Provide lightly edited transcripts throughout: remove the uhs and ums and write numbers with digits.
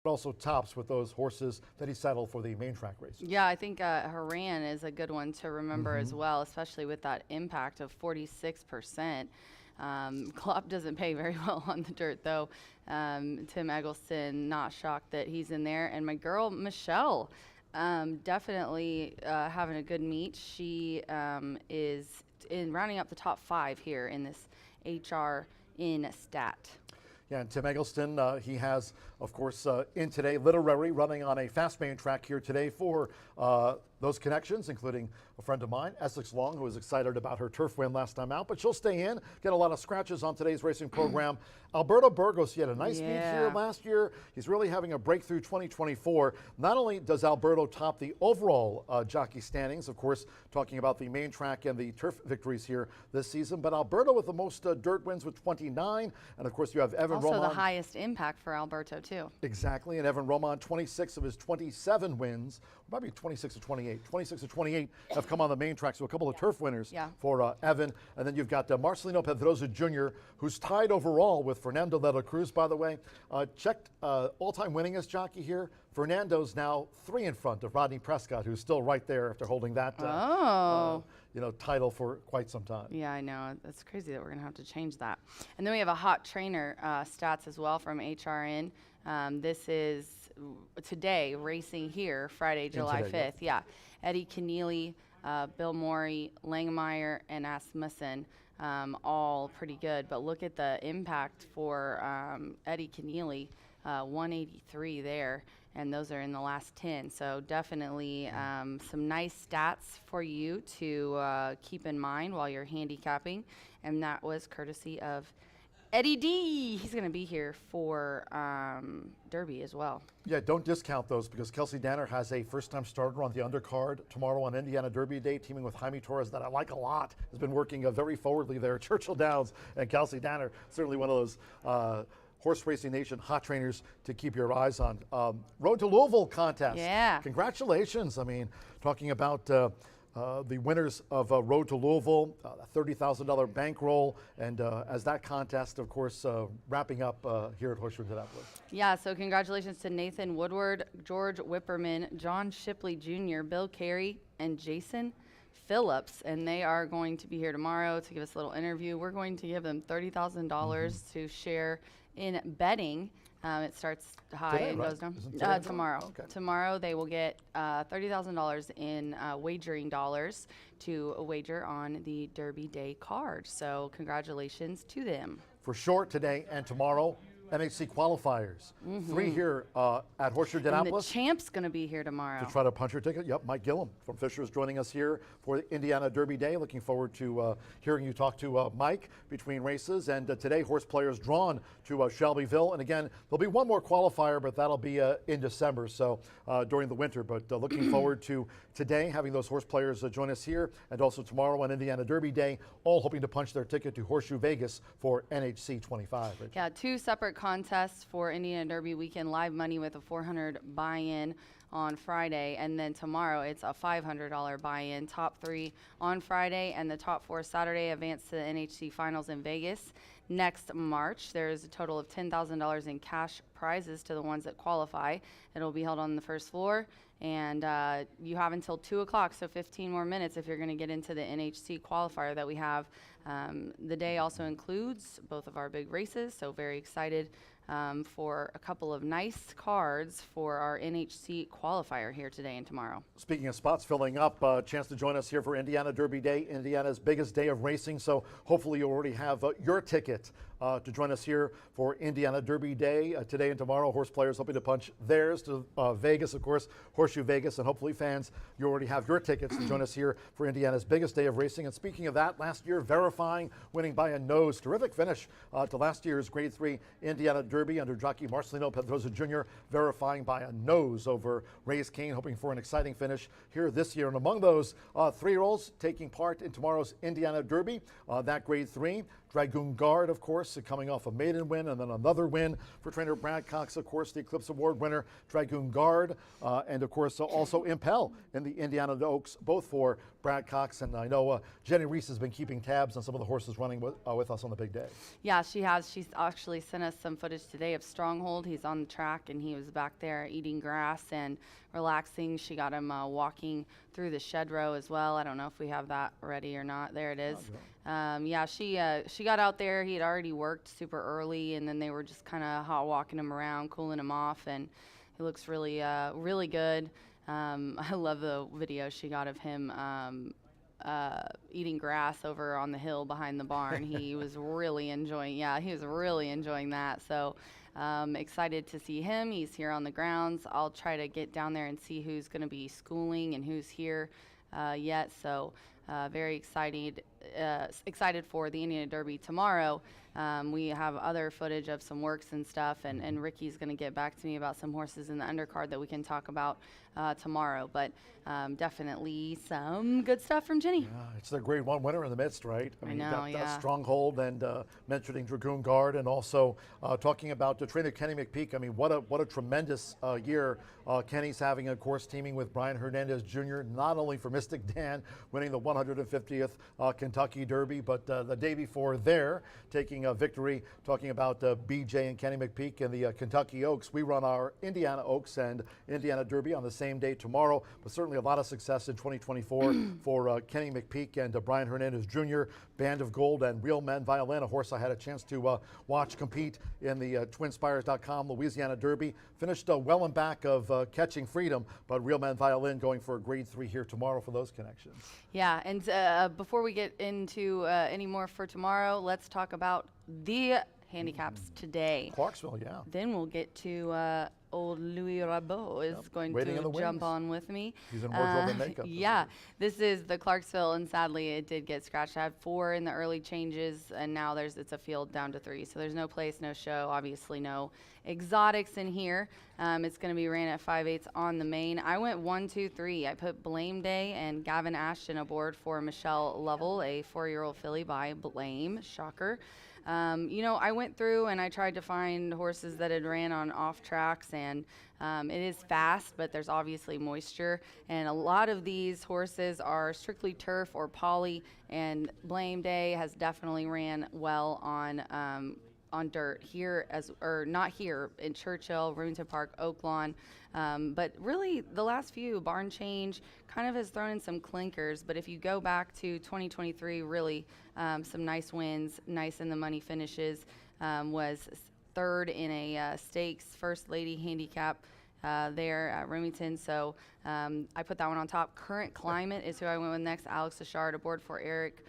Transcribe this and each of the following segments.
also tops with those horses that he settled for the main track race. Yeah, I think Haran is a good one to remember as well, especially with that impact of 46%. Klopp doesn't pay very well on the dirt, though. Tim Eggleston, not shocked that he's in there. And my girl, Michelle, definitely having a good meet. She is in rounding up the top 5 here in this HR in stat. Yeah, and Tim Eggleston, he has, of course, in today, Literary running on a fast main track here today for those connections, including a friend of mine, Essex Long, who was excited about her turf win last time out, but she'll stay in, get a lot of scratches on today's racing program. Alberto Burgos, he had a nice meet here last year. He's really having a breakthrough 2024. Not only does Alberto top the overall jockey standings, of course, talking about the main track and the turf victories here this season, but Alberto with the most dirt wins with 29. And of course, you have Evan Roman. Also the highest impact for Alberto, too. Exactly. And Evan Roman, 26 of his 27 wins, might be 26 or 28. 26 or 28 have come on the main track, so a couple of turf winners for Evan. And then you've got Marcelino Pedroza Jr., who's tied overall with Fernando de la Cruz, by the way. Checked all-time winningest jockey here. Fernando's now 3 in front of Rodney Prescott, who's still right there after holding that title for quite some time. Yeah, I know. That's crazy that we're going to have to change that. And then we have a hot trainer stats as well from HRN. This is today racing here, Friday, July 5th. Yeah. Eddie Keneally, Bill Morey, Langmeyer, and Asmussen, all pretty good. But look at the impact for Eddie Keneally, 183 there. And those are in the last 10. So definitely some nice stats for you to keep in mind while you're handicapping. And that was courtesy of Eddie D. He's going to be here for Derby as well. Yeah, don't discount those because Kelsey Danner has a first-time starter on the undercard tomorrow on Indiana Derby Day, teaming with Jaime Torres that I like a lot. Has been working very forwardly there at Churchill Downs, and Kelsey Danner, certainly one of those Horse Racing Nation hot trainers to keep your eyes on. Road to Louisville contest. Yeah. Congratulations. I mean, talking about the winners of Road to Louisville, a $30,000 bankroll, and as that contest, of course, wrapping up here at Horseshoe Indianapolis. Yeah, so congratulations to Nathan Woodward, George Whipperman, John Shipley Jr., Bill Carey, and Jason Phillips, and they are going to be here tomorrow to give us a little interview. We're going to give them $30,000 to share in betting. It starts high today, and right? goes down. Tomorrow. Okay. Tomorrow they will get $30,000 in wagering dollars to wager on the Derby Day card. So congratulations to them. For sure today and tomorrow, MHC qualifiers. 3 here at Horseshoe Indianapolis. And the champ's going to be here tomorrow. To try to punch your ticket. Yep, Mike Gillum from Fisher is joining us here for the Indiana Derby Day. Looking forward to hearing you talk to Mike between races. And today, horse players drawn to Shelbyville. And again, there'll be one more qualifier, but that'll be in December, so during the winter. But looking forward to today having those horse players join us here, and also tomorrow on Indiana Derby Day, all hoping to punch their ticket to Horseshoe Vegas for NHC 25. Rich. Yeah, 2 separate contests for Indiana Derby weekend. Live money with a $400 buy-in on Friday, and then tomorrow it's a $500 buy-in. Top 3 on Friday, and the top 4 Saturday advance to the NHC finals in Vegas. Next March, there's a total of $10,000 in cash prizes to the ones that qualify. It'll be held on the first floor, and you have until 2 o'clock, so 15 more minutes if you're going to get into the NHC qualifier that we have. The day also includes both of our big races, so very excited for a couple of nice cards for our NHC qualifier here today and tomorrow. Speaking of spots filling up, a chance to join us here for Indiana Derby Day, Indiana's biggest day of racing. So hopefully you already have your ticket to join us here for Indiana Derby Day today and tomorrow. Horse players hoping to punch theirs to Vegas, of course, Horseshoe Vegas, and hopefully fans, you already have your tickets to join us here for Indiana's biggest day of racing. And speaking of that, last year verifying, winning by a nose, terrific finish to last year's Grade 3 Indiana Derby under jockey Marcelino Pedroza Jr., verifying by a nose over Ray's King, hoping for an exciting finish here this year. And among those 3-year-olds taking part in tomorrow's Indiana Derby, that Grade 3, Dragoon Guard, of course, coming off a maiden win, and then another win for trainer Brad Cox, of course, the Eclipse Award winner, Dragoon Guard, and of course also Impel in the Indiana Oaks, both for Brad Cox. And I know Jenny Reese has been keeping tabs on some of the horses running with us on the big day. Yeah, she has. She's actually sent us some footage today of Stronghold. He's on the track, and he was back there eating grass and relaxing. She got him walking through the shed row as well. I don't know if we have that ready or not. There it is. Yeah, she got out there. He had already worked super early, and then they were just kind of hot walking him around, cooling him off, and he looks really, really good. I love the video she got of him eating grass over on the hill behind the barn. He was really enjoying. Yeah, he was really enjoying that. So excited to see him. He's here on the grounds. I'll try to get down there and see who's going to be schooling and who's here yet. So very excited for the Indiana Derby tomorrow. We have other footage of some works and stuff, and Ricky's going to get back to me about some horses in the undercard that we can talk about tomorrow. But definitely some good stuff from Jenny. Yeah, it's their Grade 1 winner in the midst, right? I know, you got yeah. Stronghold and mentioning Dragoon Guard, and also talking about the trainer Kenny McPeak. I mean, what a tremendous year Kenny's having, of course, teaming with Brian Hernandez Jr., not only for Mystic Dan winning the 150th Kentucky Derby, but the day before there, taking a victory, talking about BJ and Kenny McPeak and the Kentucky Oaks. We run our Indiana Oaks and Indiana Derby on the same day tomorrow, but certainly a lot of success in 2024 for Kenny McPeak and Brian Hernandez Jr., Band of Gold, and Real Men Violin, a horse I had a chance to watch compete in the TwinSpires.com Louisiana Derby. Finished well in back of Catching Freedom, but Real Men Violin going for a Grade 3 here tomorrow for those connections. Yeah, and before we get into any more for tomorrow, let's talk about the handicaps today. Clarksville, yeah. Then we'll get to old Louis Rabot is going to jump on with me. He's in wardrobe and makeup. Yeah, this is the Clarksville, and sadly it did get scratched. I had 4 in the early changes, and now it's a field down to 3. So there's no place, no show, obviously no exotics in here. It's going to be ran at 5/8 on the main. I went 1, 2, 3. I put Blame Day and Gavin Ashton aboard for Michelle Lovell, a 4-year-old filly by Blame. Shocker. I went through and I tried to find horses that had ran on off tracks, and it is fast, but there's obviously moisture, and a lot of these horses are strictly turf or poly, and Blame Day has definitely ran well on dirt here, not here, in Churchill, Remington Park, Oaklawn, but really the last few, Barn Change kind of has thrown in some clinkers. But if you go back to 2023, really some nice wins, nice in the money finishes, was 3rd in a stakes First Lady handicap there at Remington. So I put that one on top. Current Climate is who I went with next. Alex Ashard aboard for Eric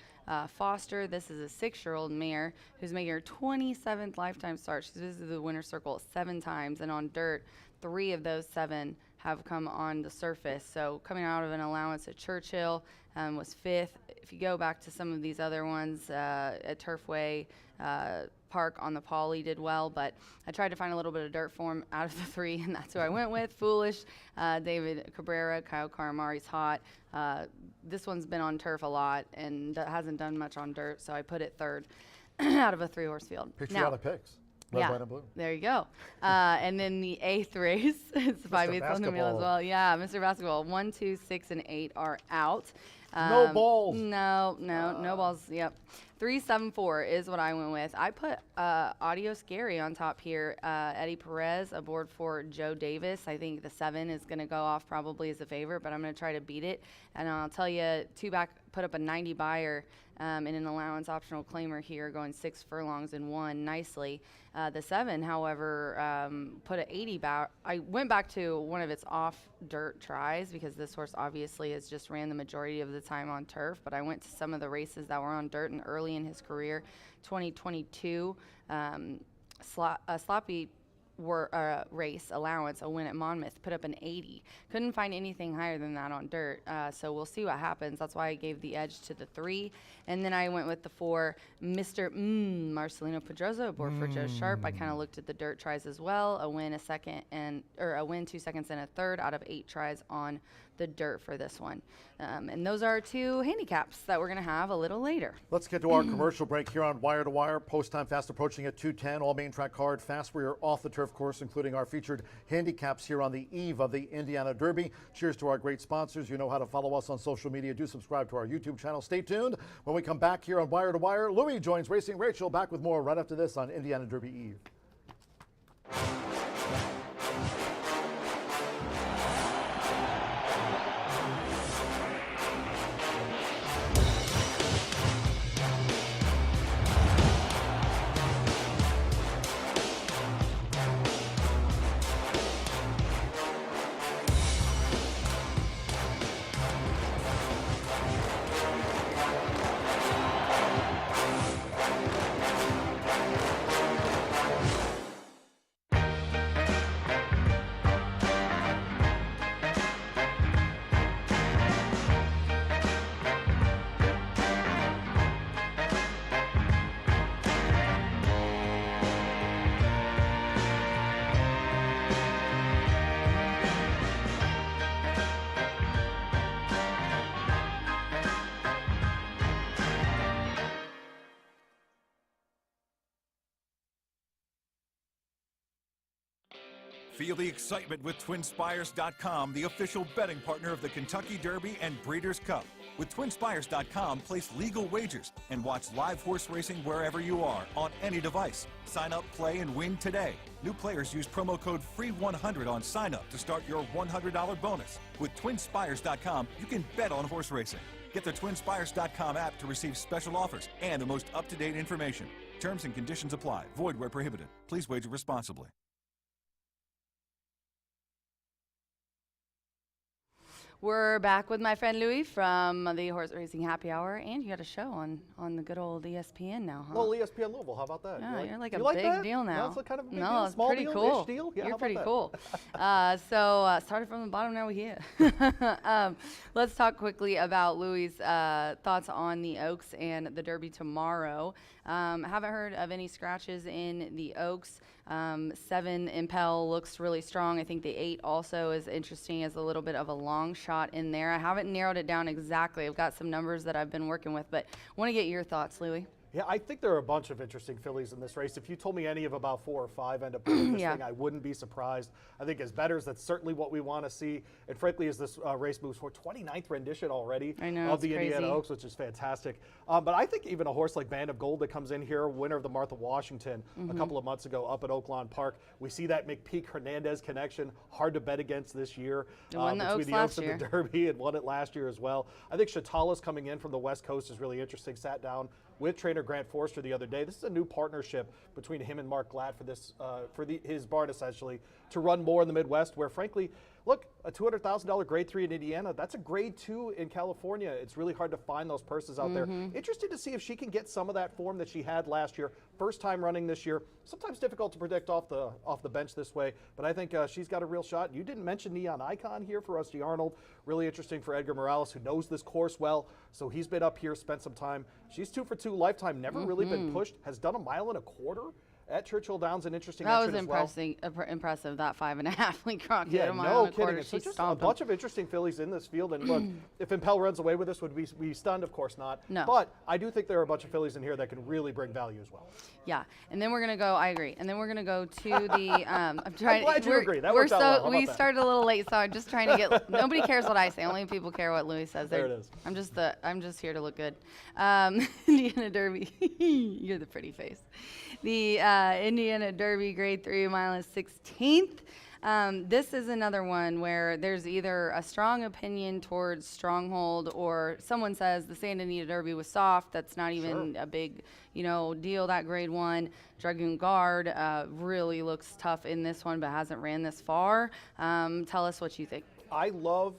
Foster. This is a 6-year-old mare who's making her 27th lifetime start. She's visited the winner's circle 7 times, and on dirt, 3 of those 7 have come on the surface. So coming out of an allowance at Churchill, was 5th. If you go back to some of these other ones at Turfway Park on the Poly, did well, but I tried to find a little bit of dirt form out of the 3, and that's who I went with. Foolish, David Cabrera, Kyle Karamari's hot. This one's been on turf a lot and hasn't done much on dirt, so I put it 3rd out of a 3-horse field. Patriotic picks. Red, white, and blue. There you go. And then the 8th race, it's 5/8 on the wheel as well. Yeah, Mr. Basketball, 1, 2, 6, and 8 are out. No balls. No balls. Yep. 3, 7, 4 is what I went with. I put Audio Scary on top here. Eddie Perez aboard for Joe Davis. I think the 7 is going to go off probably as a favorite, but I'm going to try to beat it. And I'll tell you, 2 back put up a 90 buyer in an allowance optional claimer here, going 6 furlongs and 1 nicely. The 7, however, put an 80 back. I went back to one of its off dirt tries because this horse obviously has just ran the majority of the time on turf, but I went to some of the races that were on dirt and early in his career. 2022 sloppy race allowance, a win at Monmouth, put up an 80. Couldn't find anything higher than that on dirt, so we'll see what happens. That's why I gave the edge to the 3, and then I went with the 4, Mr. Marcelino Pedroza aboard for Joe Sharp. I kind of looked at the dirt tries as well. A win, 2 seconds, and a 3rd out of 8 tries on the dirt for this one. And those are 2 handicaps that we're going to have a little later. Let's get to our commercial break here on Wire to Wire. Post time fast approaching at 2:10. All main track card fast. We are off the turf course, including our featured handicaps here on the eve of the Indiana Derby. Cheers to our great sponsors. You know how to follow us on social media. Do subscribe to our YouTube channel. Stay tuned. When we come back here on Wire to Wire, Louis joins Racing Rachel. Back with more right after this on Indiana Derby Eve. Feel the excitement with TwinSpires.com, the official betting partner of the Kentucky Derby and Breeders' Cup. With TwinSpires.com, place legal wagers and watch live horse racing wherever you are on any device. Sign up, play, and win today. New players use promo code FREE100 on sign up to start your $100 bonus. With TwinSpires.com, you can bet on horse racing. Get the TwinSpires.com app to receive special offers and the most up-to-date information. Terms and conditions apply. Void where prohibited. Please wager responsibly. We're back with my friend Louis from the Horse Racing Happy Hour, and you got a show on the good old ESPN now, huh? Well, ESPN Louisville, how about that? Yeah, you're like a like big that? deal now. That's a kind of a big no, deal, it's small pretty deal, cool. ish deal? Yeah, You're how pretty about cool. Started from the bottom, now we're here. Let's talk quickly about Louis' thoughts on the Oaks and the Derby tomorrow. Haven't heard of any scratches in the Oaks. 7 Impel looks really strong. I think the 8 also is interesting as a little bit of a long shot in there. I haven't narrowed it down exactly. I've got some numbers that I've been working with, but want to get your thoughts, Louis. Yeah, I think there are a bunch of interesting fillies in this race. If you told me any of about 4 or 5 end up winning this thing, I wouldn't be surprised. I think as bettors, that's certainly what we want to see. And frankly, as this race moves forward, 29th rendition already of the Indiana Oaks, which is fantastic. But I think even a horse like Band of Gold that comes in here, winner of the Martha Washington a couple of months ago up at Oaklawn Park, we see that McPeak-Hernandez connection, hard to bet against this year. Won the Oaks between the Oaks and the Derby, and won it last year as well. I think Chatala's coming in from the West Coast is really interesting. Sat down with trainer Grant Forster the other day. This is a new partnership between him and Mark Glatt for this, his barn essentially, to run more in the Midwest, where frankly, look, a $200,000 grade 3 in Indiana, that's a grade 2 in California. It's really hard to find those purses out there. Interested to see if she can get some of that form that she had last year. First time running this year. Sometimes difficult to predict off the bench this way, but I think she's got a real shot. You didn't mention Neon Icon here for Rusty Arnold. Really interesting for Edgar Morales, who knows this course well. So he's been up here, spent some time. She's 2 for 2 lifetime, never really been pushed, has done a 1.25 miles at Churchill Downs, an interesting that was impressive. That 5.5 Lee Crockett. Yeah, no kidding. So just a bunch them. of interesting fillies in this field. And look, if Impel runs away with this, would we be stunned? Of course not. No. But I do think there are a bunch of fillies in here that can really bring value as well. Yeah, and then we're gonna go. I agree. And then we're gonna go to the. I'm trying. I'm glad you agree. That worked out well. How we about that? started a little late, so I'm just trying to get. Nobody cares what I say. Only people care what Louis says. There it is. I'm just here to look good. Indiana Derby. You're the pretty face. The Indiana Derby Grade 3 mile is 16th. This is another one where there's either a strong opinion towards Stronghold, or someone says the Santa Anita Derby was soft. That's not even a big, deal. That Grade 1 Dragoon Guard really looks tough in this one, but hasn't ran this far. Tell us what you think. I love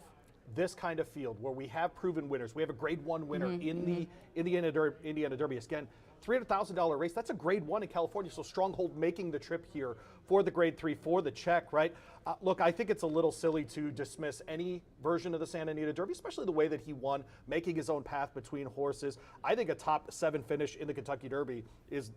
this kind of field where we have proven winners. We have a Grade 1 winner in the Indiana Derby. Again, $300,000 race. That's a Grade 1 in California. So Stronghold making the trip here for the Grade 3 for the check, right? Look, I think it's a little silly to dismiss any version of the Santa Anita Derby, especially the way that he won, making his own path between horses. I think a top 7 finish in the Kentucky Derby is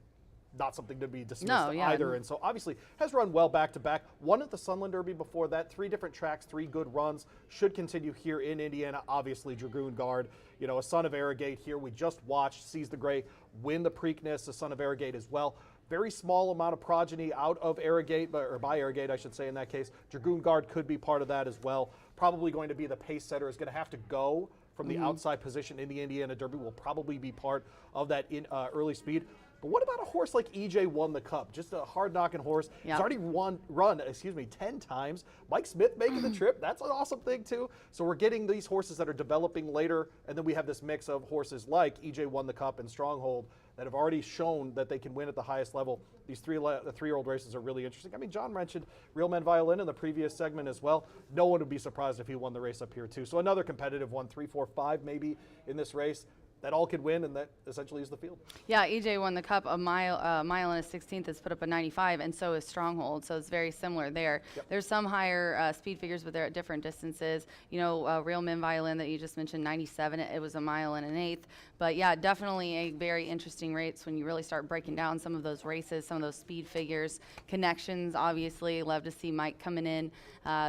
not something to be dismissed No. And so obviously has run well back-to-back. Won at the Sunland Derby before that. 3 different tracks, 3 good runs. Should continue here in Indiana. Obviously, Dragoon Guard, a son of Arrogate here. We just watched Seize the Gray win the Preakness, a son of Arrogate as well. Very small amount of progeny out of Arrogate, or by Arrogate, I should say in that case. Dragoon Guard could be part of that as well. Probably going to be the pace setter, is going to have to go from the outside position in the Indiana Derby, will probably be part of that early speed. But what about a horse like EJ Won the Cup? Just a hard-knocking horse. He's already run 10 times. Mike Smith making the trip. That's an awesome thing, too. So we're getting these horses that are developing later, and then we have this mix of horses like EJ Won the Cup and Stronghold that have already shown that they can win at the highest level. These three-year-old races are really interesting. I mean, John mentioned Real Men Violin in the previous segment as well. No one would be surprised if he won the race up here, too. So another competitive one, 3, 4, 5 maybe in this race. That all could win, and that essentially is the field. Yeah, EJ Won the Cup, a mile and a 16th has put up a 95, and so is Stronghold, so it's very similar there. Yep. There's some higher speed figures, but they're at different distances. Real Men Violin that you just mentioned, 97, it was a mile and an 1/8. But yeah, definitely a very interesting race when you really start breaking down some of those races, some of those speed figures, connections, obviously. Love to see Mike coming in.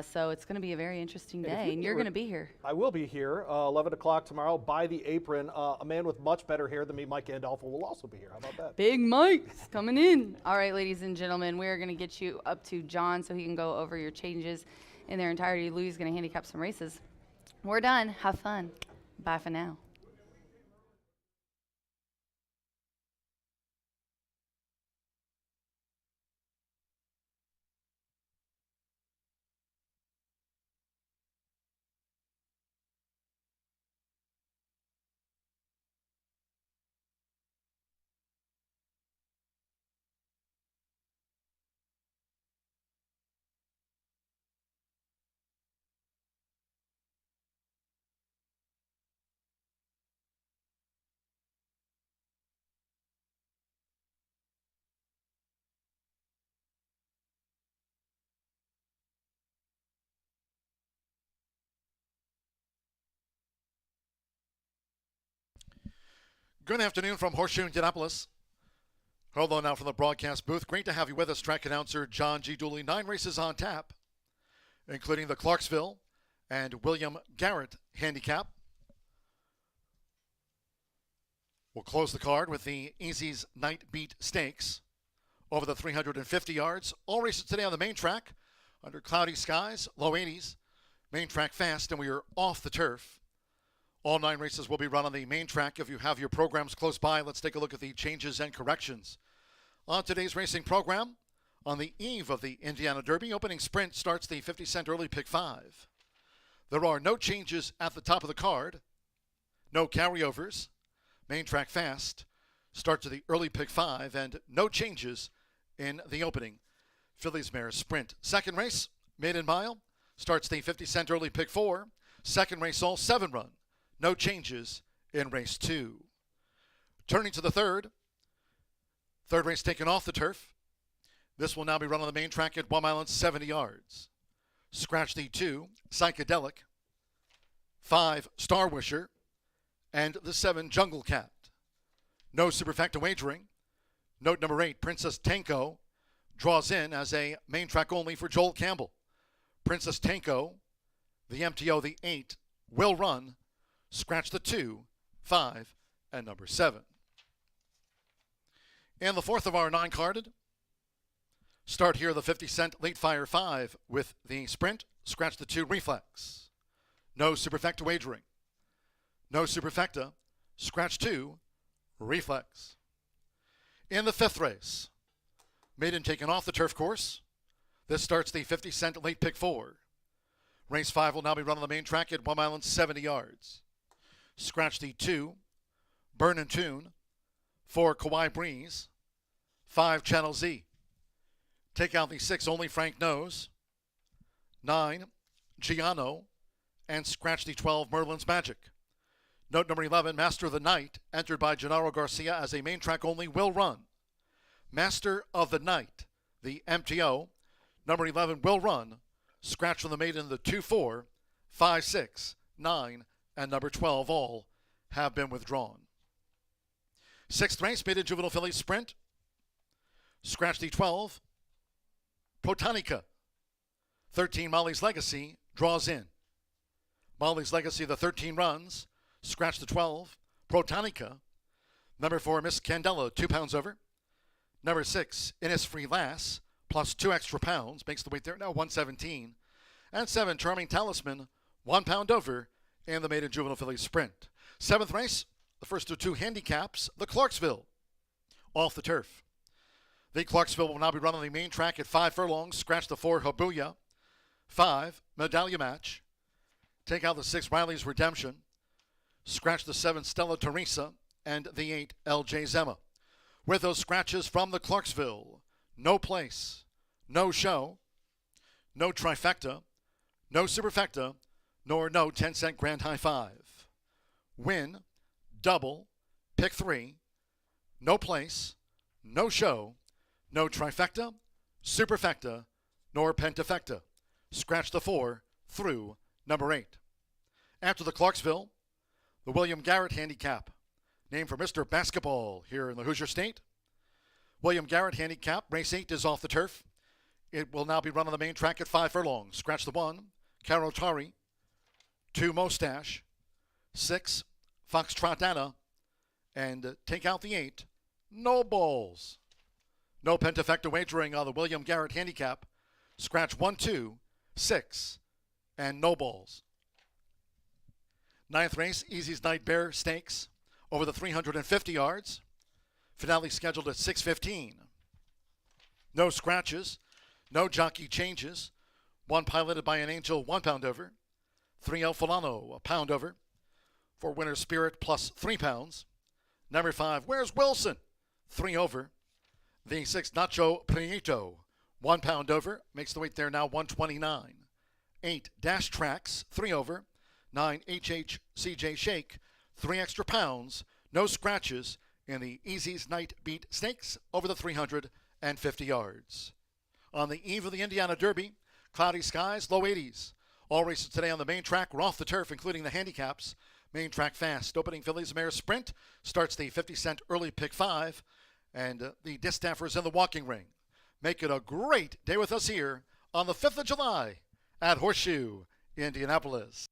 So it's going to be a very interesting day, and you're going to be here. I will be here, 11 o'clock tomorrow, by the apron. A man with much better hair than me, Mike Gandolfo, will also be here. How about that? Big Mike's coming in. All right, ladies and gentlemen, we're going to get you up to John so he can go over your changes in their entirety. Louis is going to handicap some races. We're done. Have fun. Bye for now. Good afternoon from Horseshoe Indianapolis. Hello now from the broadcast booth. Great to have you with us, track announcer John G. Dooley. 9 races on tap, including the Clarksville and William Garrett handicap. We'll close the card with the Easy's Night Beat Stakes over the 350 yards. All races today on the main track under cloudy skies, low 80s. Main track fast, and we are off the turf. All 9 races will be run on the main track. If you have your programs close by, let's take a look at the changes and corrections. On today's racing program, on the eve of the Indiana Derby, opening sprint starts the 50-cent early pick 5. There are no changes at the top of the card, no carryovers. Main track fast starts at the early pick 5, and no changes in the opening Fillies Mare Sprint. Second race, Maiden Mile, starts the 50-cent early pick 4. Second race, all 7 run. No changes in race 2. Turning to the third race taken off the turf. This will now be run on the main track at 1 mile and 70 yards. Scratch the 2, Psychedelic, 5, Star Wisher, and the 7, Jungle Cat. No superfecta wagering. Note number 8, Princess Tanko, draws in as a main track only for Joel Campbell. Princess Tanko, the MTO, the 8, will run. Scratch the 2, 5, and number 7. And the fourth of our 9 carded. Start here the 50-cent late fire 5 with the sprint. Scratch the 2, Reflex. No superfecta wagering. No superfecta. Scratch 2, Reflex. In the 5th race, Maiden taken off the turf course. This starts the 50-cent late pick 4. Race 5 will now be run on the main track at 1 mile and 70 yards. Scratch the 2, Burn and Tune, 4, Kauai Breeze, 5, Channel Z. Take out the 6, Only Frank Knows, 9, Giano, and scratch the 12, Merlin's Magic. Note number 11, Master of the Night, entered by Gennaro Garcia as a main track only, will run. Master of the Night, the MTO, number 11, will run. Scratch from the Maiden, the 2, 4, 5, 6, 9, and number 12, all have been withdrawn. 6th race, Maiden Juvenile Fillies Sprint. Scratch the 12. Protonica. 13, Molly's Legacy, draws in. Molly's Legacy, the 13 runs. Scratch the 12. Protonica. Number 4, Miss Candela, 2 pounds over. Number 6, Innisfree Lass, plus 2 extra pounds, makes the weight there now 117. And 7, Charming Talisman, 1 pound over in the Maiden Juvenile Filly Sprint. 7th race, the first of 2 handicaps, the Clarksville, off the turf. The Clarksville will now be run on the main track at 5 furlongs. Scratch the 4, Habuya. 5, Medallia Match. Take out the 6, Riley's Redemption. Scratch the 7, Stella Teresa. And the 8, LJ Zema. With those scratches from the Clarksville, no place, no show, no trifecta, no superfecta, nor no 10-cent grand high five. Win, double, pick 3, no place, no show, no trifecta, superfecta, nor pentafecta. Scratch the 4 through number 8. After the Clarksville, the William Garrett handicap, named for Mr. Basketball here in the Hoosier State. William Garrett handicap, race 8 is off the turf. It will now be run on the main track at 5 furlongs. Scratch the 1, Carotari. 2, Mustache. 6, Foxtrot Anna. And take out the 8, No Balls. No pentafecta wagering on the William Garrett handicap. Scratch 1, 2, 6, and No Balls. 9th race, Easy's Night Bear Stakes, over the 350 yards. Finale scheduled at 6:15. No scratches, no jockey changes. 1 piloted by an Angel, 1 pound over. 3, El Fulano, a pound over. 4, Winter Spirit, plus 3 pounds. Number 5, Where's Wilson? 3 over. The 6, Nacho Prieto, 1 pound over. Makes the weight there now 129. 8, Dash Tracks, 3 over. 9, HHCJ Shake, 3 extra pounds. No scratches in the Easy's Night Beat Stakes over the 350 yards. On the eve of the Indiana Derby, cloudy skies, low 80s. All races today on the main track were off the turf, including the handicaps. Main track fast. Opening Fillies Mare Sprint starts the 50-cent early pick 5, and the distaffers in the walking ring. Make it a great day with us here on the 5th of July at Horseshoe, Indianapolis.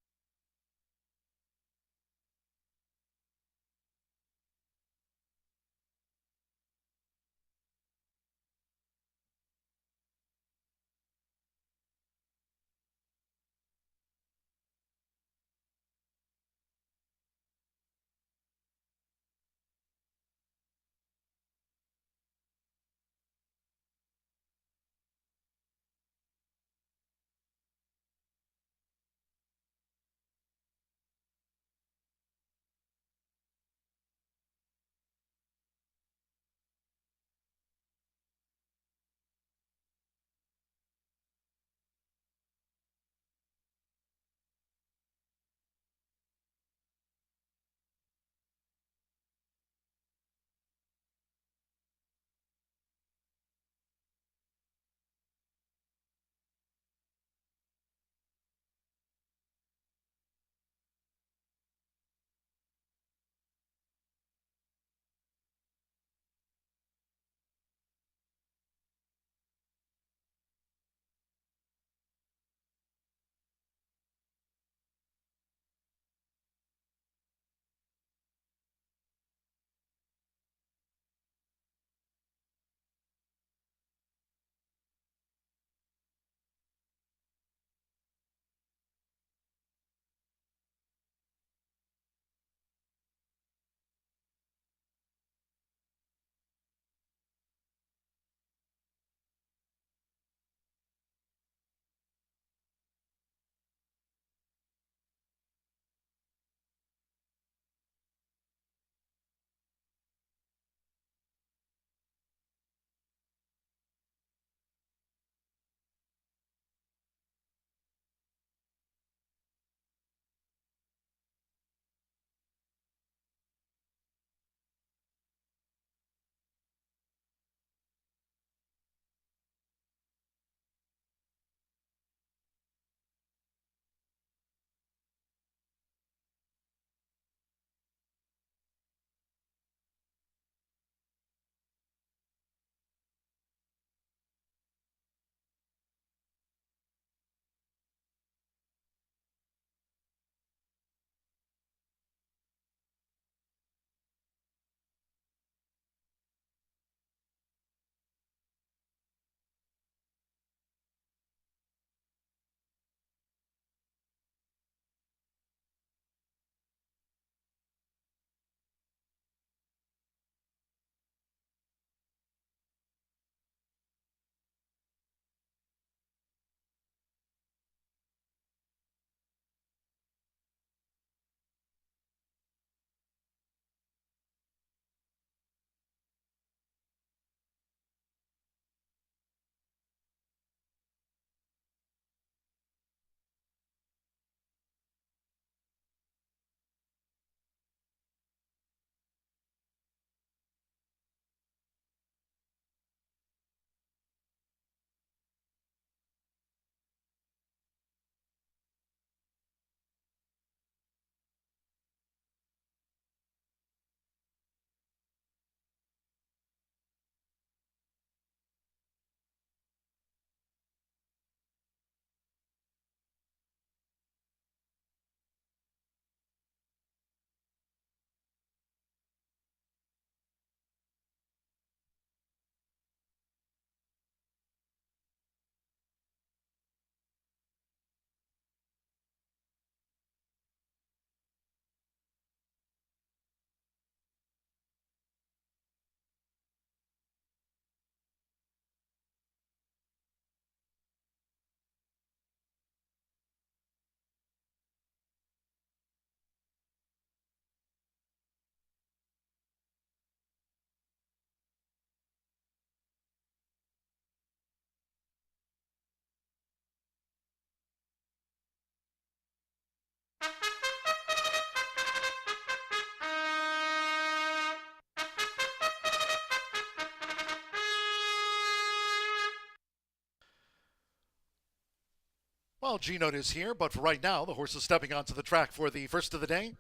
Well, G-Note is here, but for right now, the horse is stepping onto the track for the first of the day.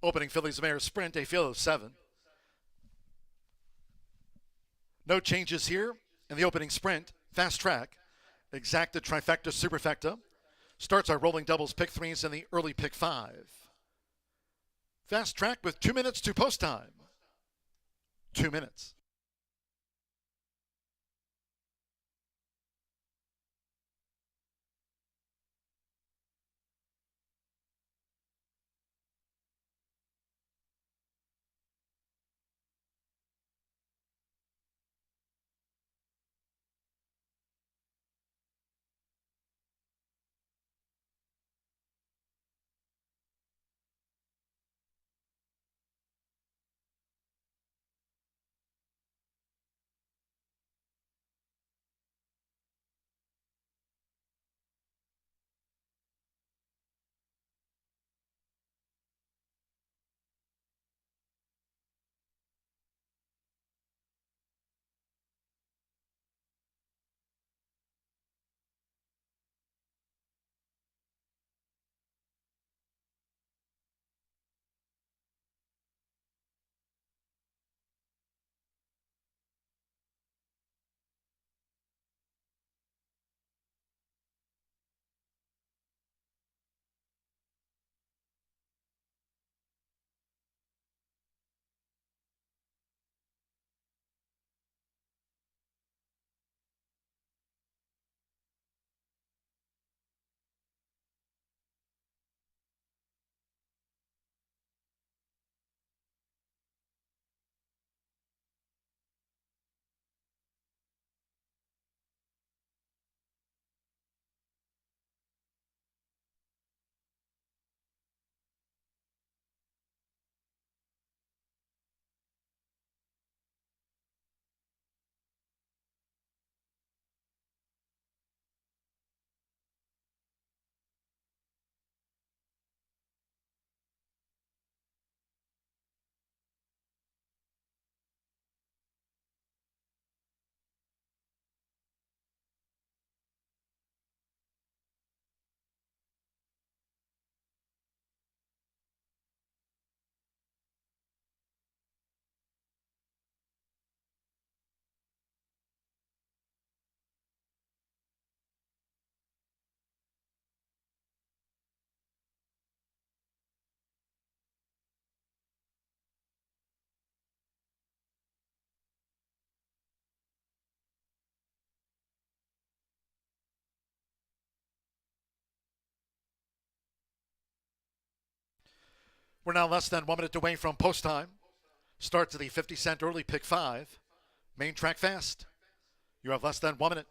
Opening Fillies Mare Sprint, a field of 7. No changes here in the opening sprint. Fast Track, Exacta, Trifecta, Superfecta. Starts our rolling doubles pick 3s in the early pick 5. Fast Track with 2 minutes to post time. 2 minutes. We're now less than 1 minute away from post time. Start to the 50-cent early pick 5. Main track fast. You have less than 1 minute.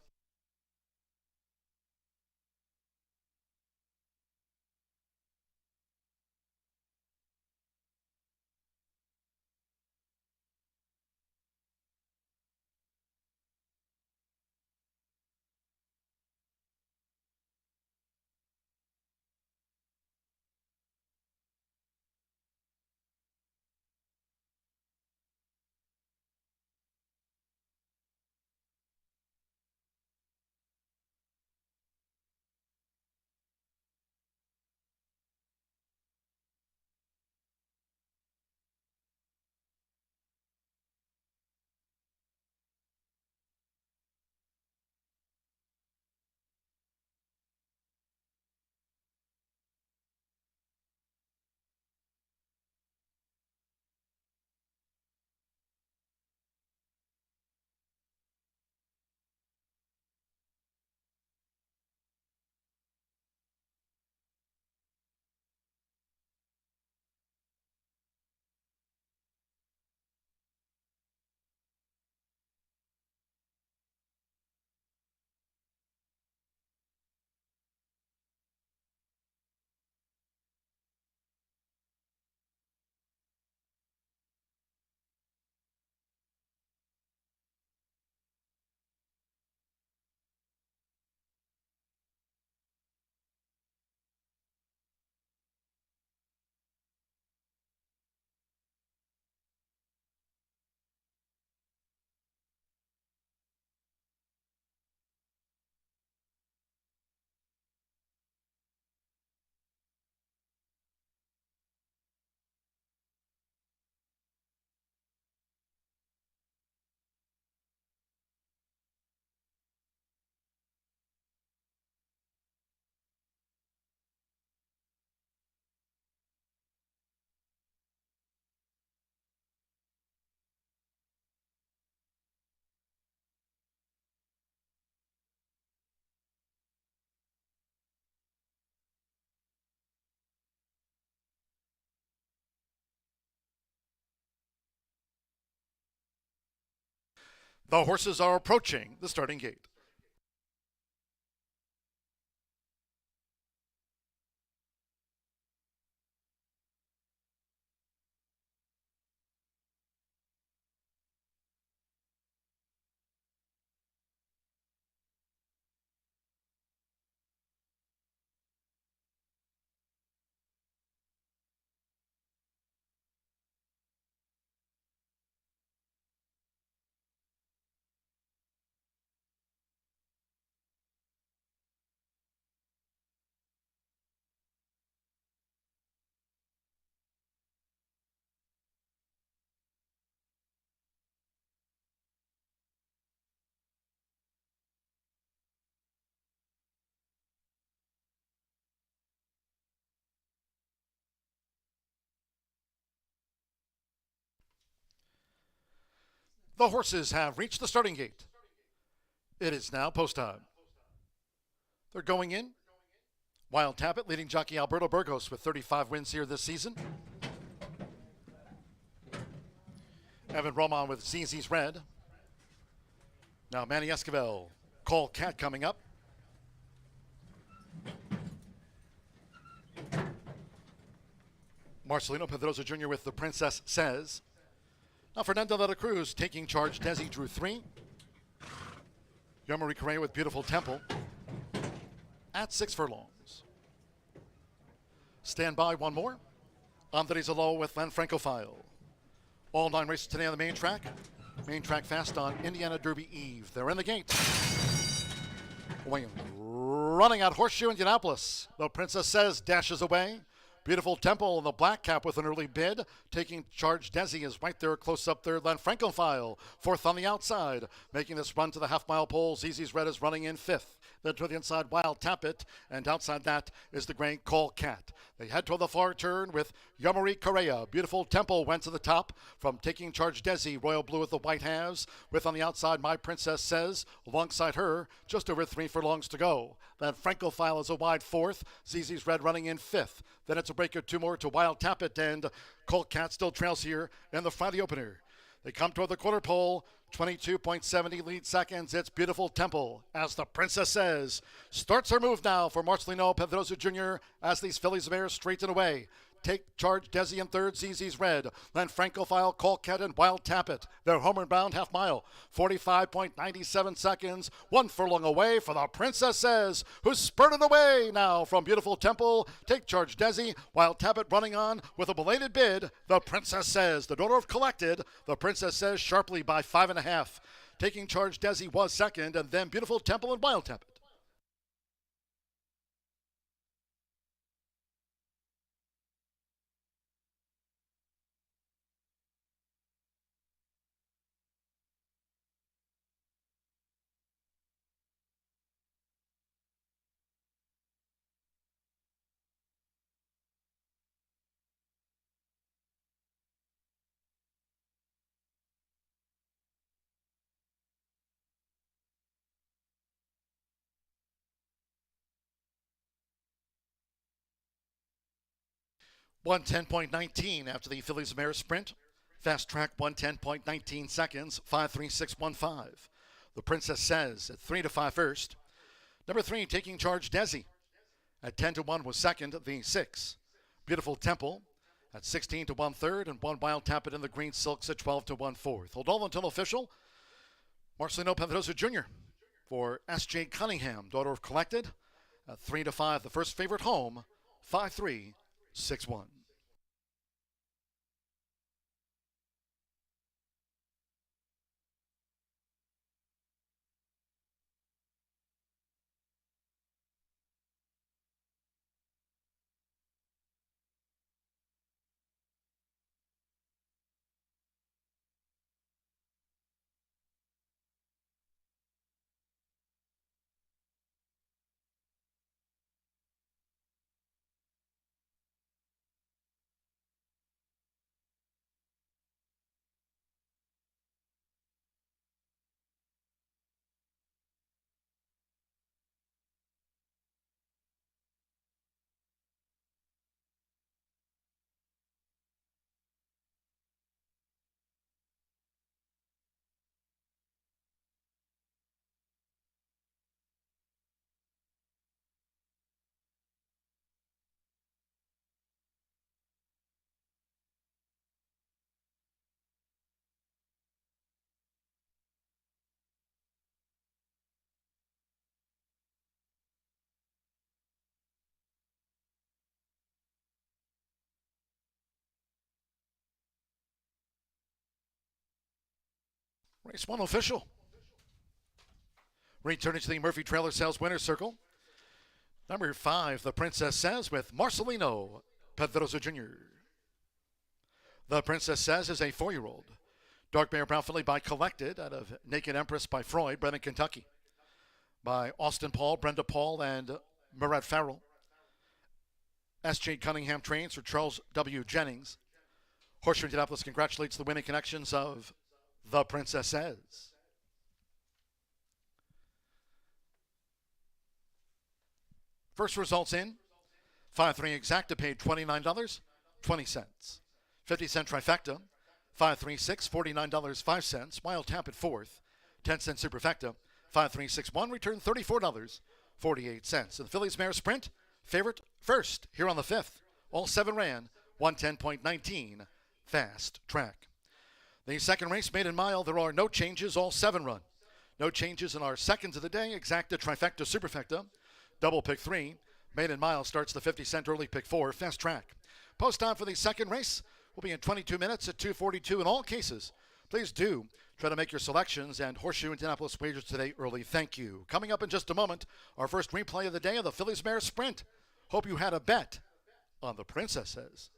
The horses are approaching the starting gate. The horses have reached the starting gate. It is now post time. They're going in. Wild Tappet leading jockey Alberto Burgos with 35 wins here this season. Evan Roman with ZZ's Red. Now Manny Esquivel, Cole Cat coming up. Marcelino Pedrosa Jr. with The Princess Says. Now Fernando de la Cruz taking charge. Desi drew 3. Jean-Marie Correa with Beautiful Temple at 6 furlongs. Stand by one more. Andres Alo with Lanfrancophile. All 9 races today on the main track. Main track fast on Indiana Derby Eve. They're in the gate. Running out Horseshoe Indianapolis. The Princess Says dashes away. Beautiful Temple in the black cap with an early bid. Taking charge, Desi is right there, close up there. Lanfrancophile, 4th on the outside. Making this run to the half-mile pole. ZZ's Red is running in 5th. Then to the inside, Wild Tappet. And outside that is the gray Call Cat. They head toward the far turn with Jean-Marie Correa. Beautiful Temple went to the top from taking charge, Desi. Royal Blue with the white halves. With on the outside, My Princess Says. Alongside her, just over 3 furlongs to go. Lanfrancophile is a wide 4th. ZZ's Red running in 5th. Then it's a break of 2 more to Wild Tappet, and Colt Cat still trails here in the Friday opener. They come toward the quarter pole. 22.70 lead seconds. It's Beautiful Temple, as The Princess Says. Starts her move now for Marcelino Pedrosa Jr. as these fillies of air straighten away. Take charge, Desi in 3rd, ZZ's Red. Lanfrancophile, Colt Cat, and Wild Tappet. They're homeward bound half mile. 45.97 seconds. 1 furlong away for The Princess Says, who's spurted away now from Beautiful Temple. Take charge, Desi. Wild Tappet running on with a belated bid. The Princess Says, the daughter of Collected. The Princess Says sharply by 5.5. Taking charge, Desi was 2nd, and then Beautiful Temple and Wild Tappet. One 10.19 after the Phillies Mare sprint. Fast track 110.19 seconds, 5.3615. The Princess Says at 3 to 5 first. Number 3 taking charge, Desi. At 10 to 1 was 2nd, the 6. Beautiful Temple at 16 to 1 3rd, and 1 Wild Tappet in the green silks at 12 to 1 4th. Hold on until official. Marcelino Pedrosa Jr. for S.J. Cunningham, daughter of Collected. At 3 to 5, the first favorite home, 5-3. 6-1. Race 1 official. Returning to the Murphy Trailer Sales Winner's Circle. Number 5, the Princess Says with Marcelino Pedrosa Jr. The Princess Says is a 4-year-old. Dark Bear Brown filly by Collected out of Naked Empress by Freud, bred in Kentucky. By Austin Paul, Brenda Paul, and Murat Farrell. S.J. Cunningham trains for Charles W. Jennings. Horseshoe Indianapolis congratulates the winning connections of the Princess Says. First results in. 5-3 exacta paid $29.20. 50-cent trifecta. 5-3-6, $49.05. Wild tap at fourth. 10-cent superfecta. 5-3-6-1 returned $34.48. And the Fillies Mare Sprint, favorite first here on the 5th. All 7 ran 110.19 fast track. The second race, Maiden Mile, there are no changes, all 7 run. No changes in our seconds of the day, exacta, trifecta, superfecta. Double pick 3. Maiden Mile starts the 50-cent early pick 4, fast track. Post time for the second race will be in 22 minutes at 2:42 in all cases. Please do try to make your selections and Horseshoe Indianapolis wagers today early. Thank you. Coming up in just a moment, our first replay of the day of the Fillies Mare Sprint. Hope you had a bet on the Princesses.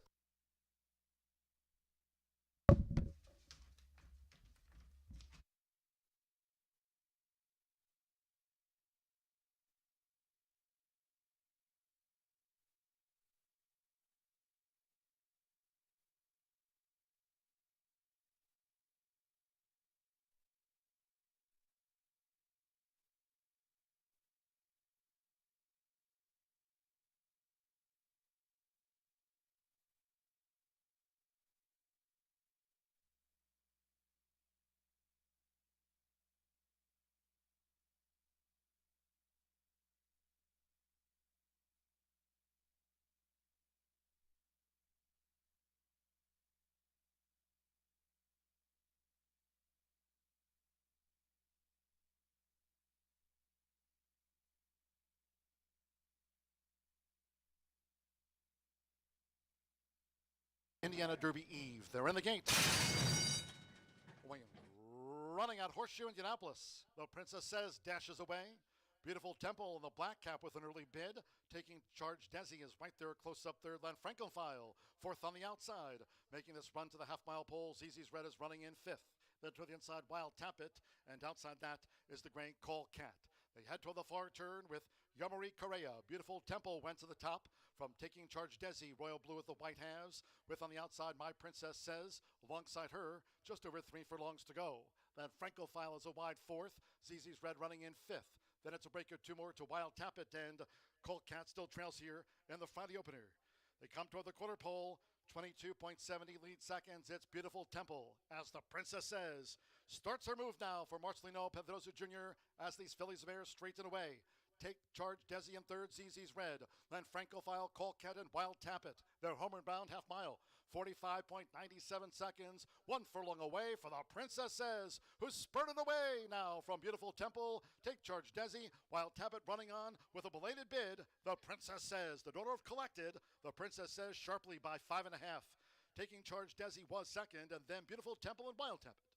Indiana Derby Eve. They're in the gate. Running out Horseshoe Indianapolis. The Princess Says dashes away. Beautiful Temple in the black cap with an early bid. Taking charge, Desi is right there, close up third. Len Frankenfile, fourth on the outside. Making this run to the half-mile pole. ZZ's Red is running in fifth. Then to the inside, Wild Tap It. And outside that is the Gray Call Cat. They head toward the far turn with Yamari Correa. Beautiful Temple went to the top from Taking Charge Desi. Royal Blue with the white halves. With on the outside, My Princess Says. Alongside her, just over 3 furlongs to go. Then Francophile is a wide fourth. ZZ's Red running in fifth. Then it's a break or 2 more to Wild Tap It. And Colt Cat still trails here in the Friday opener. They come toward the quarter pole. 22.70 lead seconds. It's Beautiful Temple as the Princess Says. Starts her move now for Marcelino Pedrosa Jr. as these fillies mares straighten away. Take Charge, Desi in third, ZZ's Red. Then Francophile, Colt Cat, and Wild Tap It. They're homeward bound half mile. 45.97 seconds. 1 furlong away for the Princess Says, who's spurted away now from Beautiful Temple. Take Charge, Desi. Wild Tap It running on with a belated bid. The Princess Says, the daughter of Collected. The Princess Says sharply by 5.5. Taking Charge, Desi was second, and then Beautiful Temple and Wild Tap It.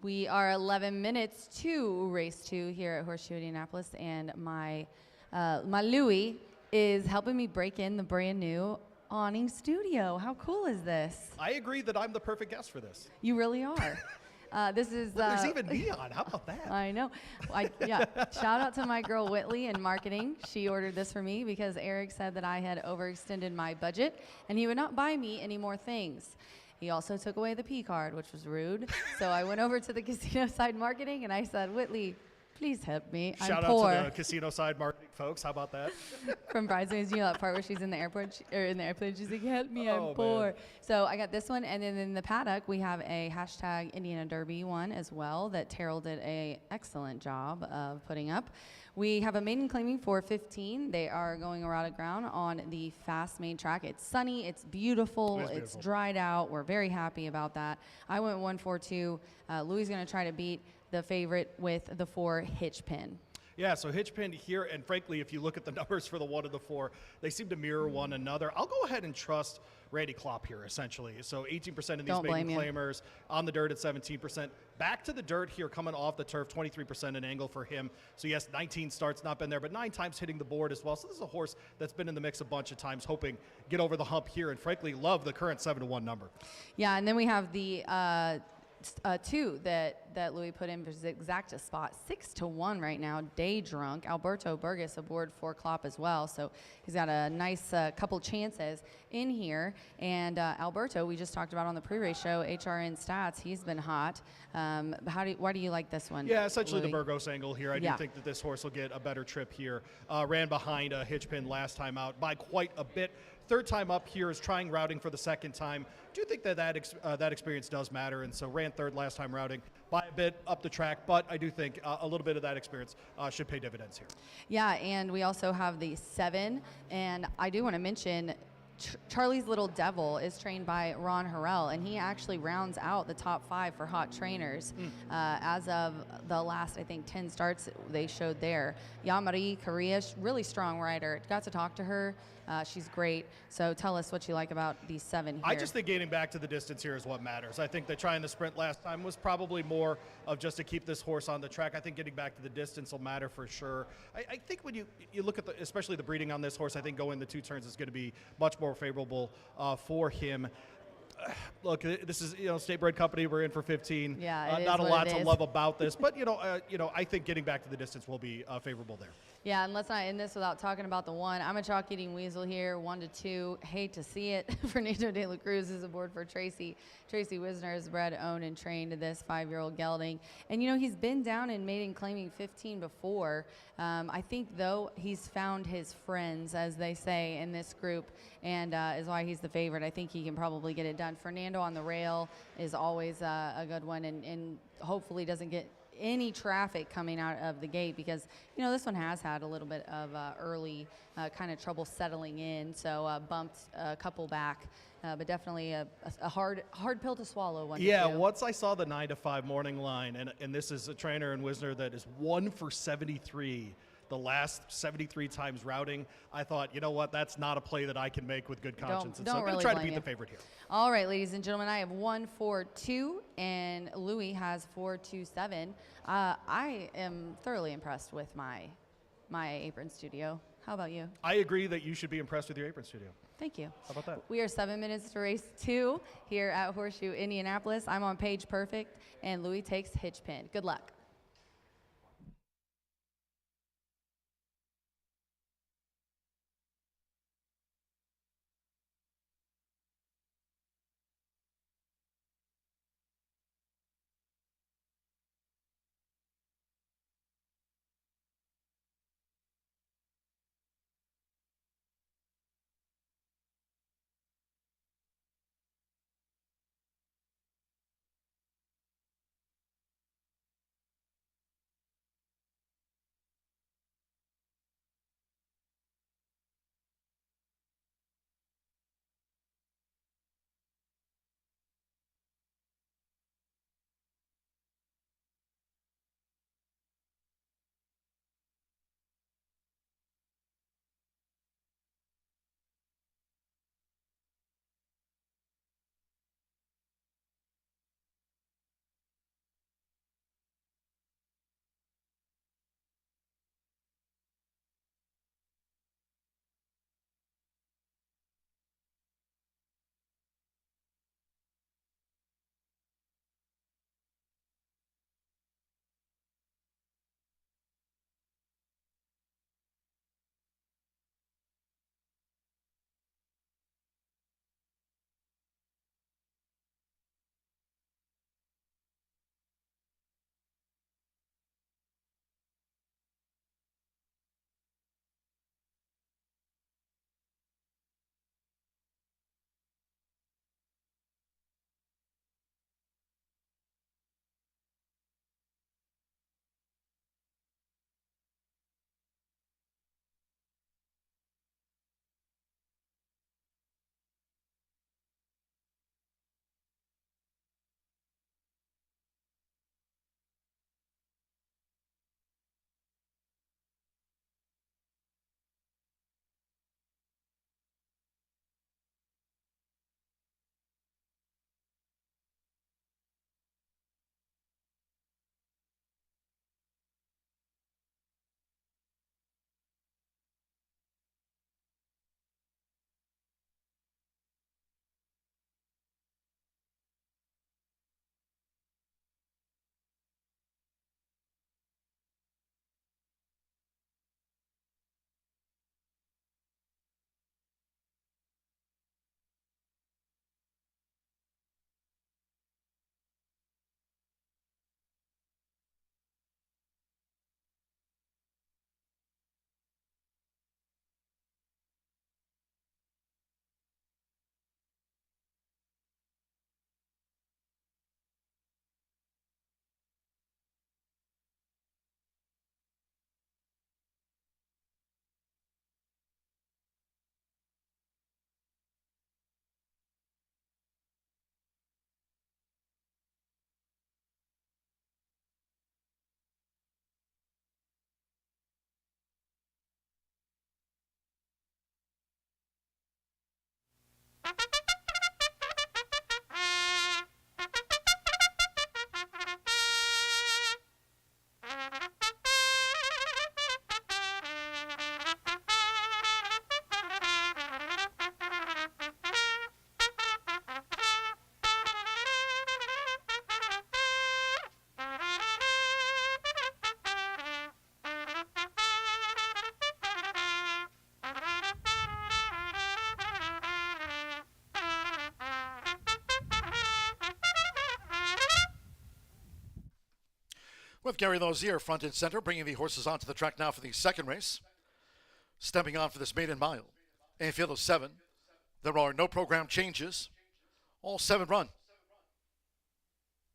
We are 11 minutes to race 2 here at Horseshoe Indianapolis, and my Louie is helping me break in the brand new awning studio. How cool is this? I agree that I'm the perfect guest for this. You really are. This is. There's even neon. How about that? I know. Yeah. Shout out to my girl Whitley in marketing. She ordered this for me because Eric said that I had overextended my budget and he would not buy me any more things. He also took away the P card, which was rude. So I went over to the casino side marketing and I said, Whitley, please help me. Shout I'm poor. out to the casino side marketing folks. How about that? From Bridesmaids, you know that part where she's in the airport or in the airplane, she's like, help me, I'm poor. Man. So I got this one, and then in the paddock we have a hashtag Indiana Derby one as well that Terrell did a excellent job of putting up. We have a maiden claiming for 15. They are going around ground on the fast main track. It's sunny, it's beautiful, it's dried out. We're very happy about that. I went 1-4-2. Louis is going to try to beat the favorite with the 4 hitch pin. Yeah, so hitch pin here, and frankly, if you look at the numbers for the 1 and the 4, they seem to mirror one another. I'll go ahead and trust Randy Klopp here, essentially. So 18% of these maiden claimers on the dirt at 17%. Back to the dirt here, coming off the turf, 23% an angle for him. So yes, 19 starts, not been there, but 9 times hitting the board as well. So this is a horse that's been in the mix a bunch of times, hoping get over the hump here, and frankly, love the current 7-1 number. Yeah, and then we have the 2 that Louis put in for his exacta spot, 6-1 right now. Day Drunk, Alberto Burgess aboard for Klopp as well, so he's got a nice couple chances in here. And Alberto, we just talked about on the pre-race show, HRN stats, he's been hot. Why do you like this one? Yeah, essentially Louis? the Burgos angle here. I do think that this horse will get a better trip here. Ran behind a hitch pin last time out by quite a bit. Third time up here is trying routing for the second time. Do think that experience does matter, and so ran third last time routing by a bit up the track, but I do think a little bit of that experience should pay dividends here. Yeah, and we also have the 7, and I do want to mention Charlie's Little Devil is trained by Ron Harrell, and he actually rounds out the top 5 for hot trainers. As of the last, I think, 10 starts they showed there. Yamari Correa, really strong rider. Got to talk to her. She's great. So tell us what you like about these 7 here. I just think getting back to the distance here is what matters. I think that trying the sprint last time was probably more of just to keep this horse on the track. I think getting back to the distance will matter for sure. I think when you look at especially the breeding on this horse, I think going the 2 turns is going to be much more favorable for him. Look, this is State-bred company. We're in for 15. Yeah, not a lot to love about this, but I think getting back to the distance will be favorable there. Yeah, and let's not end this without talking about the 1. I'm a chalk-eating weasel here, 1-2. Hate to see it. Fernando de la Cruz is aboard for Tracy. Tracy Wisner is bred, owned, and trained this 5-year-old gelding. And, he's been down in maiden claiming 15 before. I think, though, he's found his friends, as they say, in this group, and is why he's the favorite. I think he can probably get it done. Fernando on the rail is always a good one, and hopefully doesn't get any traffic coming out of the gate, because this one has had a little bit of early kind of trouble settling in, so bumped a couple back, but definitely a hard pill to swallow. Once I saw the 9-5 morning line, and this is a trainer in Wisner that is 1 for 73 the last 73 times routing, I thought, you know what, that's not a play that I can make with good conscience. So I'm going to try to beat the favorite here. All right, ladies and gentlemen, I have 1-4-2, and Louis has 4-2-7. I am thoroughly impressed with my apron studio. How about you? I agree that you should be impressed with your apron studio. Thank you. How about that? We are 7 minutes to race 2 here at Horseshoe Indianapolis. I'm on Page Perfect, and Louis takes hitch pin. Good luck. With Gary Lozier front and center, bringing the horses onto the track now for the second race. Stepping on for this maiden mile. A field of 7. There are no program changes. All 7 run.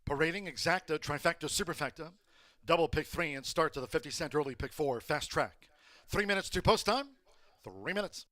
Parading, exacta, trifecta, superfecta. Double pick 3 and start to the 50-cent early pick 4. Fast track. 3 minutes to post time. 3 minutes.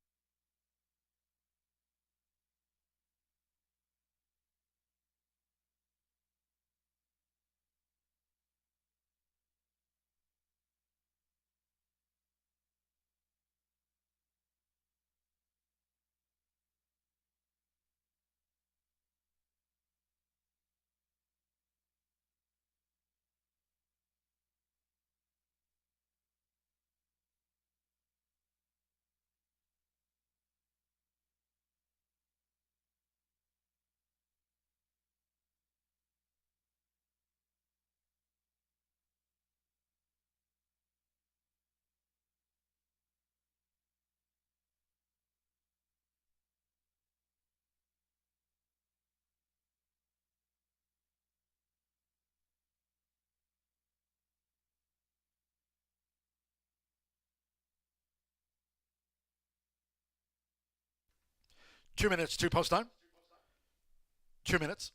Two minutes to post time. 2 minutes.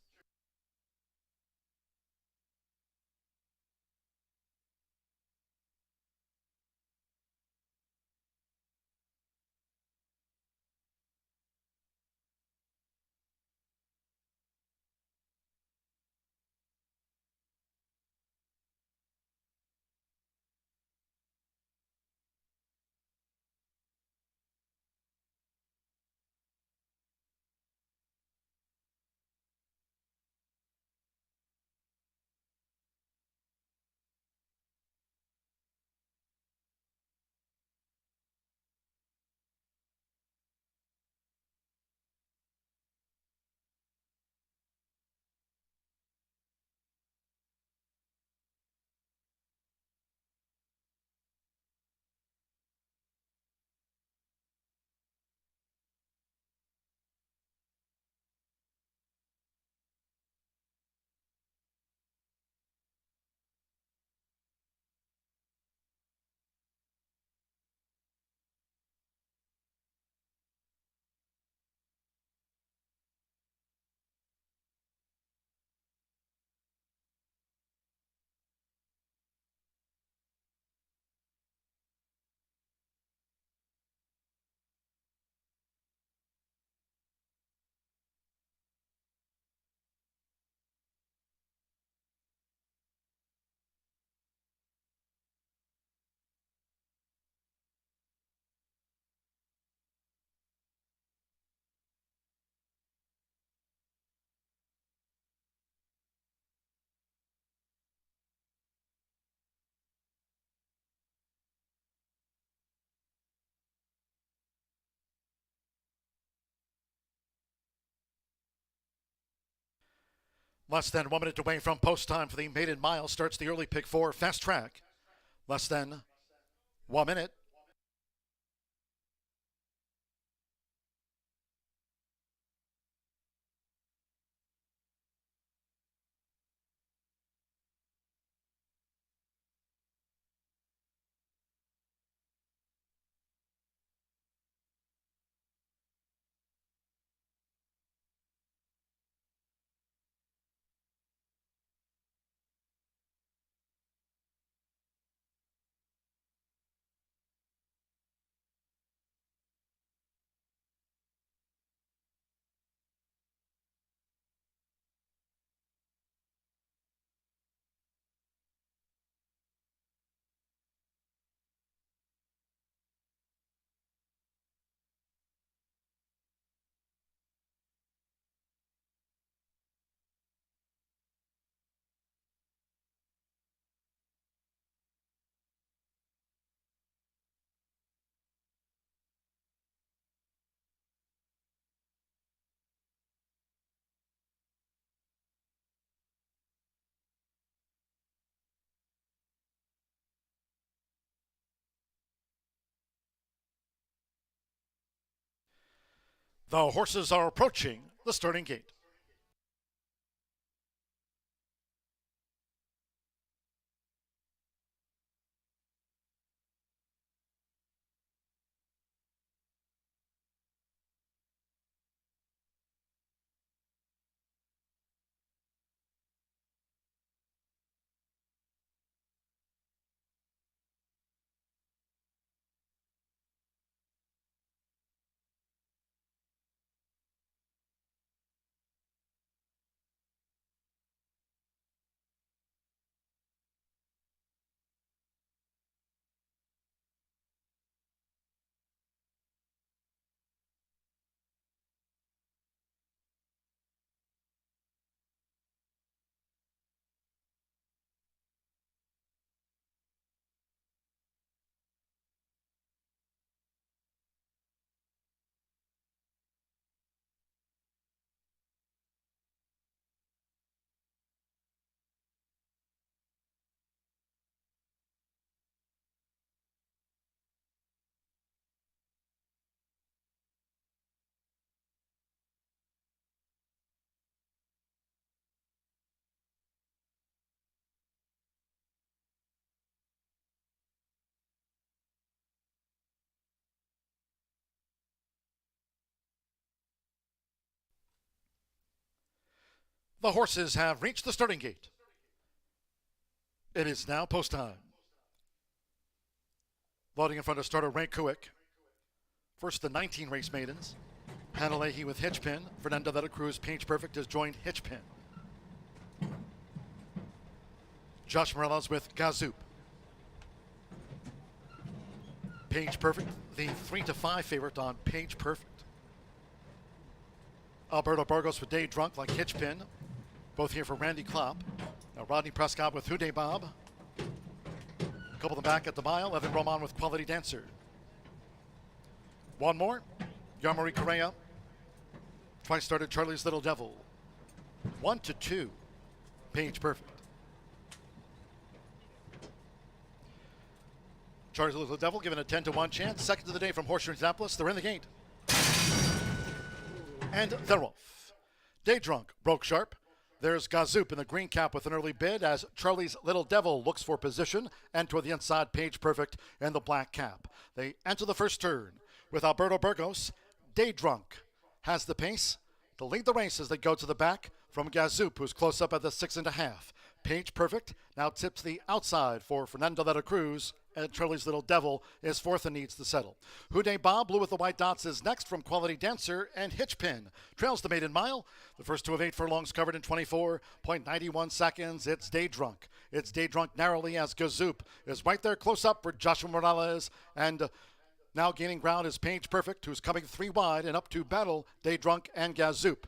Less than 1 minute away from post time for the maiden mile. Starts the early pick 4. Fast track. Less than 1 minute. The horses are approaching the starting gate. The horses have reached the starting gate. It is now post time. Loading in front of starter Ray Kuick. First, the 19 race maidens. Hannah Leahy with Hitchpin. Fernando de la Cruz, Paige Perfect, has joined Hitchpin. Josh Morello's with Gazoop. Paige Perfect, the 3-5 favorite on Paige Perfect. Alberto Burgos with Day Drunk like Hitchpin. Both here for Randy Klopp. Now Rodney Prescott with Houday Bob. A couple of them back at the mile. Evan Roman with Quality Dancer. One more. Yarmari Correa. Twice started Charlie's Little Devil. 1-2. Paige Perfect. Charlie's Little Devil given a 10-1 chance. Second of the day from Horseshoe Indianapolis. They're in the gate. And they're off. Day Drunk broke sharp. There's Gazoop in the green cap with an early bid as Charlie's Little Devil looks for position, and toward the inside, Paige Perfect in the black cap. They enter the first turn with Alberto Burgos. Day Drunk has the pace to lead the race as they go to the back from Gazoop, who's close up at the 6.5. Paige Perfect now tips the outside for Fernando de la Cruz, and Charlie's Little Devil is fourth and needs to settle. Houday Bob, blue with the white dots, is next from Quality Dancer, and Hitchpin trails the maiden mile. The first two of 8 furlongs covered in 24.91 seconds. It's Day Drunk. It's Day Drunk narrowly as Gazoop is right there close up for Joshua Morales, and now gaining ground is Paige Perfect, who's coming 3 wide and up to battle Day Drunk and Gazoop.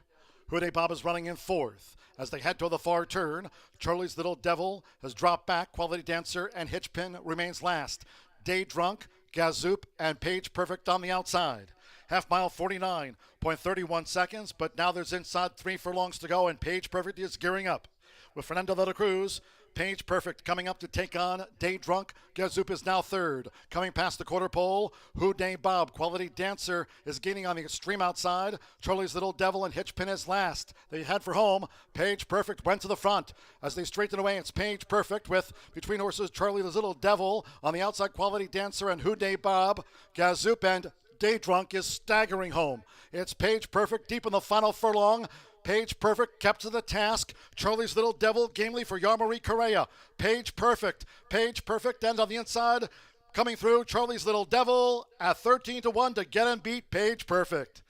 Houday Bob is running in fourth. As they head to the far turn, Charlie's Little Devil has dropped back. Quality Dancer and Hitchpin remains last. Day Drunk, Gazoop, and Paige Perfect on the outside. Half mile 49.31 seconds, but now there's inside 3 furlongs to go, and Paige Perfect is gearing up. With Fernando de la Cruz, Paige Perfect coming up to take on Day Drunk. Gazoop is now third. Coming past the quarter pole, Houday Bob, Quality Dancer, is gaining on the extreme outside. Charlie's Little Devil and Hitchpin is last. They head for home. Paige Perfect went to the front. As they straighten away, it's Paige Perfect with, between horses, Charlie's Little Devil. On the outside, Quality Dancer and Houday Bob. Gazoop and Day Drunk is staggering home. It's Paige Perfect deep in the final furlong. Paige Perfect kept to the task. Charlie's Little Devil gamely for Yarmari Correa. Paige Perfect. Paige Perfect, and on the inside, coming through, Charlie's Little Devil at 13-1 to get and beat Paige Perfect.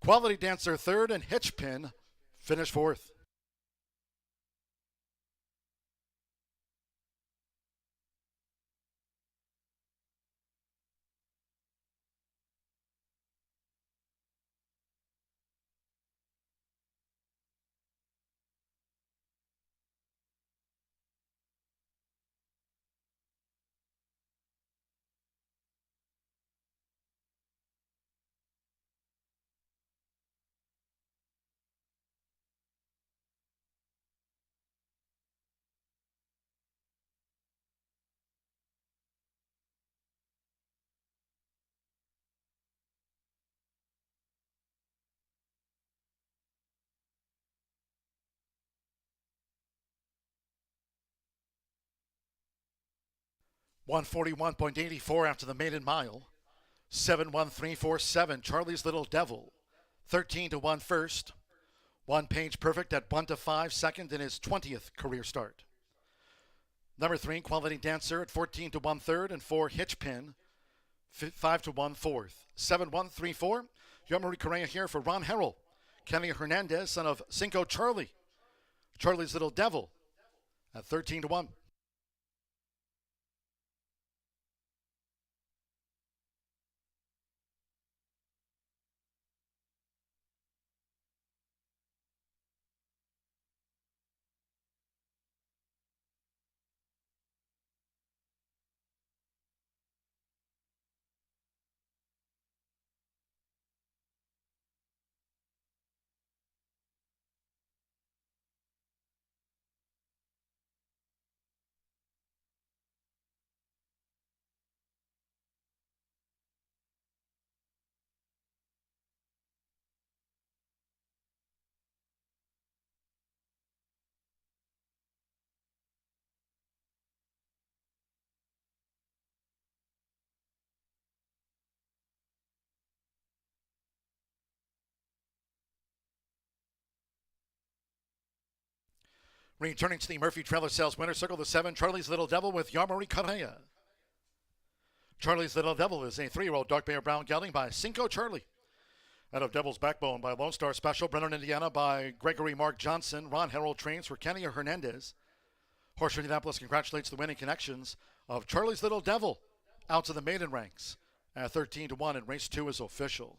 Quality Dancer third, and Hitchpin finished fourth. 141.84 after the maiden mile. 7-1-3-4-7. Charlie's Little Devil. 13-1 first. 1 Page Perfect at 1-5 second in his 20th career start. Number 3, Quality Dancer at 14-1 third, and 4 Hitchpin, 5-1 fourth. 7-1-3-4. Jean-Marie Correa here for Ron Harrell. Kenny Hernandez, son of Cinco Charlie. Charlie's Little Devil at 13-1. Returning to the Murphy Trailer Sales winner circle, the 7, Charlie's Little Devil with Jean-Marie Correa. Charlie's Little Devil is a 3-year-old dark bear brown gelding by Cinco Charlie. Out of Devil's Backbone by Lone Star Special, Brennan, Indiana by Gregory Mark Johnson. Ron Harrell trains for Kenny Hernandez. Horseshoe Indianapolis congratulates the winning connections of Charlie's Little Devil out to the maiden ranks at 13-1, and race 2 is official.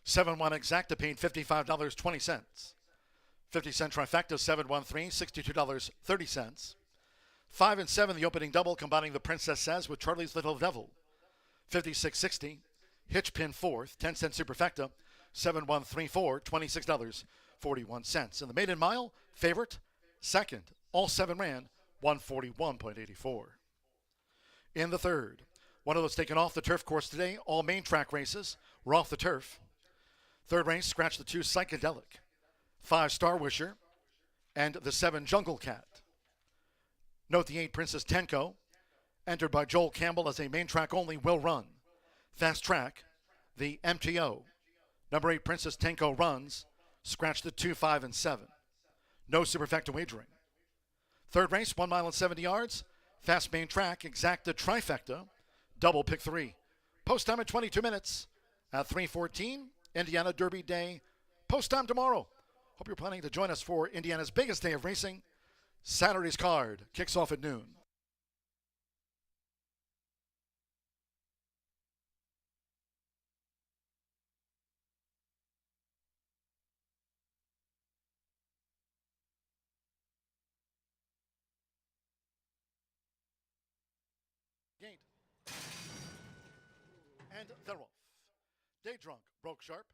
$7-1 exacta paid $55.20. 50-cent trifecta 7-1-3, $62.30. 5 and 7 the opening double, combining the Princess Says with Charlie's Little Devil. 56.60. Hitchpin fourth, 10-cent superfecta 7-1-3-4, $26.41. In the maiden mile, favorite second. All 7 ran 141.84. In the third, one of those taken off the turf course today. All main track races were off the turf. Third race, scratch the 2 Psychedelic, 5 Star Wisher, and the 7 Jungle Cat. Note the 8 Princess Tenko, entered by Joel Campbell as a main track only, will run. Fast track, the MTO. Number 8 Princess Tenko runs, scratch the 2, 5, and 7. No superfecta wagering. Third race, 1 mile and 70 yards, fast main track, exacta trifecta, double pick 3. Post time at 22 minutes at 3:14. Indiana Derby Day. Post time tomorrow. Hope you're planning to join us for Indiana's biggest day of racing. Saturday's card kicks off at noon. Gained. And they're off. Day Drunk broke sharp.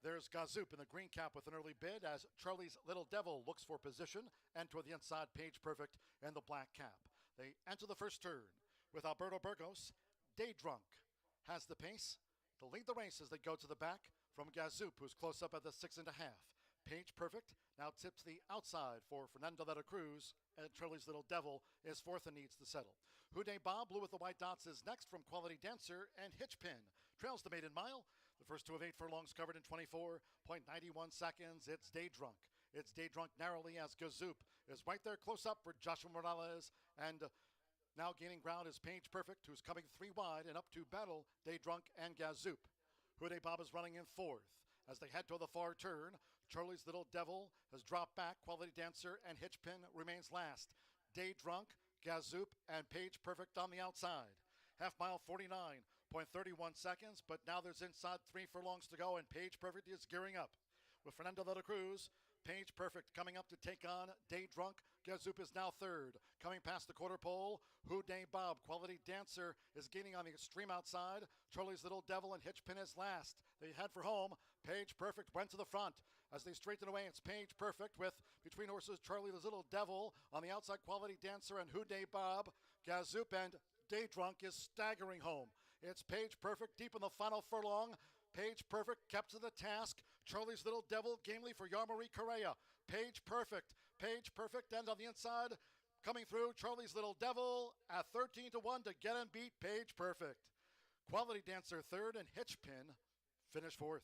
There's Gazoop in the green cap with an early bid as Charlie's Little Devil looks for position, and toward the inside, Page Perfect in the black cap. They enter the first turn with Alberto Burgos. Day Drunk has the pace to lead the race as they go to the back from Gazoop, who's close up at the 6.5. Page Perfect now tips the outside for Fernando de la Cruz, and Charlie's Little Devil is fourth and needs to settle. Houday Bob, blue with the white dots, is next from Quality Dancer, and Hitchpin trails the maiden mile. The first 2 of 8 furlongs covered in 24.91 seconds. It's Day Drunk. It's Day Drunk narrowly as Gazoop is right there close up for Joshua Morales. And now gaining ground is Page Perfect, who's coming 3 wide and up to battle Day Drunk and Gazoop. Houday Bob is running in 4th. As they head to the far turn, Charlie's Little Devil has dropped back. Quality Dancer and Hitchpin remains last. Day Drunk, Gazoop, and Page Perfect on the outside. Half mile 49.31 seconds, but now there's inside 3 furlongs to go, and Page Perfect is gearing up. With Fernando de la Cruz, Page Perfect coming up to take on Day Drunk. Gazoop is now third. Coming past the quarter pole, Houday Bob, Quality Dancer, is gaining on the extreme outside. Charlie's Little Devil and Hitchpin is last. They head for home. Page Perfect went to the front. As they straighten away, it's Page Perfect with, between horses, Charlie's Little Devil. On the outside, Quality Dancer and Houday Bob. Gazoop and Day Drunk is staggering home. It's Page Perfect deep in the final furlong. Page Perfect kept to the task. Charlie's Little Devil gamely for Jean-Marie Correa. Page Perfect. Page Perfect, and on the inside, coming through, Charlie's Little Devil at 13-1 to get and beat Page Perfect. Quality Dancer third, and Hitchpin finished fourth.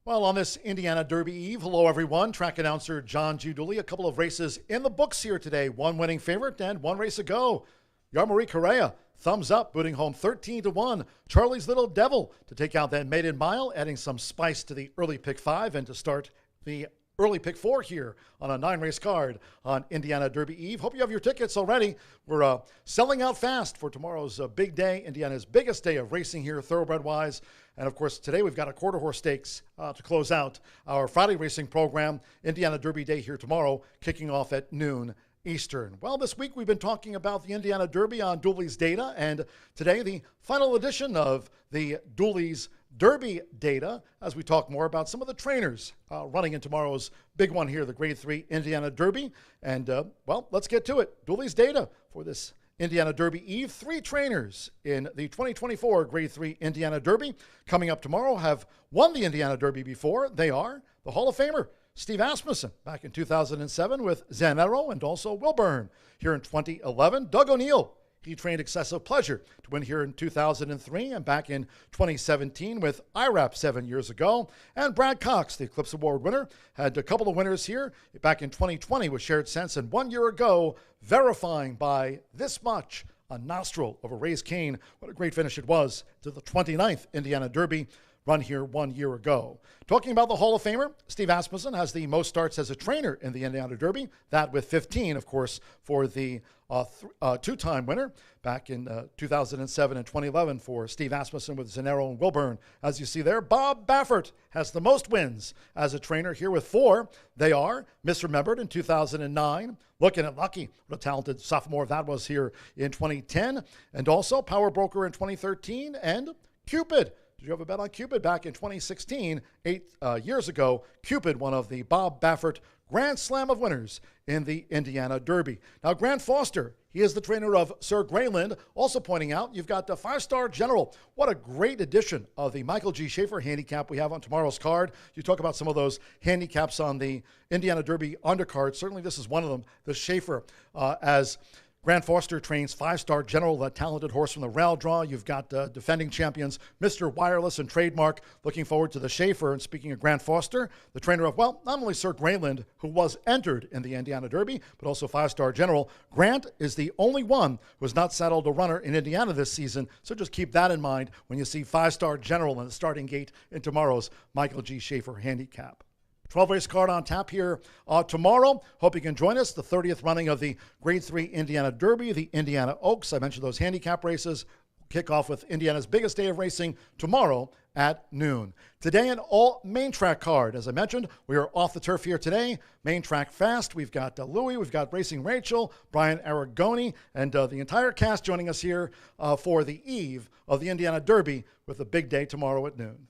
Well, on this Indiana Derby Eve, hello everyone. Track announcer John G. Dooley. A couple of races in the books here today. One winning favorite and one race ago. Yarmarie Correa, thumbs up, booting home 13-1. Charlie's Little Devil to take out that maiden mile, adding some spice to the early pick 5 and to start the early pick 4 here on a 9-race card on Indiana Derby Eve. Hope you have your tickets already. We're selling out fast for tomorrow's big day, Indiana's biggest day of racing here, thoroughbred-wise. And, of course, today we've got a quarter horse stakes to close out our Friday racing program. Indiana Derby Day here tomorrow, kicking off at noon Eastern. Well, this week we've been talking about the Indiana Derby on Dooley's Data, and today the final edition of the Dooley's Derby Data, as we talk more about some of the trainers running in tomorrow's big one here, the Grade 3 Indiana Derby. And, well, let's get to it. Dooley's Data for this Indiana Derby Eve. 3 trainers in the 2024 Grade 3 Indiana Derby coming up tomorrow have won the Indiana Derby before. They are the Hall of Famer Steve Asmussen back in 2007 with Zanero and also Wilburn. Here in 2011, Doug O'Neill. He trained Excessive Pleasure to win here in 2003 and back in 2017 with IRAP 7 years ago. And Brad Cox, the Eclipse Award winner, had a couple of winners here back in 2020 with Shared Sense, and 1 year ago, verifying by this much a nostril of a raised cane. What a great finish it was to the 29th Indiana Derby, run here 1 year ago. Talking about the Hall of Famer, Steve Asmussen has the most starts as a trainer in the Indiana Derby, that with 15, of course, for the two-time winner back in 2007 and 2011 for Steve Asmussen with Zanero and Wilburn. As you see there, Bob Baffert has the most wins as a trainer here with 4. They are Misremembered in 2009, Looking at Lucky, what a talented sophomore that was here in 2010, and also Power Broker in 2013, and Cupid. Did you have a bet on Cupid back in 2016, 8 years ago? Cupid, one of the Bob Baffert Grand Slam of winners in the Indiana Derby. Now, Grant Foster, he is the trainer of Sir Greyland. Also pointing out, you've got the 5-star General. What a great addition of the Michael G. Schaefer handicap we have on tomorrow's card. You talk about some of those handicaps on the Indiana Derby undercard. Certainly this is one of them, the Schaefer, as Grant Foster trains 5-star General, that talented horse from the rail draw. You've got defending champions Mr. Wireless and Trademark. Looking forward to the Schaefer. And speaking of Grant Foster, the trainer of, well, not only Sir Greyland, who was entered in the Indiana Derby, but also 5-star General. Grant is the only one who has not saddled a runner in Indiana this season. So just keep that in mind when you see 5-star General in the starting gate in tomorrow's Michael G. Schaefer handicap. 12-race card on tap here tomorrow. Hope you can join us. The 30th running of the Grade 3 Indiana Derby, the Indiana Oaks. I mentioned those handicap races. Kick off with Indiana's biggest day of racing tomorrow at noon. Today, an all main track card. As I mentioned, we are off the turf here today. Main track fast. We've got Louie, we've got Racing Rachel, Brian Aragoni, and the entire cast joining us here for the eve of the Indiana Derby with a big day tomorrow at noon.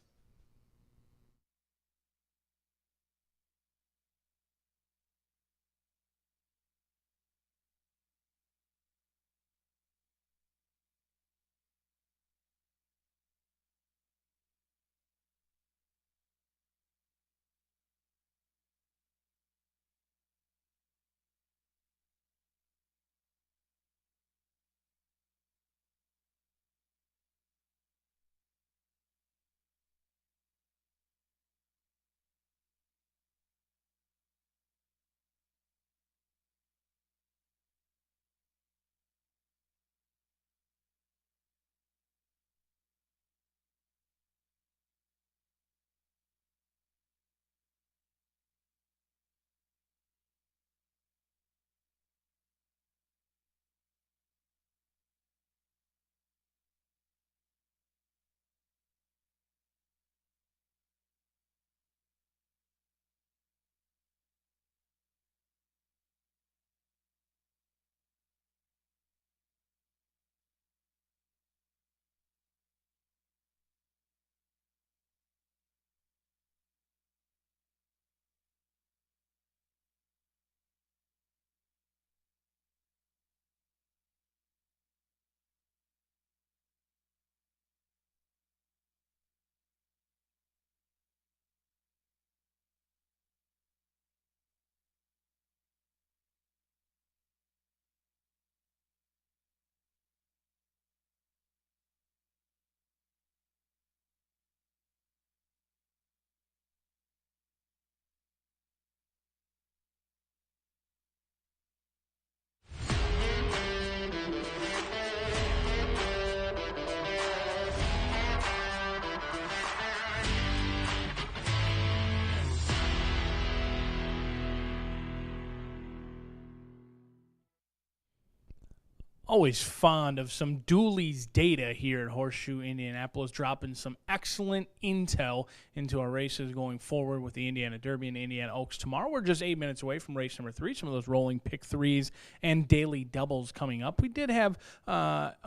Always fond of some Dooley's data here at Horseshoe Indianapolis, dropping some excellent intel into our races going forward with the Indiana Derby and Indiana Oaks tomorrow. We're just 8 minutes away from race number 3. Some of those rolling pick threes and daily doubles coming up. We did have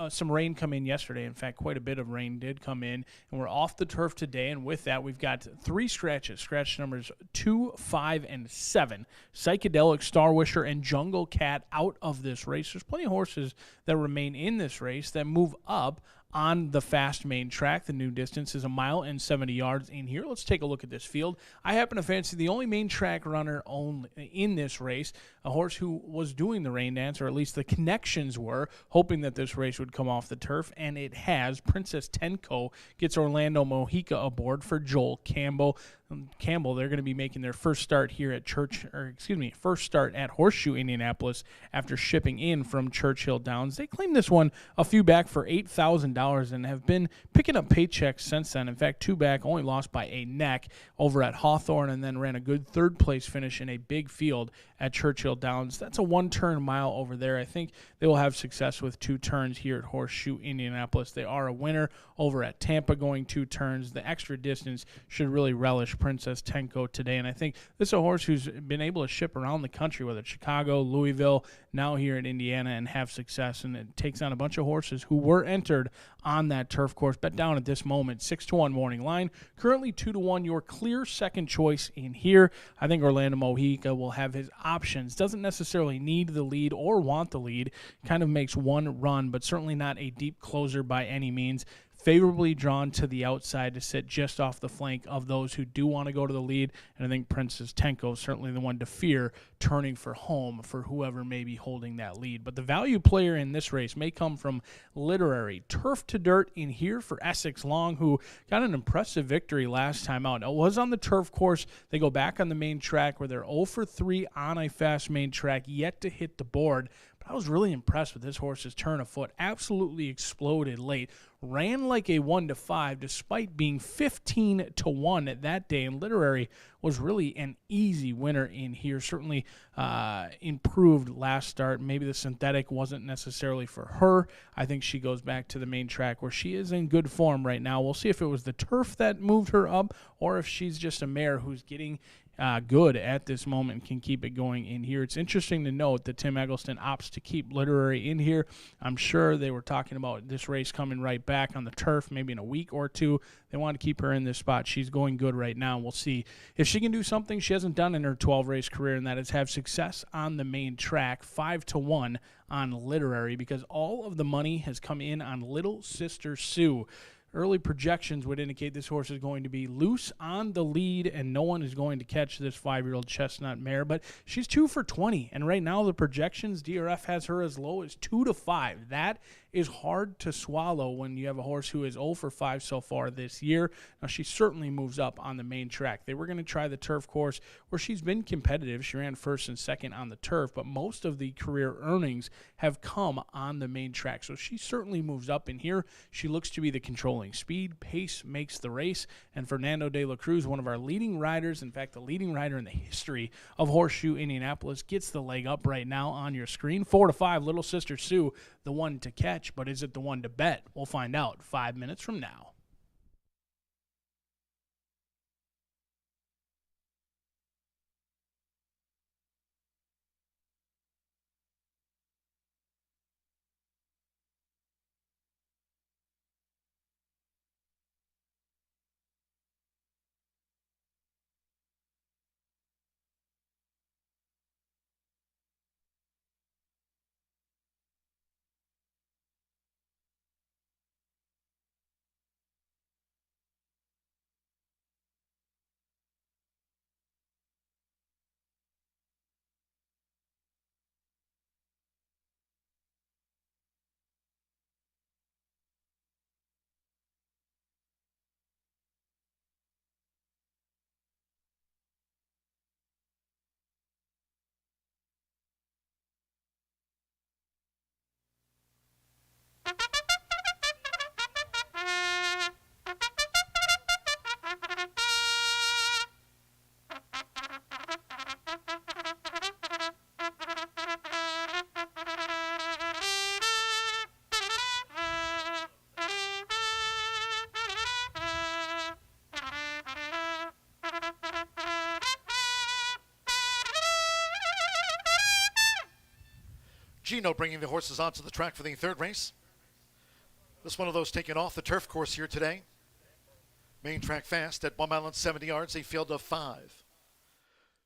some rain come in yesterday. In fact, quite a bit of rain did come in, and we're off the turf today. And with that, we've got 3 scratches. Scratch numbers 2, 5, and 7. Psychedelic, Star Wisher, and Jungle Cat out of this race. There's plenty of horses that remain in this race that move up on the fast main track. The new distance is 1 mile and 70 yards in here. Let's take a look at this field. I happen to fancy the only main track runner only in this race, a horse who was doing the rain dance, or at least the connections were, hoping that this race would come off the turf, and it has. Princess Tenko gets Orlando Mojica aboard for Joel Campbell. They're going to be making their first start here at first start at Horseshoe Indianapolis after shipping in from Churchill Downs. They claimed this one a few back for $8,000 and have been picking up paychecks since then. In fact, 2 back, only lost by a neck over at Hawthorne, and then ran a good third-place finish in a big field at Churchill Downs. That's a 1-turn mile over there. I think they will have success with 2 turns here at Horseshoe Indianapolis. They are a winner over at Tampa going 2 turns. The extra distance should really relish Princess Tenko today, and I think this is a horse who's been able to ship around the country, whether it's Chicago, Louisville, now here in Indiana, and have success, and it takes on a bunch of horses who were entered on that turf course. Bet down at this moment, 6-1 morning line, currently 2-1, your clear second choice in here. I think Orlando Mojica will have his options, doesn't necessarily need the lead or want the lead, kind of makes one run, but certainly not a deep closer by any means. Favorably drawn to the outside to sit just off the flank of those who do want to go to the lead, and I think Princess Tenko is certainly the one to fear turning for home for whoever may be holding that lead. But the value player in this race may come from Literary. Turf to dirt in here for Essex Long, who got an impressive victory last time out. It was on the turf course. They go back on the main track where they're 0 for 3 on a fast main track, yet to hit the board. I was really impressed with this horse's turn of foot. Absolutely exploded late. Ran like a 1-5 despite being 15-1 at that day. And Literary was really an easy winner in here. Certainly improved last start. Maybe the synthetic wasn't necessarily for her. I think she goes back to the main track where she is in good form right now. We'll see if it was the turf that moved her up or if she's just a mare who's getting good at this moment and can keep it going in here. It's interesting to note that Tim Eggleston opts to keep Literary in here. I'm sure they were talking about this race coming right back on the turf maybe in a week or two. They want to keep her in this spot. She's going good right now. We'll see if she can do something she hasn't done in her 12-race career, and that is have success on the main track. 5-1 on Literary because all of the money has come in on Little Sister Sue. Early projections would indicate this horse is going to be loose on the lead, and no one is going to catch this 5-year-old chestnut mare. But she's 2 for 20, and right now the projections, DRF has her as low as 2-5. That is hard to swallow when you have a horse who is 0 for 5 so far this year. Now, she certainly moves up on the main track. They were going to try the turf course where she's been competitive. She ran first and second on the turf, but most of the career earnings have come on the main track. So she certainly moves up in here. She looks to be the controlling speed. Pace makes the race, and Fernando de la Cruz, one of our leading riders, in fact, the leading rider in the history of Horseshoe Indianapolis, gets the leg up right now on your screen. 4-5, Little Sister Sue, the one to catch, but is it the one to bet? We'll find out 5 minutes from now. Gino bringing the horses onto the track for the third race. This one of those taken off the turf course here today. Main track fast at 1 mile and 70 yards, a field of 5.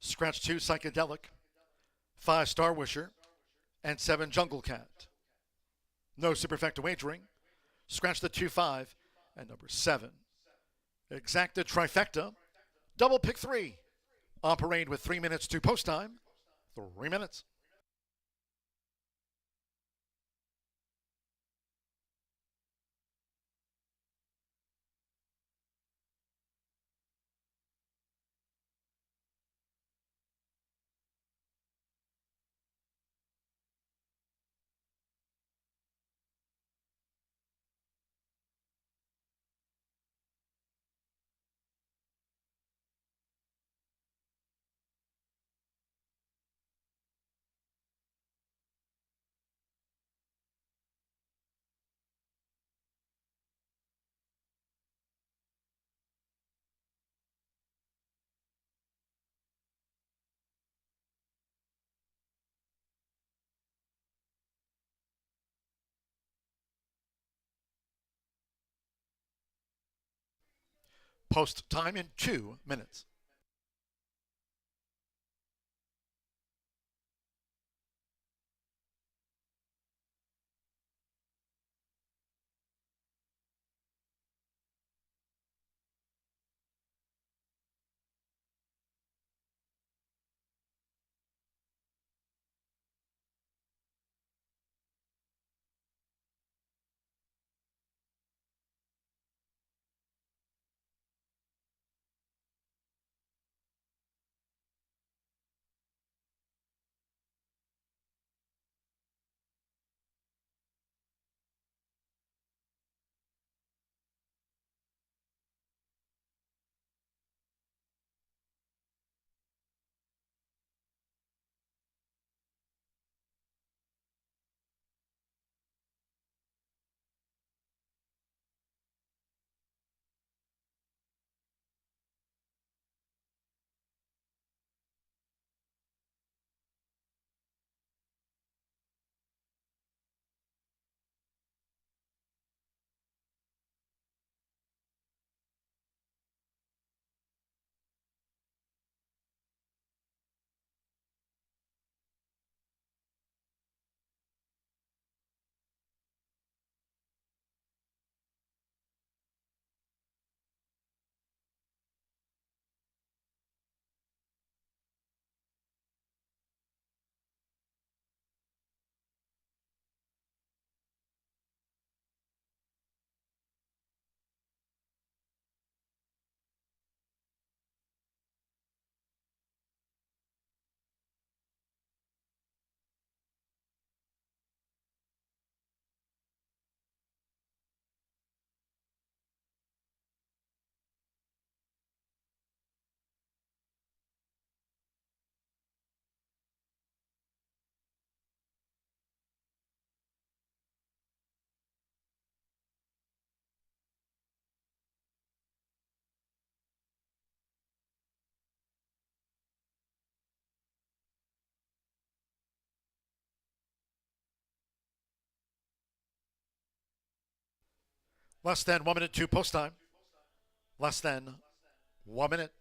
Scratch 2, Psychedelic. 5, Star Wisher. And 7, Jungle Cat. No superfecta wagering. Scratch the 2-5 and number 7. Exacta Trifecta. Double pick 3. On parade with 3 minutes to post time. 3 minutes. Post time in 2 minutes. Less than 1 minute to post time. Less than 1 minute.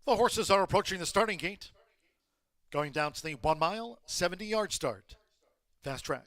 The horses are approaching the starting gate, going down to the 1 mile, 70-yard start. Fast track.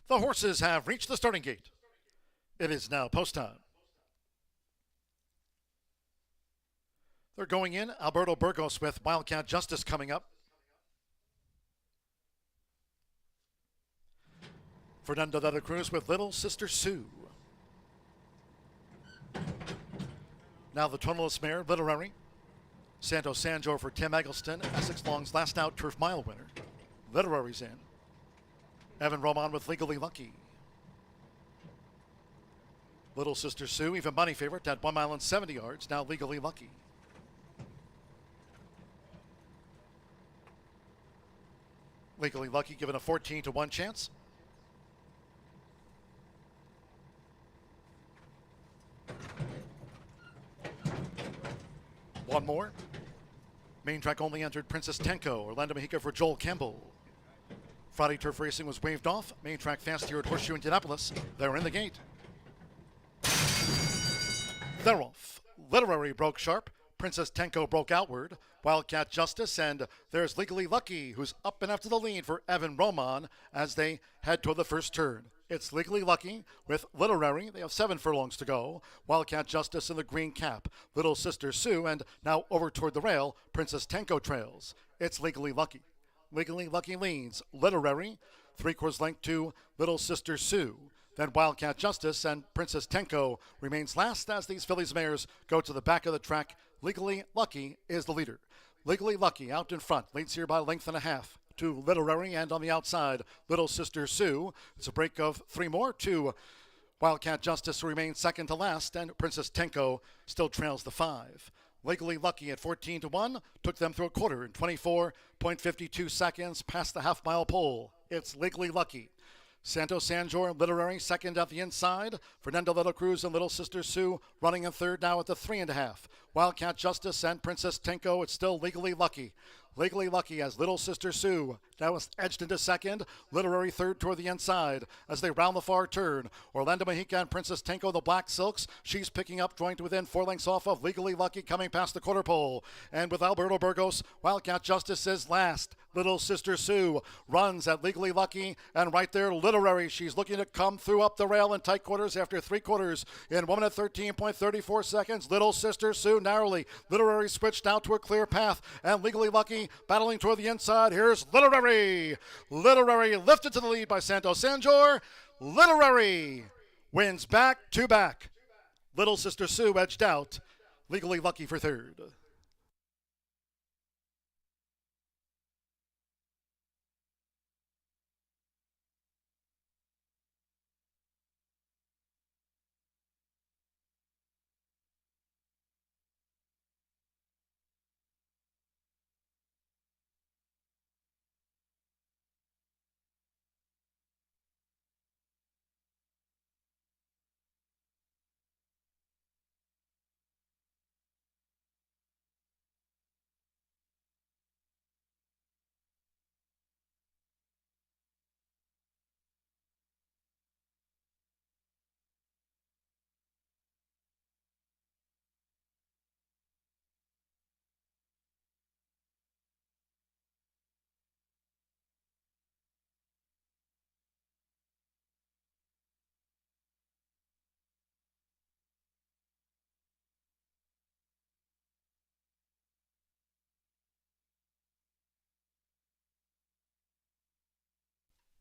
The horses have reached the starting gate. It is now post time. They're going in. Alberto Burgos with Wildcat Justice coming up. Fernando de la Cruz with Little Sister Sue. Now the tunnelless mare, Literary. Santo Sanjo for Tim Eggleston, Essex Long's last out turf mile winner. Literary's in. Evan Roman with Legally Lucky. Little Sister Sue, even money favorite at 1 mile and 70 yards, now Legally Lucky. Legally Lucky given a 14-1 chance. One more. Main track only entered Princess Tenko, Orlando Mexico for Joel Campbell. Friday turf racing was waved off. Main track fast here at Horseshoe Indianapolis. They're in the gate. They're off. Literary broke sharp. Princess Tenko broke outward. Wildcat Justice, and there's Legally Lucky, who's up and after the lead for Evan Roman as they head toward the first turn. It's Legally Lucky with Literary. They have 7 furlongs to go. Wildcat Justice in the green cap. Little Sister Sue, and now over toward the rail, Princess Tenko trails. It's Legally Lucky. Legally Lucky leads. Literary, 3/4 length to Little Sister Sue. Then Wildcat Justice and Princess Tenko remains last as these fillies mares go to the back of the track. Legally Lucky is the leader. Legally Lucky out in front, leads here by a length and a half to Literary, and on the outside, Little Sister Sue. It's a break of 3 more to Wildcat Justice, who remains second to last, and Princess Tenko still trails the 5. Legally Lucky at 14-1 took them through a quarter in 24.52 seconds past the half-mile pole. It's Legally Lucky. Santo Sanjor, Literary, second at the inside. Fernando de la Cruz and Little Sister Sue running in third now at the 3.5. Wildcat Justice and Princess Tenko, it's still Legally Lucky. Legally Lucky as Little Sister Sue now is edged into second. Literary third toward the inside as they round the far turn. Orlando Mexica and Princess Tenko, the black silks. She's picking up, joined within 4 lengths off of Legally Lucky, coming past the quarter pole. And with Alberto Burgos, Wildcat Justice is last. Little Sister Sue runs at Legally Lucky, and right there, Literary. She's looking to come through up the rail in tight quarters after 3 quarters in 1 minute 13.34 seconds. Little Sister Sue narrowly. Literary switched out to a clear path, and Legally Lucky battling toward the inside. Here's Literary. Literary lifted to the lead by Santo Sanjor. Literary wins back to back. Little Sister Sue edged out. Legally Lucky for third.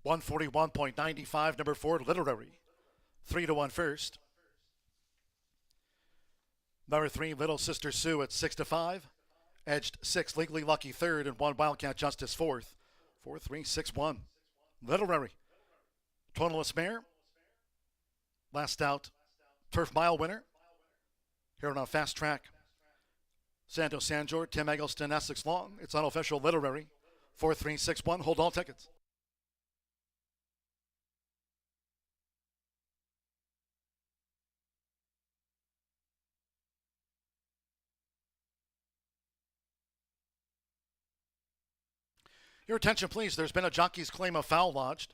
141.95, number 4, Literary. 3-1 first. Number 3, Little Sister Sue at 6-5. Edged 6, Legally Lucky third, and 1, Wildcat Justice fourth. 4-3, 6-1. Literary. Tonalist Mare. Last out, Turf Mile winner. Here on a fast track. Santo Sanjor, Tim Eggleston, Essex Long. It's unofficial Literary. 4-3, 6-1. Hold all tickets. Your attention, please. There's been a jockey's claim of foul lodged.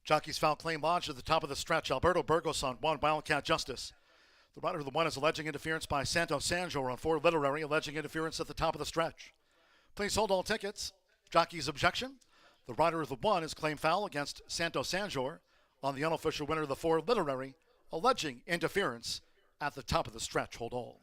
Jockey's foul claim lodged at the top of the stretch. Alberto Burgos on 1, Wildcat Justice. The rider of the 1 is alleging interference by Santo Sanjor on 4, Literary, alleging interference at the top of the stretch. Please hold all tickets. Jockey's objection. The rider of the 1 is claim foul against Santo Sanjor on the unofficial winner of the 4, Literary, alleging interference at the top of the stretch. Hold all.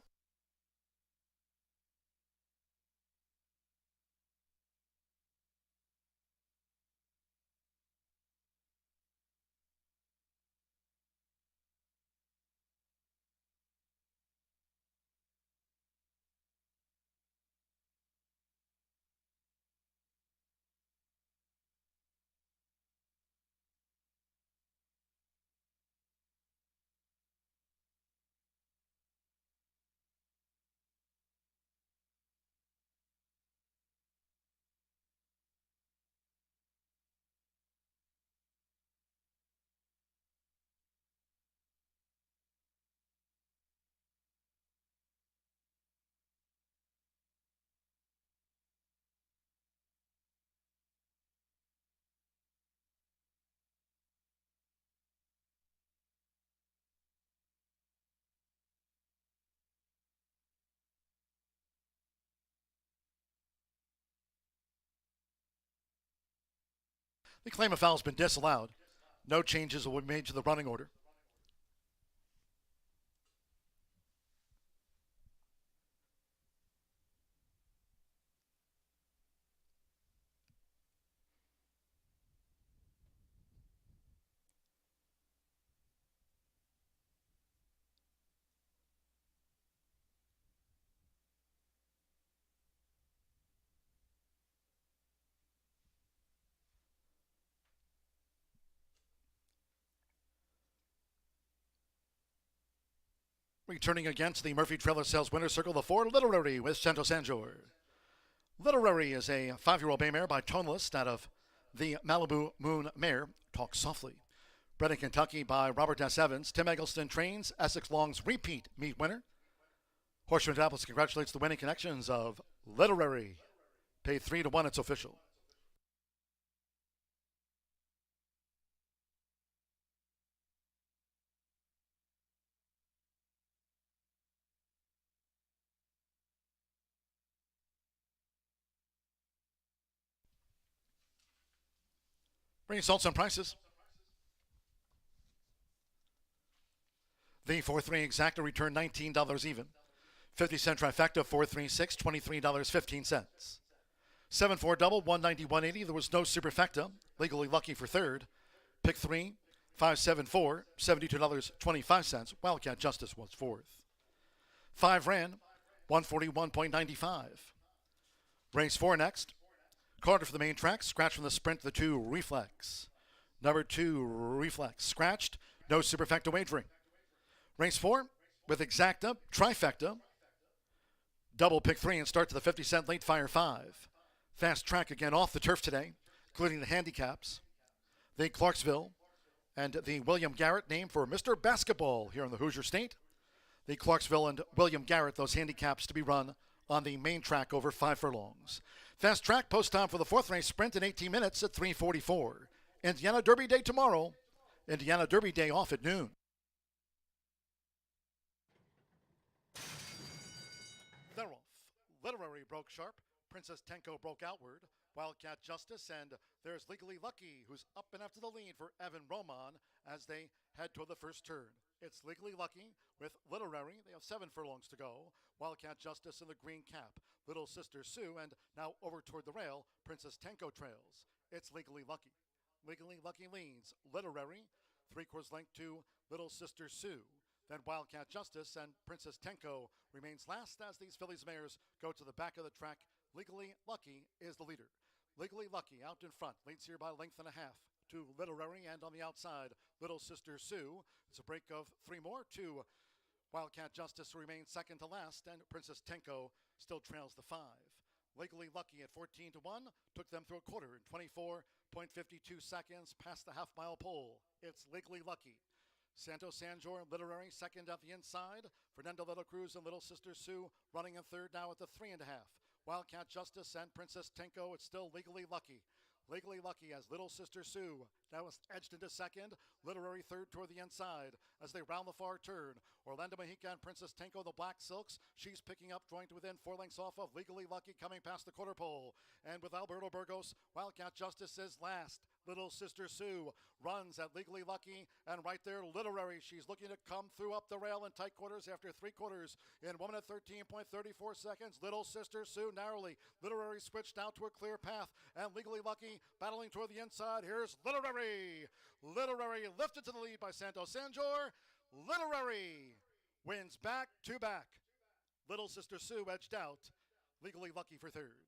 The claim of foul has been disallowed. No changes will be made to the running order. Returning again to the Murphy Trailer Sales Winner's Circle, the 4, Literary with Santo Sanjor. Literary is a 5-year-old bay mare by Tonalist out of the Malibu Moon Mare, Talk Softly. Bred in Kentucky by Robert S. Evans. Tim Eggleston trains Essex Long's repeat meet winner. Horseshoe Indianapolis congratulates the winning connections of Literary. Paid 3-1, it's official. Bring results and prices. The 4-3 exacta returned $19 even. 50-cent trifecta, 4-3-6, $23.15. 7-4 double, 190-180. There was no superfecta. Legally Lucky for third. Pick 3, 5-7-4, $72.25. Wildcat Justice was fourth. 5 ran, 141.95. Race 4 next. Carter for the main track, scratch from the sprint, the 2, Reflex. Number 2, Reflex, scratched, no superfecta wagering. Race 4, with exacta, trifecta, double pick 3, and start to the 50-cent late fire 5. Fast track again off the turf today, including the handicaps. The Clarksville and the William Garrett, named for Mr. Basketball here in the Hoosier State. The Clarksville and William Garrett, those handicaps to be run on the main track over 5 furlongs. Fast track post time for the 4th race sprint in 18 minutes at 3:44. Indiana Derby Day tomorrow. Indiana Derby Day off at noon. They're off. Literary broke sharp. Princess Tenko broke outward. Wildcat Justice, and there's Legally Lucky, who's up and after the lead for Evan Roman as they head toward the first turn. It's Legally Lucky with Literary. They have 7 furlongs to go. Wildcat Justice in the green cap. Little Sister Sue, and now over toward the rail, Princess Tenko trails. It's Legally Lucky. Legally Lucky leads. Literary, 3/4 length to Little Sister Sue. Then Wildcat Justice and Princess Tenko remains last as these fillies mares go to the back of the track. Legally Lucky is the leader. Legally Lucky out in front, leads here by a length and a half to Literary, and on the outside, Little Sister Sue. It's a break of 3 more to Wildcat Justice, who remains second to last, and Princess Tenko still trails the 5. Legally Lucky at 14-1 took them through a quarter in 24.52 seconds past the half-mile pole. It's Legally Lucky. Santo Sanjor, Literary, second at the inside. Fernando Little Cruz and Little Sister Sue running in third now at the 3.5. Wildcat Justice and Princess Tenko, it's still Legally Lucky. Legally Lucky as Little Sister Sue now is edged into second. Literary third toward the inside as they round the far turn. Orlando Mexica and Princess Tenko, the Black Silks. She's picking up, joined within 4 lengths off of Legally Lucky, coming past the quarter pole. And with Alberto Burgos, Wildcat Justice is last. Little Sister Sue runs at Legally Lucky, and right there, Literary. She's looking to come through up the rail in tight quarters after 3 quarters in 1 minute 13.34 seconds. Little Sister Sue narrowly. Literary switched out to a clear path, and Legally Lucky battling toward the inside. Here's Literary. Literary lifted to the lead by Santo Sanjor. Literary wins back to back. Little Sister Sue edged out. Legally Lucky for third.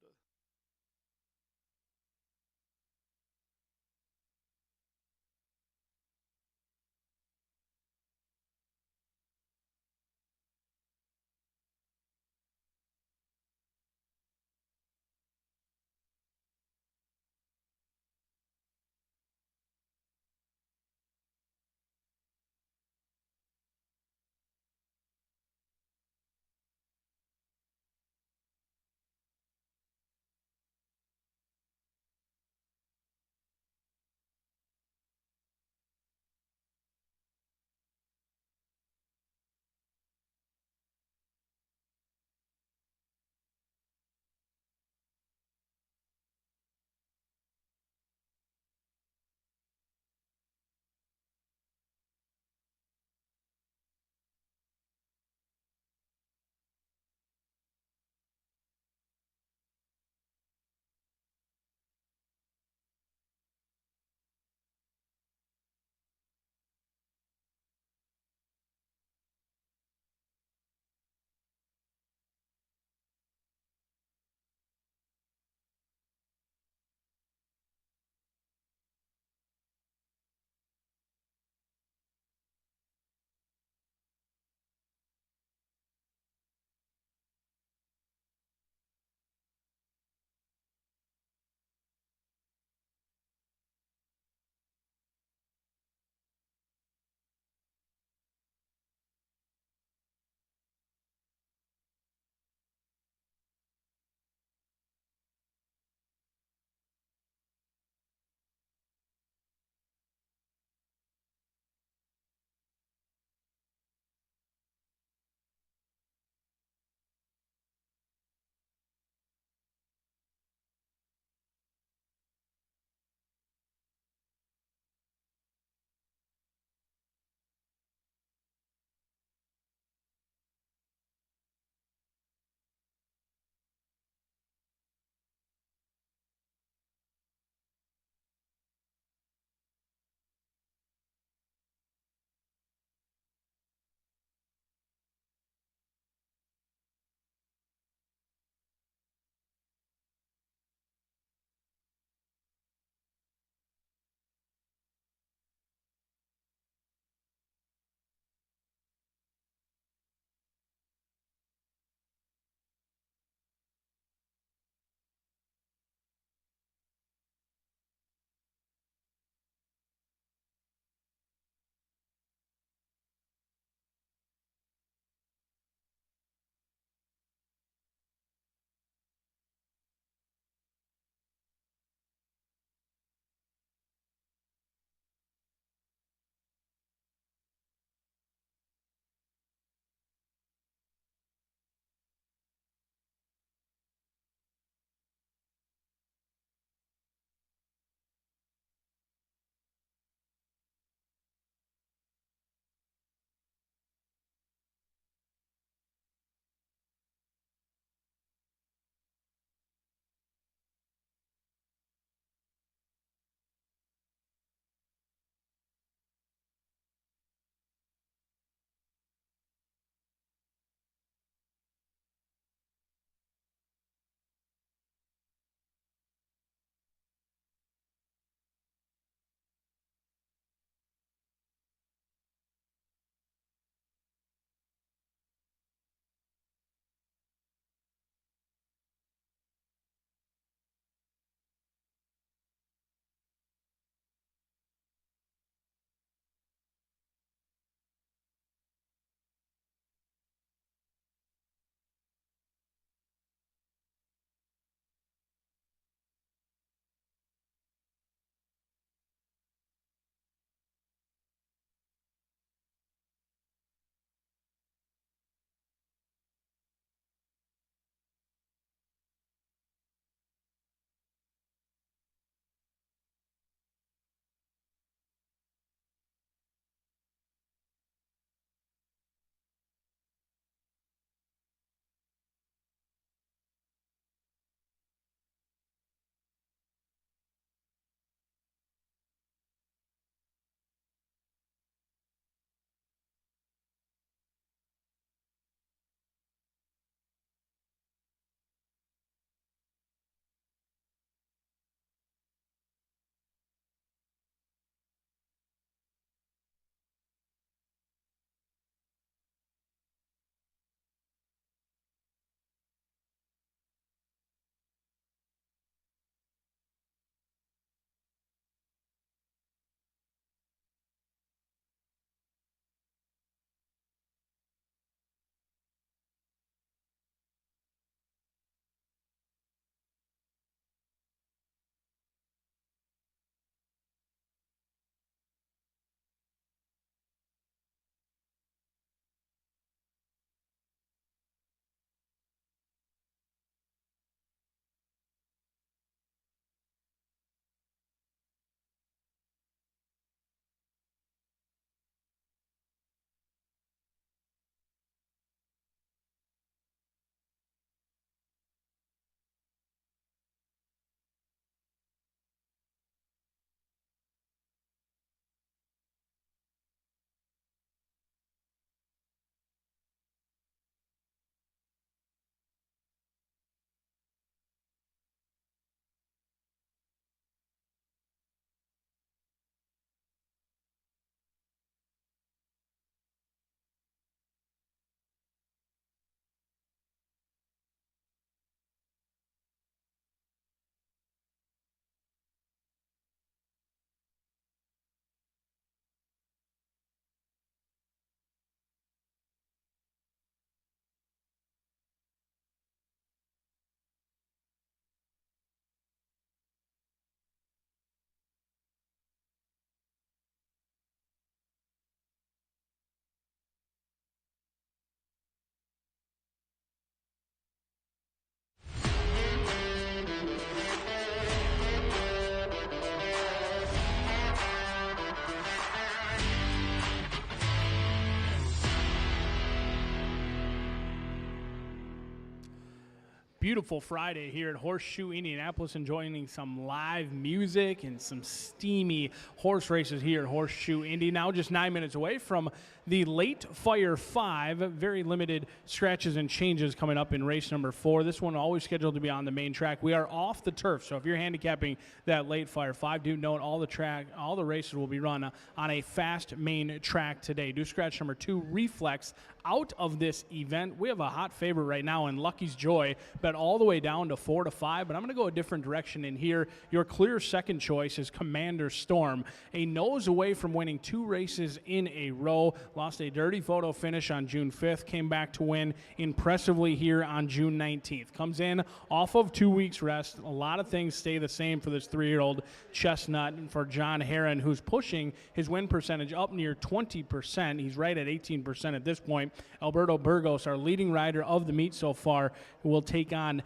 beautiful Friday here at Horseshoe Indianapolis, enjoying some live music and some steamy horse races here at Horseshoe Indy. Now just 9 minutes away from the Late Fire 5. Very limited scratches and changes coming up in race number 4. This one always scheduled to be on the main track. We are off the turf, so if you're handicapping that Late Fire 5, do note all the races will be run on a fast main track today. Do scratch number 2, Reflex, out of this event. We have a hot favorite right now in Lucky's Joy, bet all the way down to 4-5, but I'm going to go a different direction in here. Your clear second choice is Commander Storm, a nose away from winning 2 races in a row. Lost a dirty photo finish on June 5th, came back to win impressively here on June 19th. Comes in off of 2 weeks rest. A lot of things stay the same for this 3-year-old chestnut, and for John Herron, who's pushing his win percentage up near 20%. He's right at 18% at this point. Alberto Burgos, our leading rider of the meet so far, will take on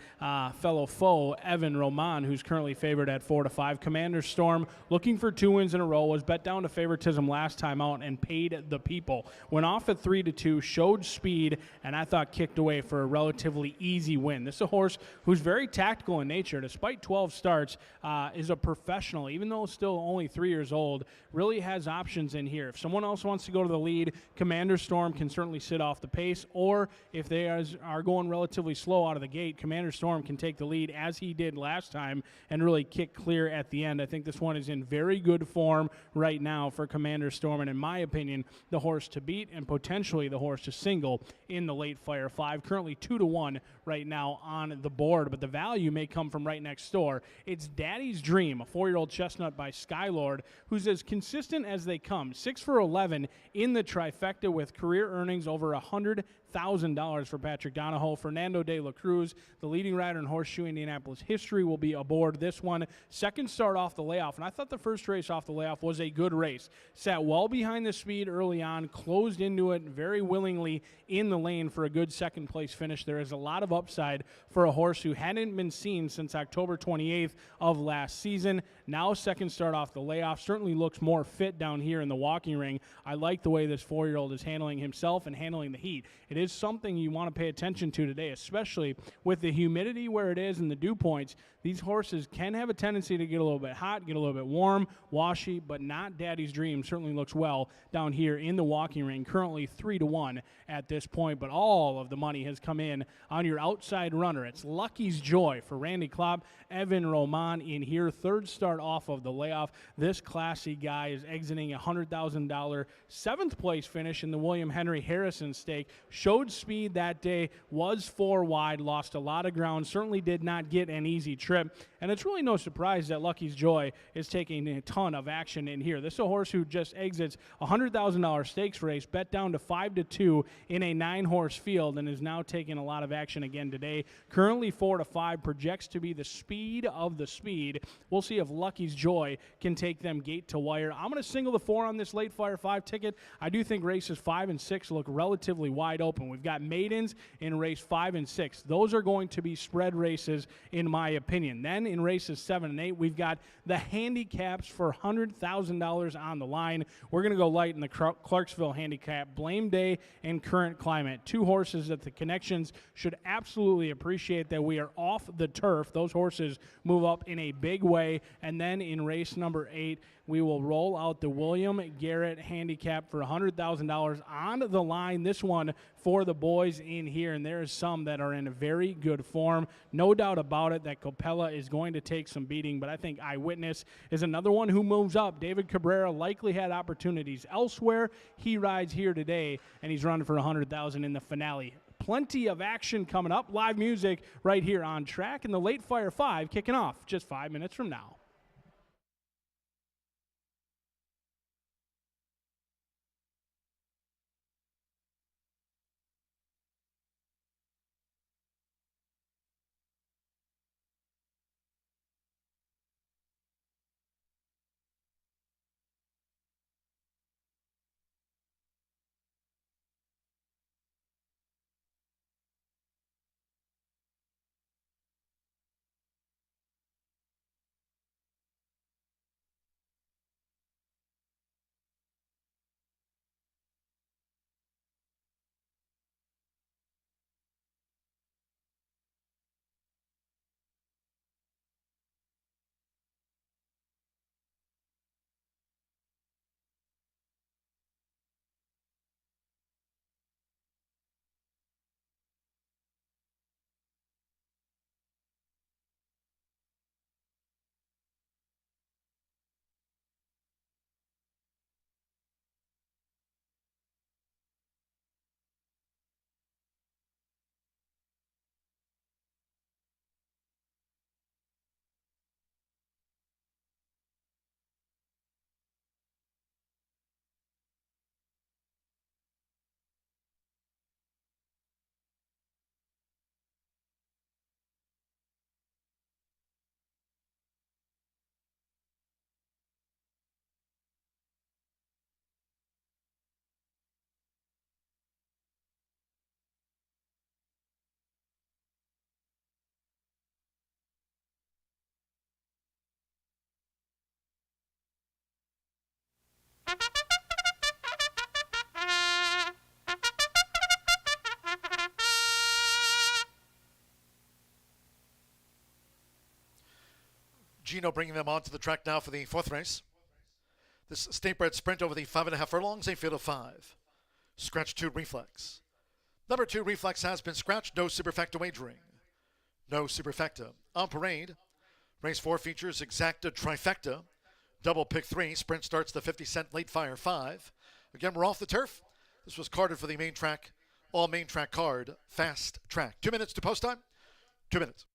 fellow foe Evan Roman, who's currently favored at 4-5. Commander Storm, looking for 2 wins in a row, was bet down to favoritism last time out and paid the people. Went off at 3-2, showed speed, and I thought kicked away for a relatively easy win. This is a horse who's very tactical in nature. Despite 12 starts, is a professional, even though still only 3 years old, really has options in here. If someone else wants to go to the lead, Commander Storm can certainly sit off the pace, or if they are going relatively slow out of the gate, Commander Storm can take the lead as he did last time and really kick clear at the end. I think this one is in very good form right now for Commander Storm, and in my opinion, the horse to beat and potentially the horse to single in the Late Fire 5. Currently 2-1 right now on the board, but the value may come from right next door. It's Daddy's Dream, a 4-year-old chestnut by Skylord, who's as consistent as they come. 6 for 11 in the trifecta with career earnings over $100,000 for Patrick Donahoe. Fernando de la Cruz, the leading rider in Horseshoe Indianapolis history, will be aboard this one. Second start off the layoff, and I thought the first race off the layoff was a good race. Sat well behind the speed early on, closed into it very willingly in the lane for a good second place finish. There is a lot of upside for a horse who hadn't been seen since October 28th of last season. Now second start off the layoff, certainly looks more fit down here in the walking ring. I like the way this 4-year-old is handling himself and handling the heat. It is something you want to pay attention to today, especially with the humidity where it is and the dew points. These horses can have a tendency to get a little bit hot, get a little bit warm, washy, but not Daddy's Dream. Certainly looks well down here in the walking ring. Currently 3-1 at this point, but all of the money has come in on your outside runner. It's Lucky's Joy for Randy Klopp. Evan Roman in here, third start off of the layoff. This classy guy is exiting a $100,000 seventh place finish in the William Henry Harrison stake. Showed speed that day, was 4 wide, lost a lot of ground, certainly did not get an easy trip, and it's really no surprise that Lucky's Joy is taking a ton of action in here. This is a horse who just exits a $100,000 stakes race, bet down to 5-2 in a 9-horse field, and is now taking a lot of action again today. Currently 4-5, projects to be the speed of the speed. We'll see if Lucky's Joy can take them gate to wire. I'm going to single the 4 on this Late Fire 5 ticket. I do think races 5 and 6 look relatively wide open. We've got Maidens in race 5 and 6. Those are going to be spread races in my opinion. Then in races 7 and 8, we've got the handicaps for $100,000 on the line. We're going to go light in the Clarksville handicap, Blame Day and Current Climate. 2 horses that the connections should absolutely appreciate that we are off the turf. Those horses move up in a big way. And then in race number 8, we will roll out the William Garrett handicap for $100,000 on the line. This one for the boys in here, and there is some that are in a very good form. No doubt about it that Copella is going to take some beating, but I think Eyewitness is another one who moves up. David Cabrera likely had opportunities elsewhere. He rides here today, and he's running for $100,000 in the finale. Plenty of action coming up. Live music right here on track, and the Late Fire 5 kicking off just 5 minutes from now. Gino bringing them onto the track now for the fourth race. This state-bred sprint over the 5.5 furlongs, a field of 5. Scratch 2 Reflex. Number 2 Reflex has been scratched. No superfecta wagering. No superfecta. On parade, race 4 features exacta trifecta. Double pick 3. Sprint starts the 50-cent late fire 5. Again, we're off the turf. This was carded for the main track. All main track card. Fast track. 2 minutes to post time. 2 minutes.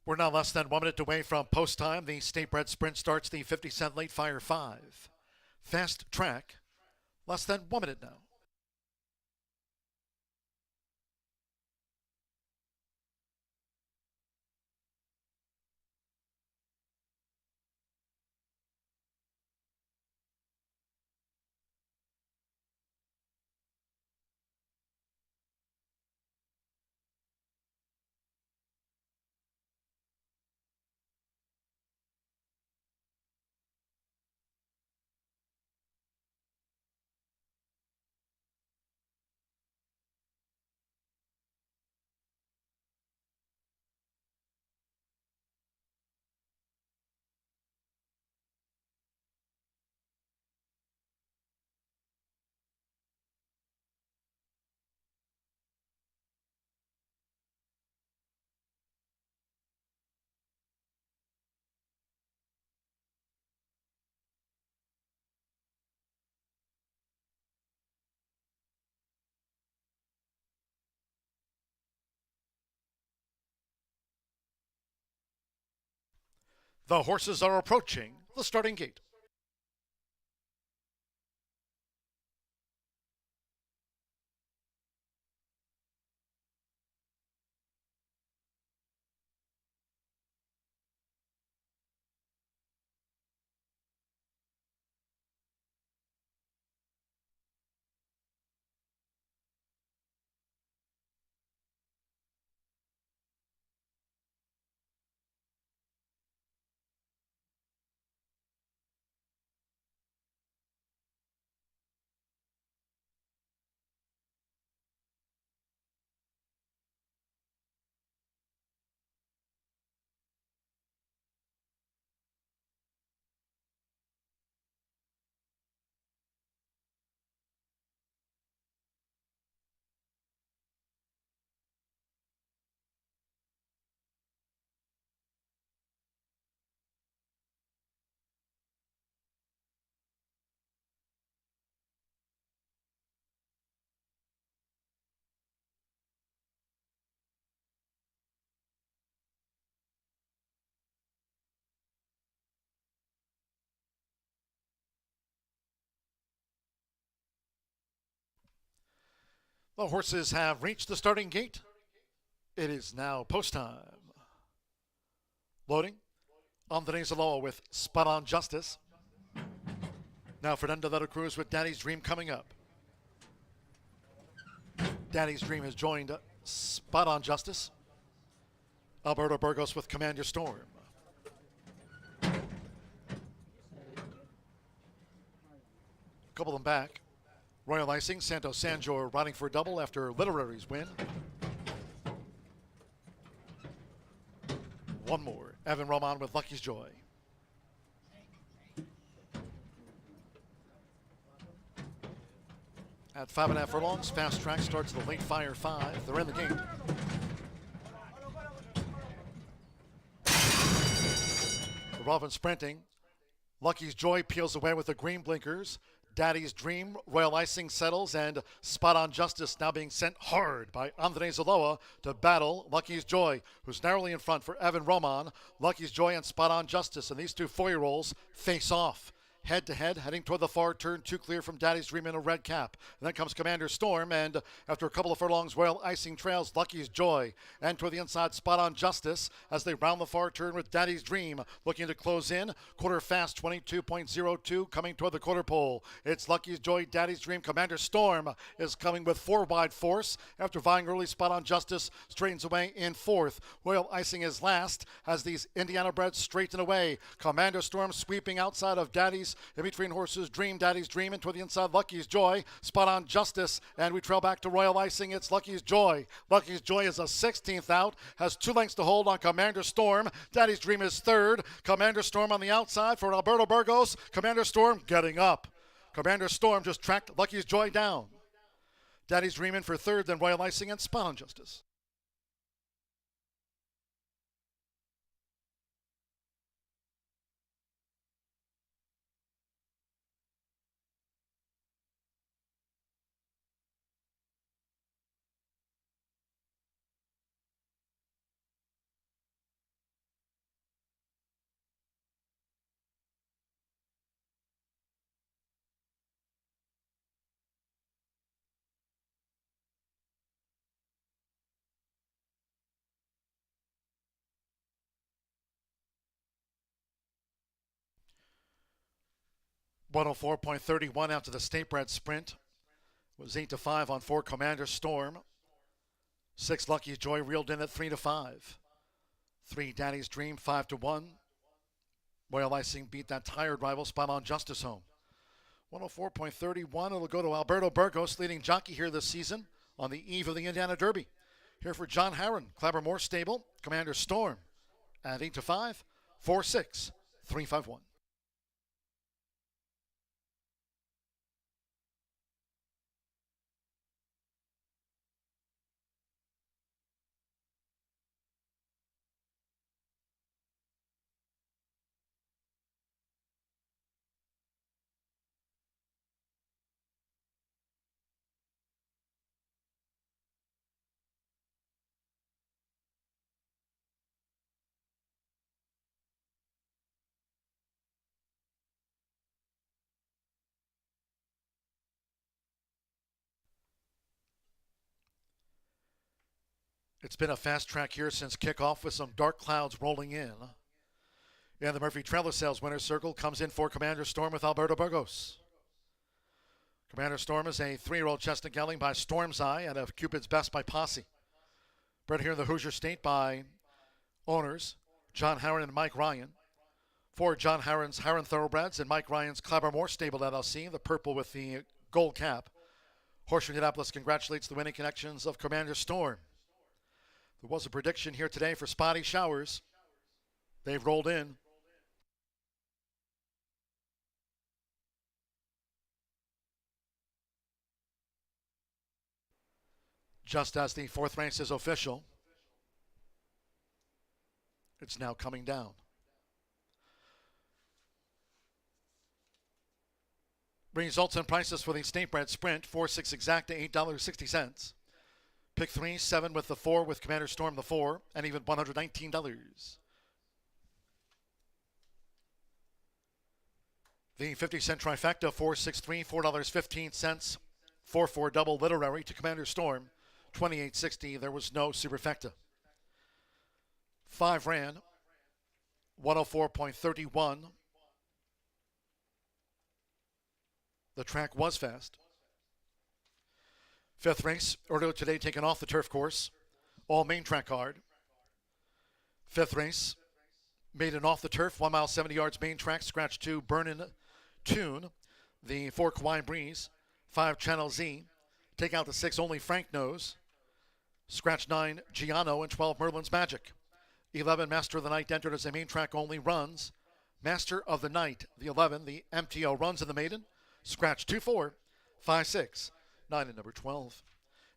We're now less than 1 minute away from post time. The state-bred sprint starts the 50-cent late fire 5. Fast track, less than 1 minute now. The horses are approaching the starting gate. The horses have reached the starting gate. It is now post time. Loading. Andres Aloha with Spot On Justice. Now Fernando de la Cruz with Daddy's Dream coming up. Daddy's Dream has joined Spot On Justice. Alberto Burgos with Commander Storm. Couple them back. Royal Icing, Santos Sanjor riding for a double after Literary's win. One more. Evan Roman with Lucky's Joy. At 5.5 furlongs, Fast Track starts the late fire 5. They're in the gate. The Robin sprinting. Lucky's Joy peels away with the green blinkers. Daddy's Dream, Royal Icing settles, and Spot On Justice now being sent hard by Andres Aloha to battle Lucky's Joy, who's narrowly in front for Evan Roman. Lucky's Joy and Spot On Justice, and these two four-year-olds face off. Head-to-head, heading toward the far turn, too clear from Daddy's Dream in a red cap. And then comes Commander Storm, and after a couple of furlongs, Royal Icing trails Lucky's Joy. And toward the inside, Spot On Justice as they round the far turn with Daddy's Dream. Looking to close in, quarter fast, 22.02, coming toward the quarter pole. It's Lucky's Joy, Daddy's Dream. Commander Storm is coming with 4 wide force. After vying early, Spot On Justice straightens away in 4th. Royal Icing is last as these Indiana breds straighten away. Commander Storm sweeping outside of Daddy's in between horses, Dream, Daddy's Dream, and toward the inside, Lucky's Joy, Spot On Justice, and we trail back to Royal Icing. It's Lucky's Joy. Lucky's Joy is a 16th out, has 2 lengths to hold on Commander Storm. Daddy's Dream is 3rd. Commander Storm on the outside for Alberto Burgos. Commander Storm getting up. Commander Storm just tracked Lucky's Joy down. Daddy's Dream in for 3rd, then Royal Icing and Spot On Justice. .104.31 out to the State-bred sprint. It was 8-5 on 4 Commander Storm. 6 Lucky's Joy reeled in at 3-5. 3 Daddy's Dream 5-1. Royal Icing beat that tired rival Spot On Justice home. 104.31. It'll go to Alberto Burgos, leading jockey here this season on the eve of the Indiana Derby. Here for John Harron, Clabbermore Stable, Commander Storm at 8-5, 4-6, 3-5-1. It's been a fast track here since kickoff with some dark clouds rolling in. And the Murphy Trailer Sales winner's circle comes in for Commander Storm with Alberto Burgos. Commander Storm is a 3-year-old chestnut gelding by Storm's Eye and a Cupid's Best by Posse. Bred here in the Hoosier State by owners John Harron and Mike Ryan. 4 John Harron's Harron Thoroughbreds and Mike Ryan's Clabbermore Stable LLC, the purple with the gold cap. Horseshoe Indianapolis congratulates the winning connections of Commander Storm. There was a prediction here today for spotty showers. They've rolled in. Just as the 4th race is official, it's now coming down. Results and prices for the State-bred sprint, 4-6 exact to $8.60. Pick 3, 7 with the 4 with Commander Storm the 4, and even $119. The 50-cent trifecta, 463, $4.15. 4-4 double Literary to Commander Storm. 28-60. There was no superfecta. 5 ran. 104.31. The track was fast. 5th race earlier today taken off the turf course. All main track card. 5th race. Maiden off the turf. 1 mile 70 yards main track. Scratch 2 Burnin' Tune. The 4 Kauai Breeze. 5 Channel Z. Take out the 6 Only Frank Knows. Scratch 9 Giano and 12 Merlin's Magic. 11 Master of the Night entered as a main track only runs. Master of the Night, the 11, the MTO runs in the Maiden. Scratch 2-4, 5-6, 9 and number 12.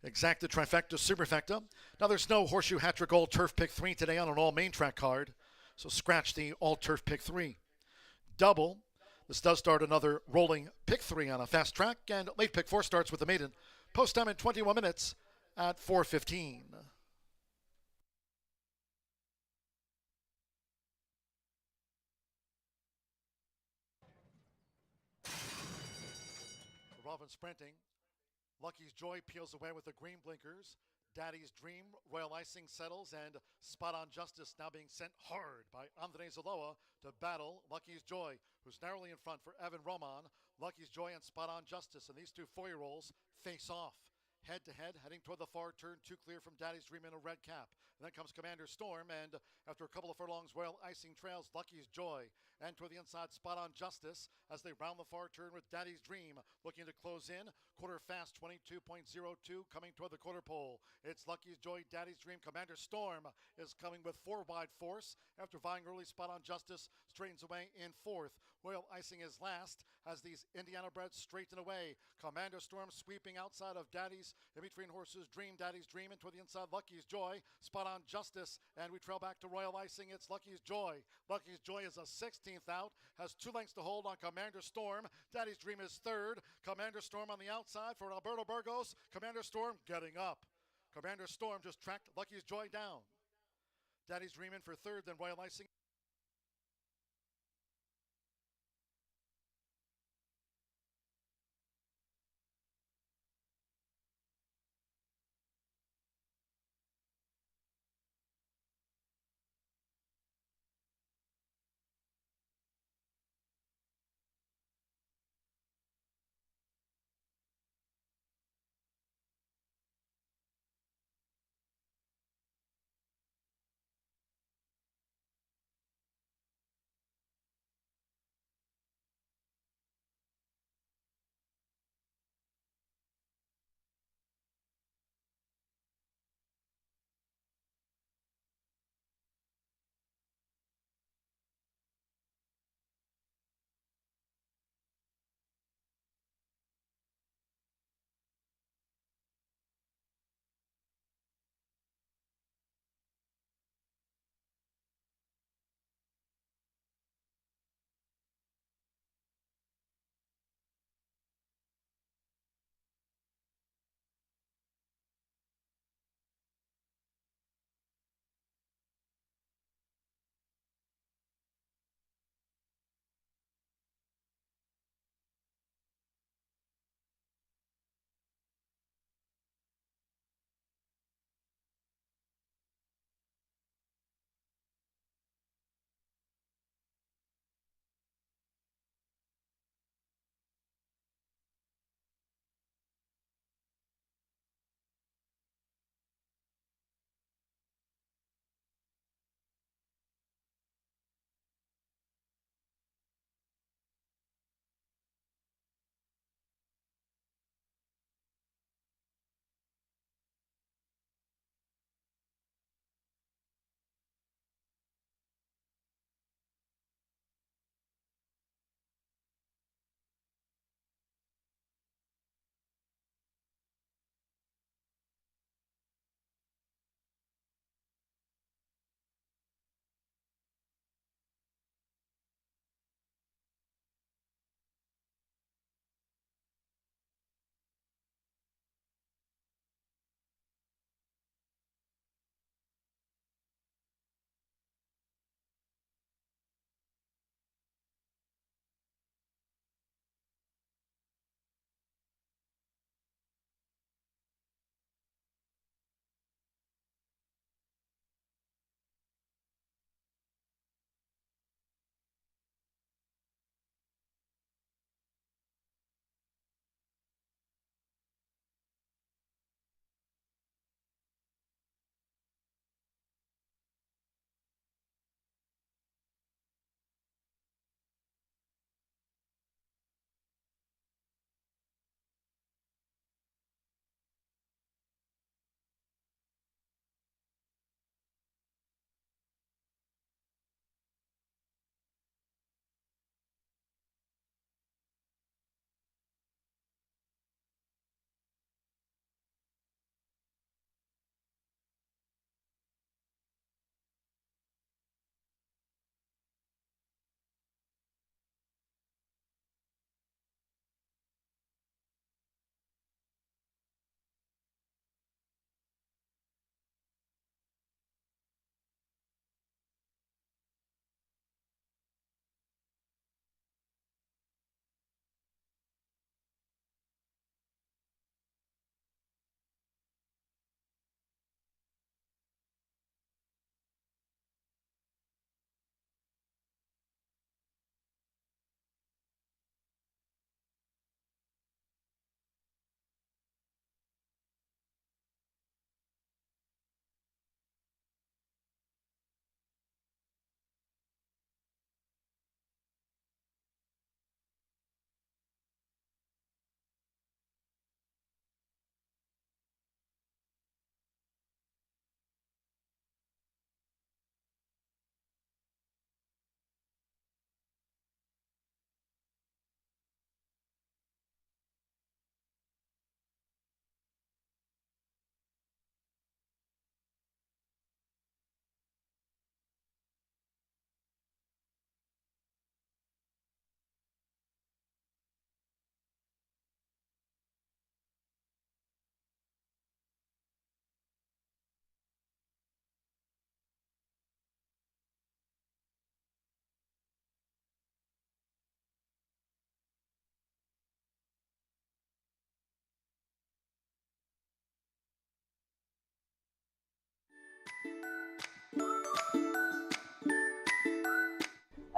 Exacta trifecta, superfecta. Now there's no Horseshoe Hat-Trick All Turf Pick 3 today on an all main track card. So scratch the All Turf Pick 3. Double. This does start another rolling Pick 3 on a fast track. And late Pick 4 starts with the Maiden. Post time in 21 minutes at 4:15. Robin sprinting. Lucky's Joy peels away with the green blinkers. Daddy's Dream, Royal Icing settles, and Spot on Justice now being sent hard by Andre Zaloa to battle Lucky's Joy, who's narrowly in front for Evan Roman. Lucky's Joy and Spot on Justice, and these two 4-year-olds face off. Head to head, heading toward the far turn, 2 clear from Daddy's Dream in a red cap. And then comes Commander Storm, and after a couple of furlongs, Royal Icing trails Lucky's Joy. And toward the inside, Spot on Justice as they round the far turn with Daddy's Dream looking to close in. Quarter fast, 22.02, coming toward the quarter pole. It's Lucky's Joy, Daddy's Dream. Commander Storm is coming with 4 wide force. After vying early, Spot on Justice straightens away in 4th. Royal Icing is last as these Indiana breds straighten away. Commander Storm sweeping outside of Daddy's, in between horses, Daddy's Dream, and toward the inside, Lucky's Joy. Spot on Justice, and we trail back to Royal Icing. It's Lucky's Joy. Lucky's Joy is a 16th out, has 2 lengths to hold on Commander Storm. Daddy's Dream is 3rd. Commander Storm on the outside for Alberto Burgos. Commander Storm getting up. Commander Storm just tracked Lucky's Joy down. Daddy's Dream in for 3rd, then Royal Icing.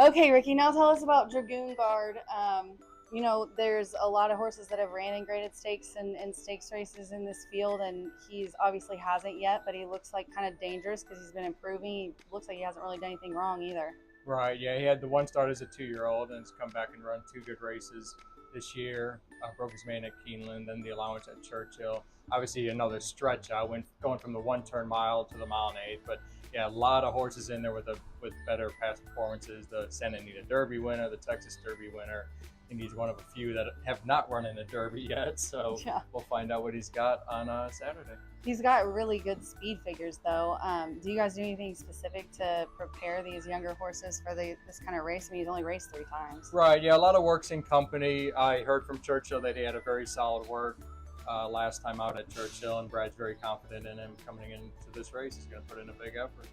Okay, Ricky, now tell us about Dragoon Guard. You know, there's a lot of horses that have ran in graded stakes and stakes races in this field, and he's obviously hasn't yet, but he looks like kind of dangerous because he's been improving. He looks like he hasn't really done anything wrong either. Right, yeah, he had the one start as a 2-year-old and has come back and run 2 good races this year. Broke his main at Keeneland, then the allowance at Churchill. Obviously, another stretch out, going from the 1-turn mile to the 1.8 mile, but yeah, a lot of horses in there with better past performances. The Santa Anita Derby winner, the Texas Derby winner. And he's one of a few that have not run in a Derby yet, so Yeah. we'll find out what he's got on Saturday. He's got really good speed figures, though. Do you guys do anything specific to prepare these younger horses for this kind of race? I mean, he's only raced 3 times. Right, yeah, a lot of works in company. I heard from Churchill that he had a very solid work last time out at Churchill, and Brad's very confident in him coming into this race. He's going to put in a big effort.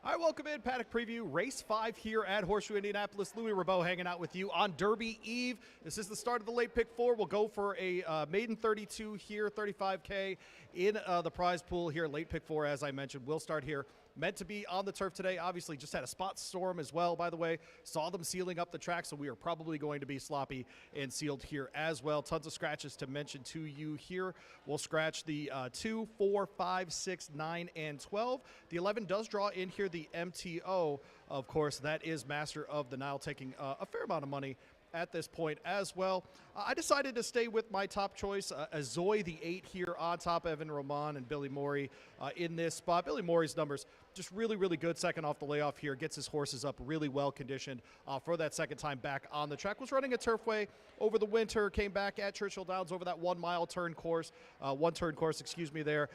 All right, welcome in. Paddock Preview, Race 5 here at Horseshoe Indianapolis. Louis Rabeau hanging out with you on Derby Eve. This is the start of the late pick 4. We'll go for a Maiden 32 here, 35K in the prize pool here. Late pick 4, as I mentioned, will start here. Meant to be on the turf today. Obviously, just had a spot storm as well, by the way. Saw them sealing up the track, so we are probably going to be sloppy and sealed here as well. Tons of scratches to mention to you here. We'll scratch the 2, 4, 5, 6, 9, and 12. The 11 does draw in here the MTO. Of course, that is Master of the Nile, taking a fair amount of money at this point as well. I decided to stay with my top choice, Azoy the 8 here on top, Evan Roman and Billy Morey in this spot. Billy Morey's numbers just really, really good second off the layoff here. Gets his horses up really well conditioned for that second time back on the track. Was running a Turfway over the winter, came back at Churchill Downs over that 1 mile turn course, there.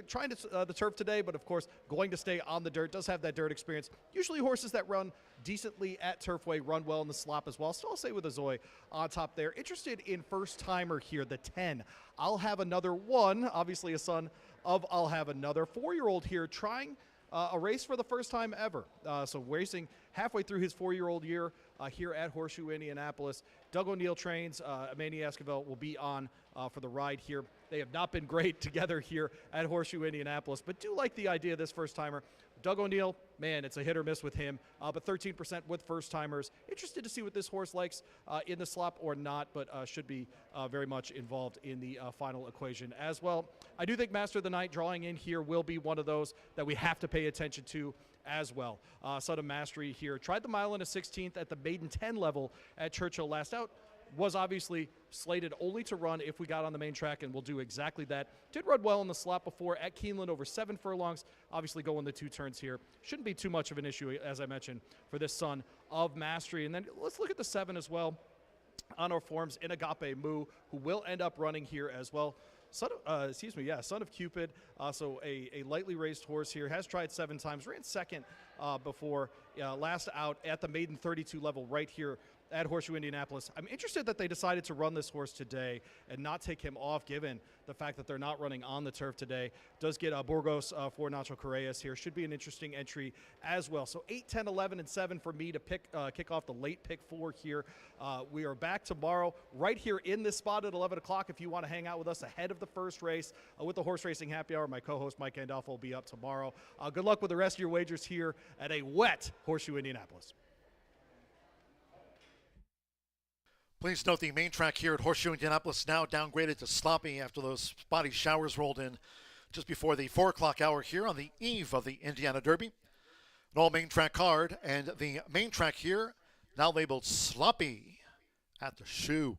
Trying to the turf today, but of course going to stay on the dirt. Does have that dirt experience. Usually horses that run decently at Turfway run well in the slop as well. So I'll say with Azoy on top there. Interested in first timer here, the 10. I'll have another one, obviously a son of I'll have another 4-year-old here trying a race for the first time ever. So racing halfway through his 4-year-old year here at Horseshoe Indianapolis. Doug O'Neill trains. Manny Esquivel will be on for the ride here. They have not been great together here at Horseshoe Indianapolis, but do like the idea of this first timer. Doug O'Neill, man, it's a hit or miss with him, but 13% with first timers. Interested to see what this horse likes in the slop or not, but should be very much involved in the final equation as well. I do think Master of the Night drawing in here will be one of those that we have to pay attention to as well. Son of Mastery here. Tried the mile in a 16th at the Maiden 10 level at Churchill last out. Was obviously slated only to run if we got on the main track, and will do exactly that. Did run well in the slot before at Keeneland over 7 furlongs. Obviously going the 2 turns here. Shouldn't be too much of an issue, as I mentioned, for this Son of Mastery. And then let's look at the 7 as well. On our forms in Agape Moo, who will end up running here as well. Son of Cupid, so a lightly raced horse here. Has tried 7 times, ran second before last out at the Maiden 32 level right here at Horseshoe Indianapolis. I'm interested that they decided to run this horse today and not take him off, given the fact that they're not running on the turf today. Does get Burgos for Nacho Correas here. Should be an interesting entry as well. So 8, 10, 11, and 7 for me to kick off the late pick 4 here. We are back tomorrow right here in this spot at 11 o'clock if you want to hang out with us ahead of the first race with the Horse Racing Happy Hour. My co-host Mike Gandolfo will be up tomorrow. Good luck with the rest of your wagers here at a wet Horseshoe Indianapolis. Please note the main track here at Horseshoe Indianapolis now downgraded to sloppy after those spotty showers rolled in just before the 4 o'clock hour here on the eve of the Indiana Derby. An all main track card, and the main track here now labeled sloppy at the shoe.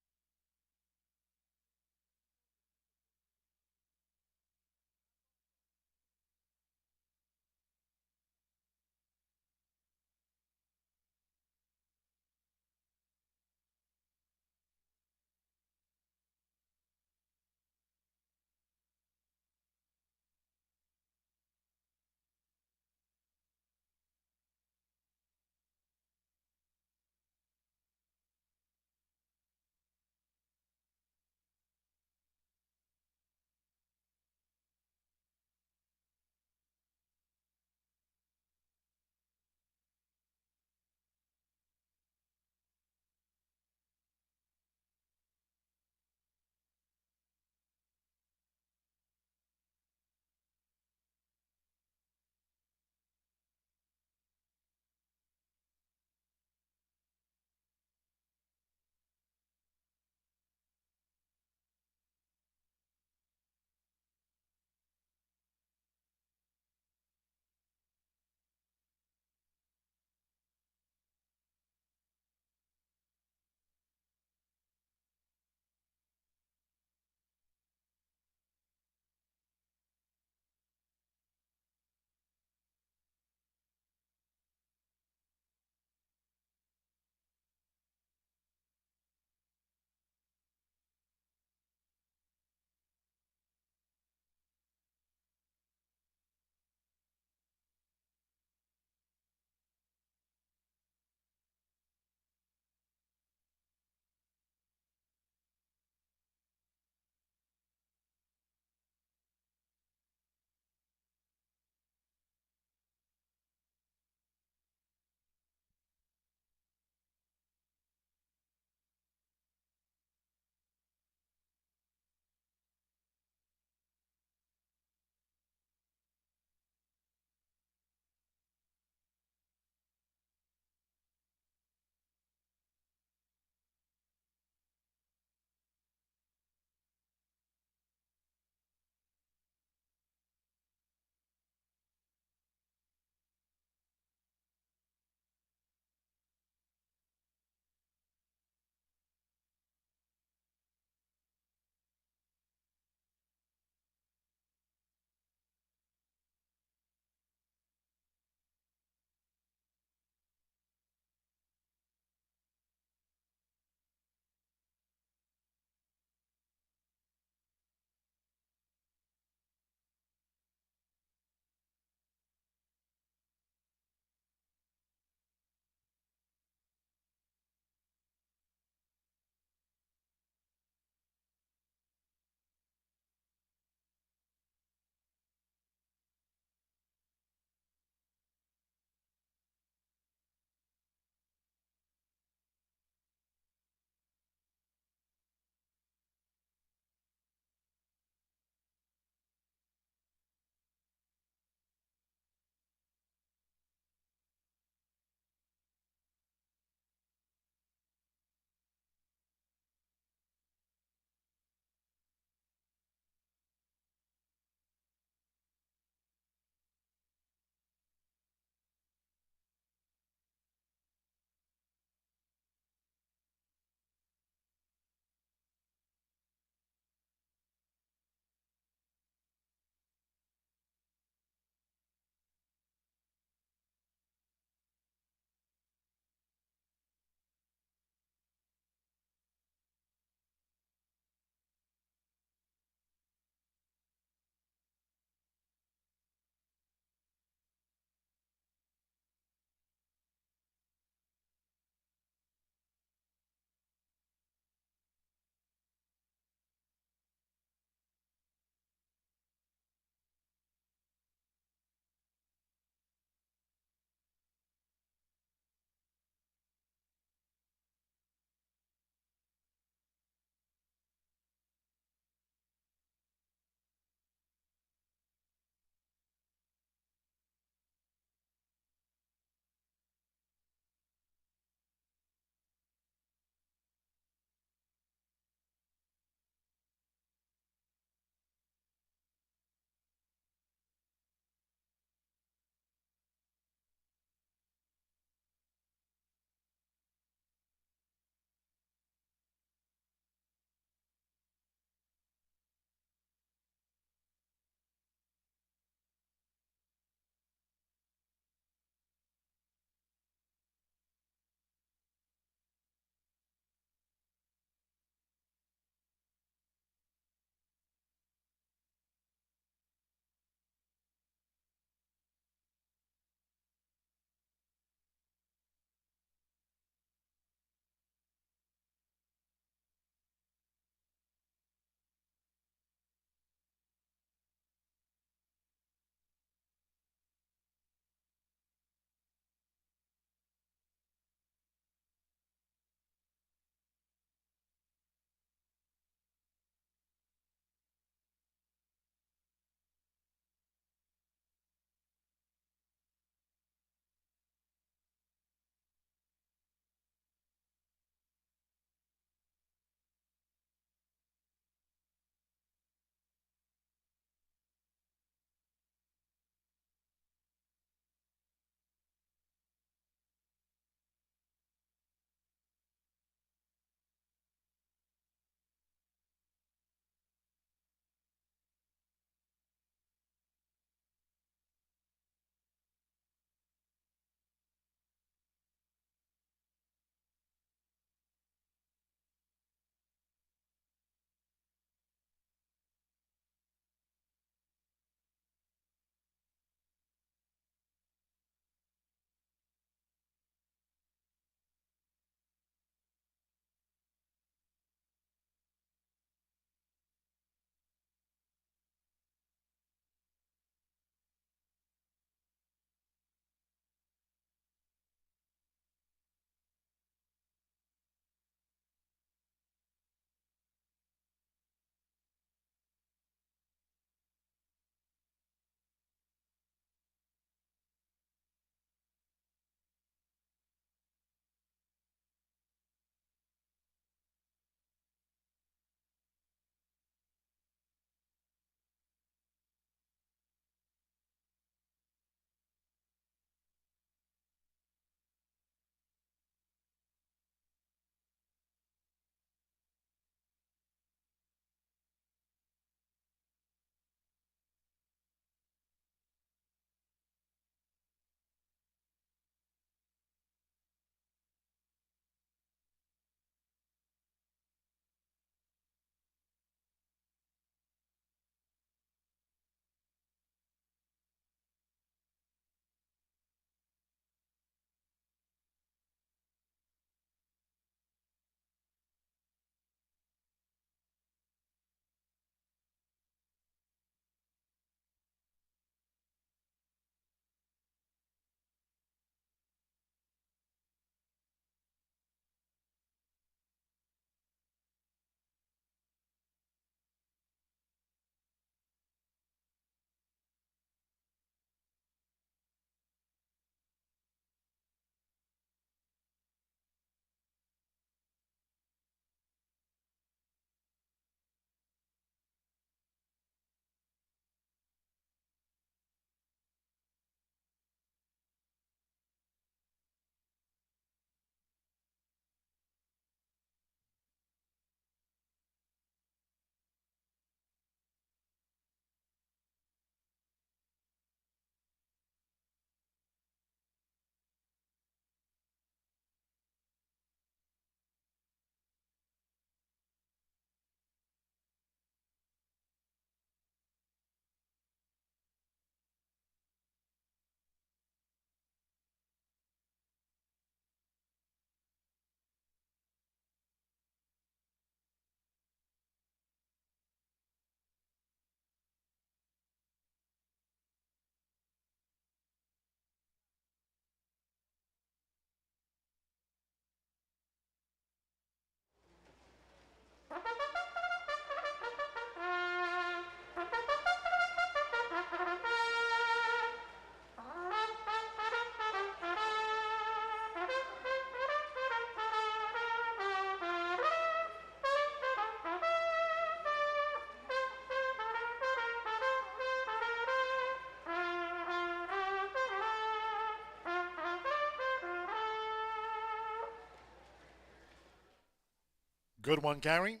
Good one, Gary.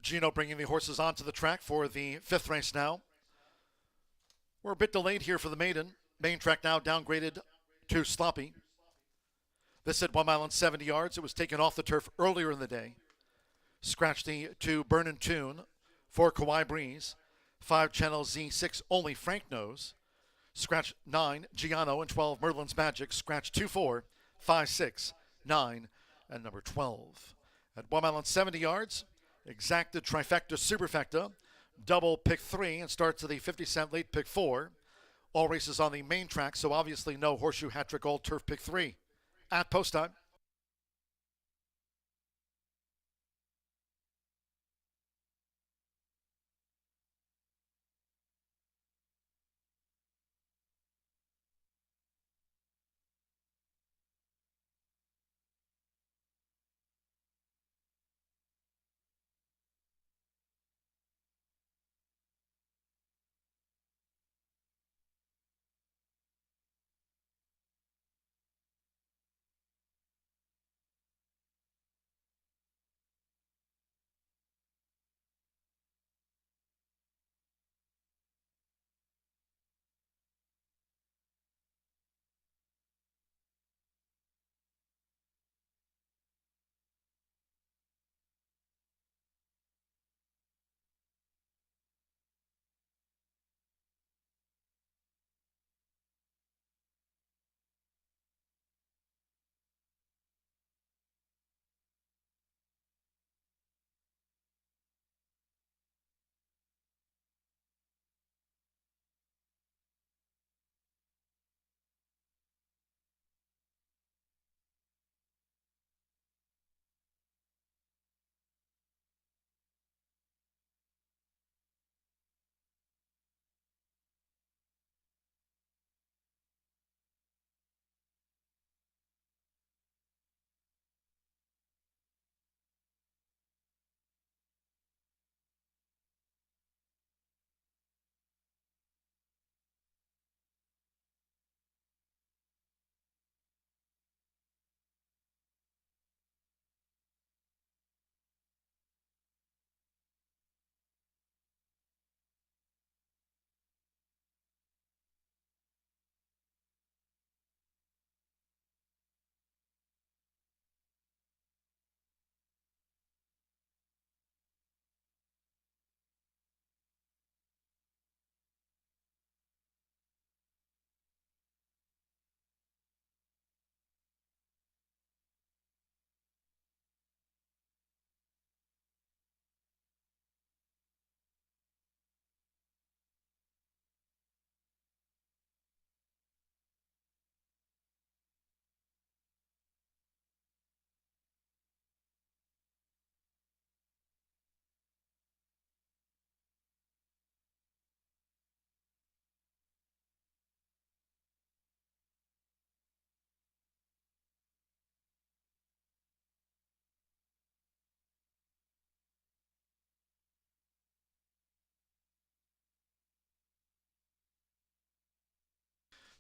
Gino bringing the horses onto the track for the 5th race now. We're a bit delayed here for the maiden. Main track now downgraded to sloppy. This at 1 mile and 70 yards. It was taken off the turf earlier in the day. Scratch the 2 Burn and Tune, 4 Kauai Breeze, 5 Channel Z6 only Frank Knows. Scratch 9 Giano and 12 Merlin's Magic. Scratch 2, 4, 5, 6, 9, and number 12. At 1 mile and 70 yards, exacted trifecta superfecta, double pick 3, and starts to the 50-cent late pick 4. All races on the main track, so obviously no Horseshoe Hat-Trick All Turf pick 3. At post time.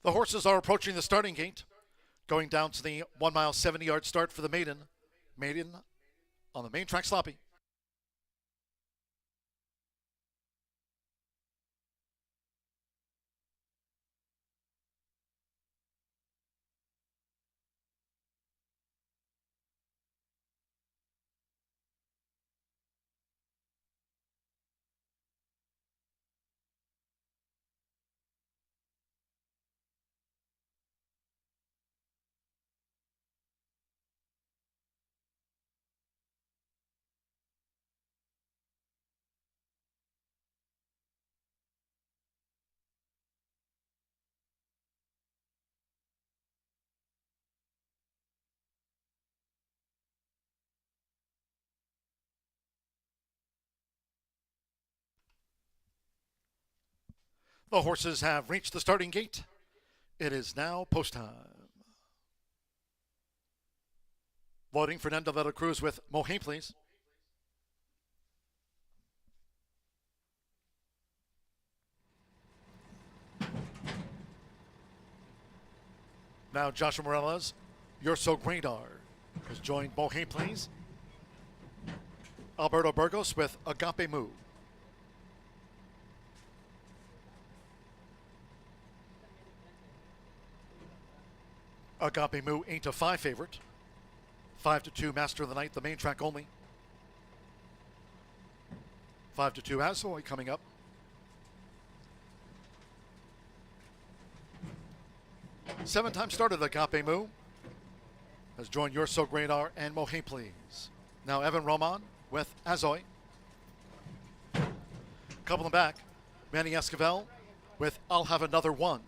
The horses are approaching the starting gate, going down to the 1 mile 70-yard start for the maiden. Maiden on the main track sloppy. The horses have reached the starting gate. It is now post time. Loading Fernando de la Cruz with Mohe, please. Now Joshua Morales, You're So Great Are, has joined Mohe, please. Alberto Burgos with Agape Moo. Agape Moo 8-5 favorite. 5-2 Master of the Night, the main track only. 5-2 Azoy coming up. Seven-time started Agape Moo has joined You're So Great Are and Mohe Please. Now Evan Roman with Azoy. Couple them back. Manny Esquivel with I'll Have Another One.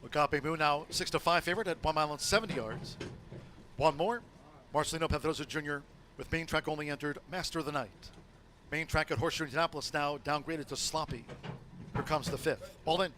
Agape Moo now 6-5 favorite at 1 mile and 70 yards. One more. Marcelino Pedrosa Jr. with main track only entered Master of the Night. Main track at Horseshoe Indianapolis now downgraded to sloppy. Here comes the fifth. Ball in.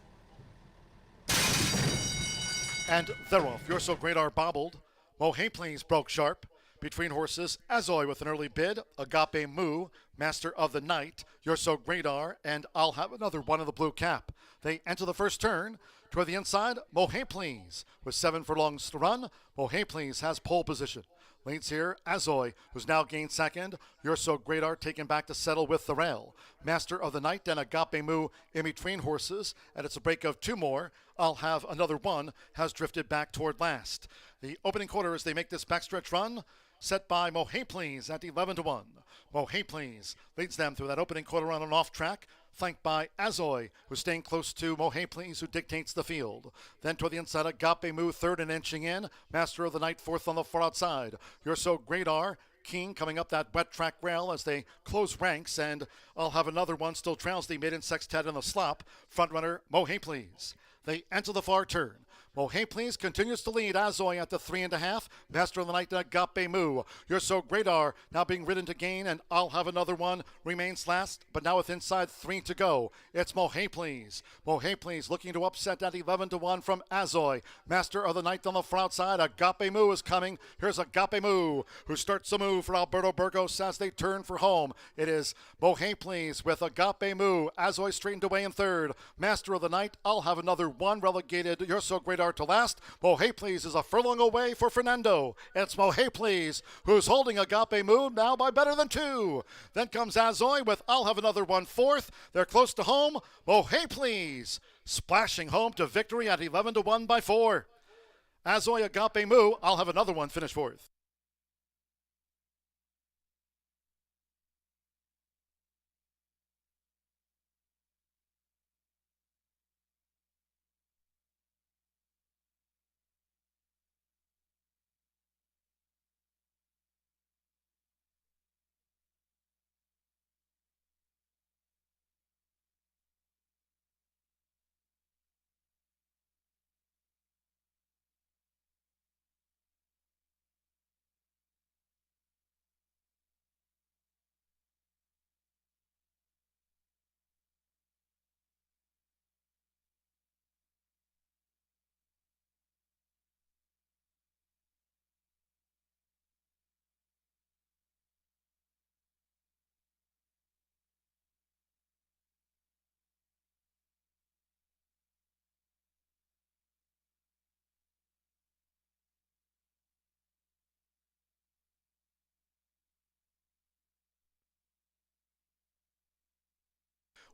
And they're off. You're So Great Are bobbled. Mohe Please broke sharp. Between horses, Azoy with an early bid. Agape Moo, Master of the Night. You're So Great Are, and I'll Have Another One in the blue cap. They enter the first turn. Toward the inside, Mohe Please with 7 furlongs to run. Mohe Please has pole position. Leads here, Azoy, who's now gained second. You're So Great Are taken back to settle with the rail. Master of the Night and Agape Moo in between horses. And it's a break of 2 more. I'll Have Another One has drifted back toward last. The opening quarter as they make this backstretch run, set by Mohe Please at 11-1. Mohe Please leads them through that opening quarter on an off track, flanked by Azoy, who's staying close to Mohe Please, who dictates the field. Then toward the inside, Agape Moo third and inching in. Master of the Night fourth on the far outside. You're So Great Are, King coming up that wet track rail as they close ranks, and I'll Have Another One still trails the maiden sextet in the slop. Front runner, Mohe Please. They enter the far turn. Mohe Please continues to lead Azoy at the 3.5. Master of the Night, Agape Moo. You're So Great Are now being ridden to gain, and I'll Have Another One remains last, but now with inside 3 to go. It's Mohe Please. Mohe Please looking to upset at 11-1 from Azoy. Master of the Night on the far outside. Agape Moo is coming. Here's Agape Moo, who starts the move for Alberto Burgos as they turn for home. It is Mohe Please with Agape Moo. Azoy straightened away in third. Master of the Night, I'll Have Another One relegated. You're So Great Are to last. Mohe Please is a furlong away for Fernando. It's Mohe Please who's holding Agape Moo now by better than 2. Then comes Azoy with I'll Have Another One fourth. They're close to home. Mohe Please splashing home to victory at 11-1 by 4. Azoy, Agape Moo, I'll Have Another One finish fourth.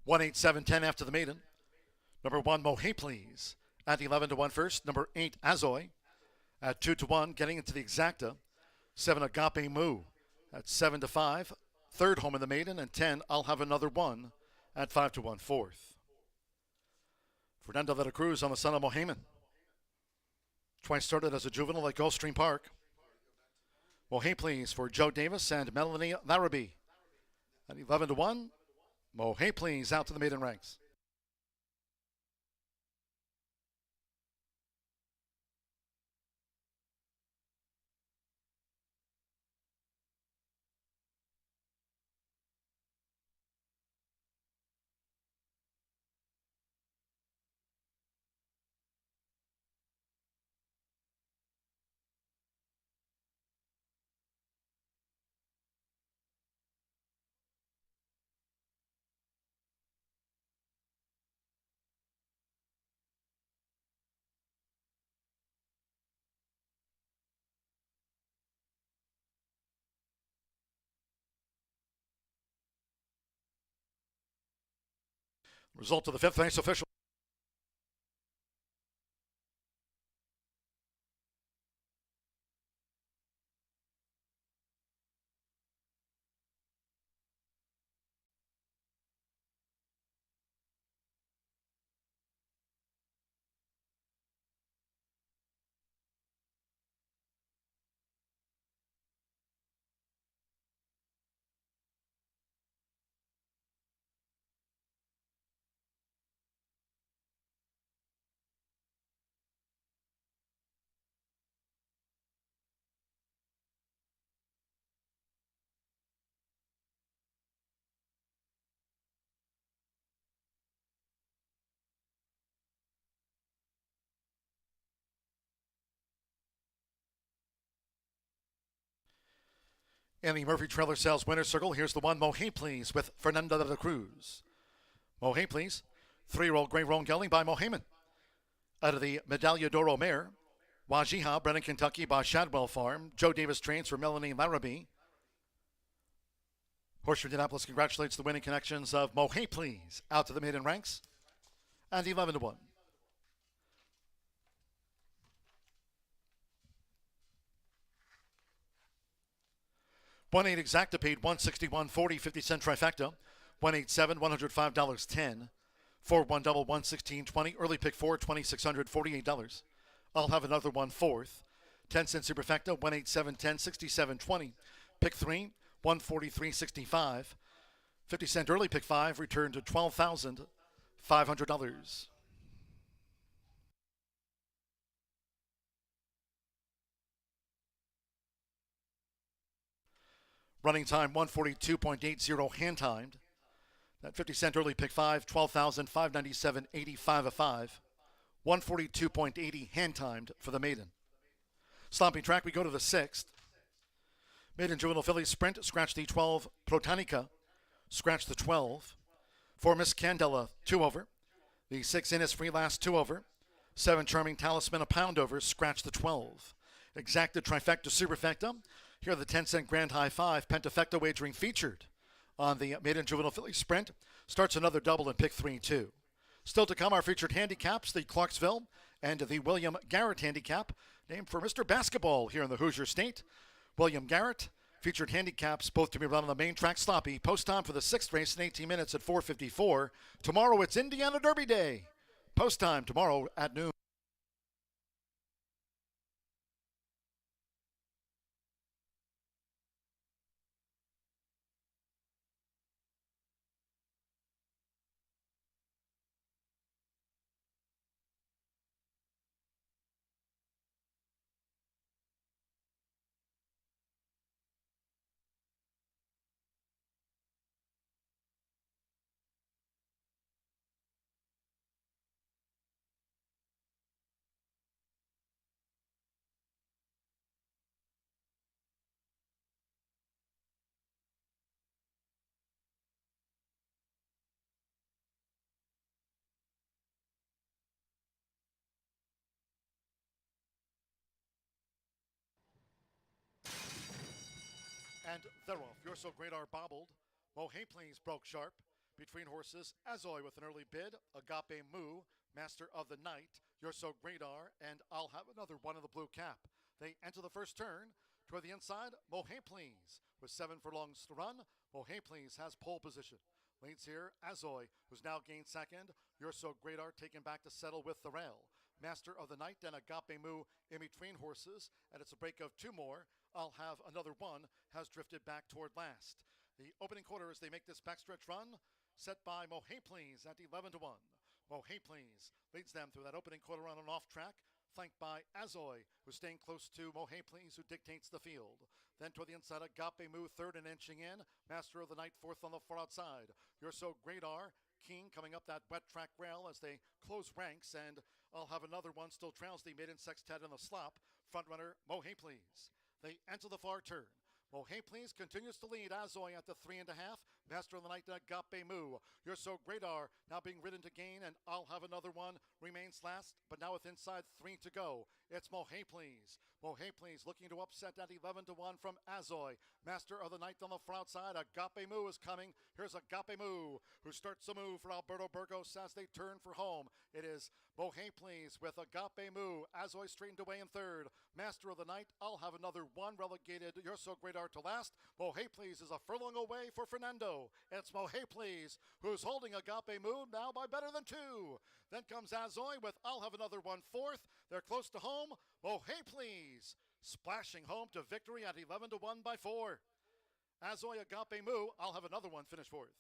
One 8-7-10 after the maiden. Number 1, Mohe Please at 11-1 first. Number 8, Azoy at 2-1, getting into the exacta. 7, Agape Moo at 7-5. Third home in the maiden, and 10, I'll Have Another One at 5-1 fourth. Fernando de la Cruz on the son of Mohamed. Twice started as a juvenile at Gulfstream Park. Mohe Please for Joe Davis and Melanie Larrabee at 11-1. Mohe Please out to the maiden ranks. Result of the fifth race official. In the Murphy Trailer Sales Winner's Circle, here's the one, Mohe Please, with Fernanda de la Cruz. Mohe Please, 3-year-old Gray Roan Gelding by Mohaman. Out of the Medaglia d'Oro mare, Wajiha, bred in Kentucky by Shadwell Farm. Joe Davis trains for Melanie Larrabee. Horseshoe Indianapolis congratulates the winning connections of Mohe Please out to the maiden ranks and 11-1. 1-8 exacta paid $161.40 50-cent trifecta. 187 $105.10. 4-1 double $116.20. Early pick 4 $2,648. I'll have another one fourth. 10-cent superfecta 187 10 67.20. Pick 3 $143.65. 50-cent early pick 5 returned to $12,500. Running time 142.80 hand timed. That 50-cent early pick 5, $12,597.85 a 5. 142.80 hand timed for the maiden. Sloppy track, we go to the 6th. Maiden Juvenile Filly Sprint, scratch the 12 Protanica, scratch the 12. For Miss Candela, 2 over. The 6 Innisfree last 2 over. 7 Charming Talisman, a pound over, scratch the 12. Exacta Trifecta Superfecta. Here are the 10-cent Grand High 5 Pentafecta wagering featured on the Maiden Juvenile Filly Sprint. Starts another double in pick 3-2. Still to come, our featured handicaps, the Clarksville and the William Garrett handicap, named for Mr. Basketball here in the Hoosier State. William Garrett, featured handicaps, both to be run on the main track sloppy. Post time for the 6th race in 18 minutes at 4:54. Tomorrow it's Indiana Derby Day. Post time tomorrow at noon. And they're off. You're So Great are bobbled. Mohe Please broke sharp. Between horses, Azoy with an early bid. Agape Moo, Master of the Night. You're So Great are, and I'll have another one in the blue cap. They enter the first turn. Toward the inside, Mohe Please. With 7 furlongs to run, Mohe Please has pole position. Leads here, Azoy, who's now gained second. You're So Great are taken back to settle with the rail. Master of the Night and Agape Moo in between horses, and it's a break of 2 more. I'll have another one has drifted back toward last. The opening quarter as they make this backstretch run, set by Mohe Please at 11-1. Mohe Please leads them through that opening quarter run and off track, flanked by Azoy, who's staying close to Mohe Please, who dictates the field. Then toward the inside, Agape Moo, 3rd and inching in. Master of the Night, 4th on the far outside. You're So Great are King coming up that wet track rail as they close ranks, and I'll have another one still trails the maiden sextet in the slop. Front runner, Mohe Please. They enter the far turn. Well, Hey Please continues to lead Azoy at the 3.5. Master of the Night, Agape Moo. You're So Great are now being ridden to gain, and I'll Have Another One remains last, but now with inside 3 to go. It's Hey Please. Hey Please looking to upset at 11 to 1 from Azoy. Master of the Night on the far outside. Agape Moo is coming. Here's Agape Moo, who starts the move for Alberto Burgos as they turn for home. It is Hey Please with Agape Moo. Azoy straightened away in third. Master of the Night, I'll Have Another One relegated. You're So Great are to last. Hey Please is a furlong away for Fernando. It's Hey Please, who's holding Agape Moo now by better than 2. Then comes Azoy with I'll Have Another One fourth. They're close to home. Hey Please, splashing home to victory at 11 to 1 by 4. Azoy, Agape Moo, I'll Have Another One finish fourth.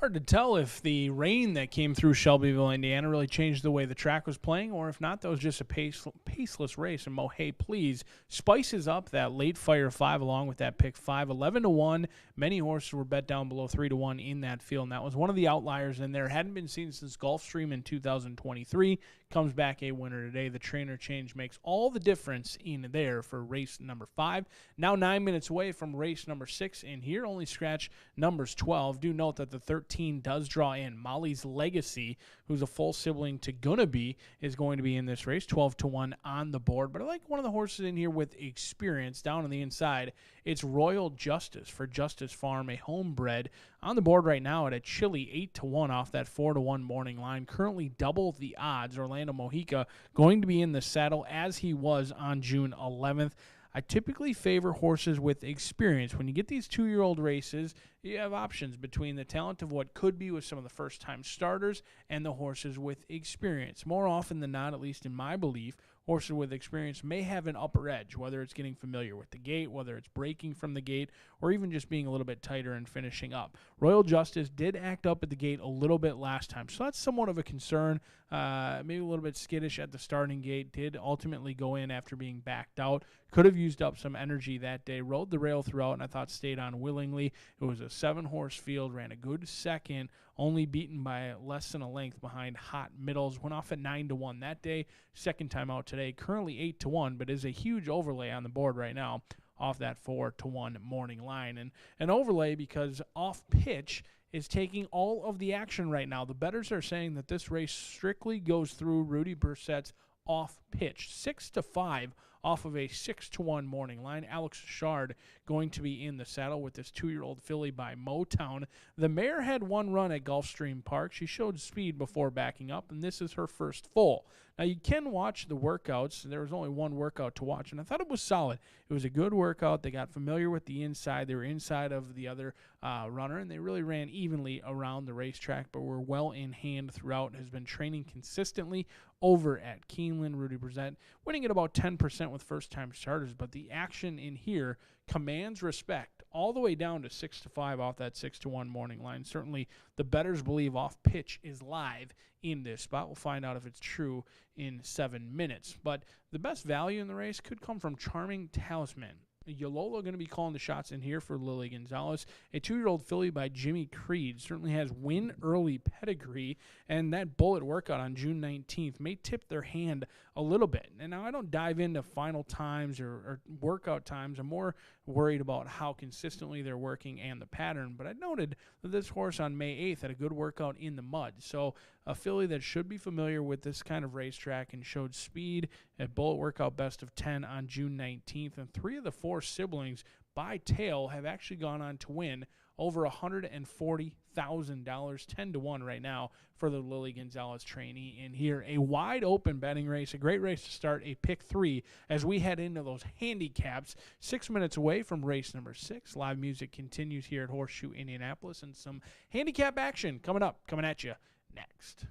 Hard to tell if the rain that came through Shelbyville, Indiana, really changed the way the track was playing, or if not, that was just a paceless race. And Mohey, please, spices up that late fire 5 along with that pick 5, 11-1. Many horses were bet down below 3-1 in that field, and that was one of the outliers in there. Hadn't been seen since Gulfstream in 2023. Comes back a winner today. The trainer change makes all the difference in there for race number 5. Now 9 minutes away from race number 6, and here only scratch numbers 12. Do note that the 13 does draw in. Molly's Legacy, who's a full sibling to Gonna Be, is going to be in this race, 12-1 on the board. But I like one of the horses in here with experience down on the inside. It's Royal Justice for Justice Farm, a homebred, on the board right now at a chilly 8-1 off that 4-1 morning line. Currently double the odds. Orlando Mojica going to be in the saddle as he was on June 11th. I typically favor horses with experience. When you get these 2-year-old races, you have options between the talent of what could be with some of the first-time starters and the horses with experience. More often than not, at least in my belief, horses with experience may have an upper edge, whether it's getting familiar with the gate, whether it's breaking from the gate, or even just being a little bit tighter and finishing up. Royal Justice did act up at the gate a little bit last time, so that's somewhat of a concern. Maybe a little bit skittish at the starting gate, did ultimately go in after being backed out. Could have used up some energy that day, rode the rail throughout, and I thought stayed on willingly. It was a 7-horse field, ran a good second, only beaten by less than a length behind Hot Middles. Went off at 9-1 that day. Second time out today, currently 8-1, but is a huge overlay on the board right now off that 4-1 morning line. And an overlay because off pitch is taking all of the action right now. The bettors are saying that this race strictly goes through Rudy Bursett's off pitch, 6-5 off of a 6-1 morning line. Alex Shard going to be in the saddle with this 2-year-old filly by Motown. The mare had one run at Gulfstream Park. She showed speed before backing up, and this is her first full. Now, you can watch the workouts. There was only one workout to watch, and I thought it was solid. It was a good workout. They got familiar with the inside. They were inside of the other runner, and they really ran evenly around the racetrack, but were well in hand throughout. Has been training consistently over at Keeneland. Rudy Brissett winning at about 10% with first-time starters, but the action in here commands respect all the way down to 6-5 off that 6-1 morning line. Certainly the bettors believe off pitch is live in this spot. We'll find out if it's true in 7 minutes. But the best value in the race could come from Charming Talisman. Yolola going to be calling the shots in here for Lily Gonzalez. A 2-year-old filly by Jimmy Creed certainly has win early pedigree, and that bullet workout on June 19th may tip their hand a little bit. And now I don't dive into final times or workout times. I'm more worried about how consistently they're working and the pattern. But I noted that this horse on May 8th had a good workout in the mud. So a filly that should be familiar with this kind of racetrack and showed speed at bullet workout best of 10 on June 19th. And 3 of the 4 siblings by tail have actually gone on to win over $140,000, 10-1 right now for the Lily Gonzalez trainee in here. A wide open betting race, a great race to start a pick 3 as we head into those handicaps. 6 minutes away from race number 6. Live music continues here at Horseshoe Indianapolis, and some handicap action coming at you next.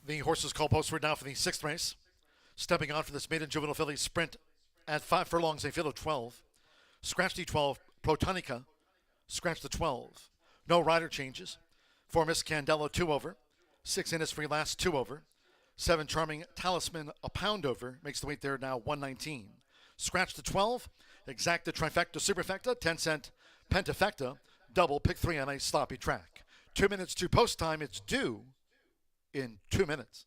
The horses call postward now for the 6th race. Stepping on for this maiden juvenile filly sprint at 5 furlongs, a field of 12. Scratch the 12, Protonica. Scratch the 12. No rider changes. 4 Miss Candela, 2 over. 6 Innisfree Last, 2 over. 7 Charming Talisman, a pound over. Makes the weight there now 119. Scratch the 12. Exacta Trifecta Superfecta, 10-cent Pentafecta. Double, pick 3 on a sloppy track. 2 minutes to post time. It's due in 2 minutes.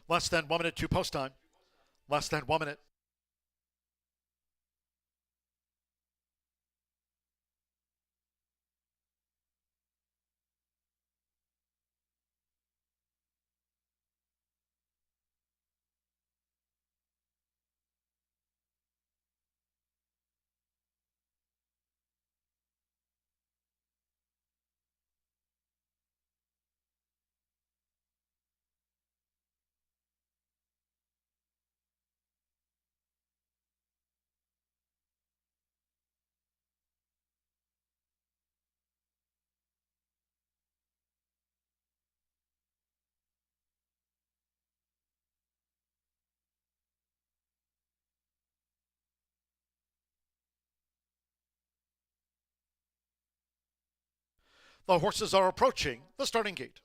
Less than 1 minute to post time. Less than 1 minute. The horses are approaching the starting gate.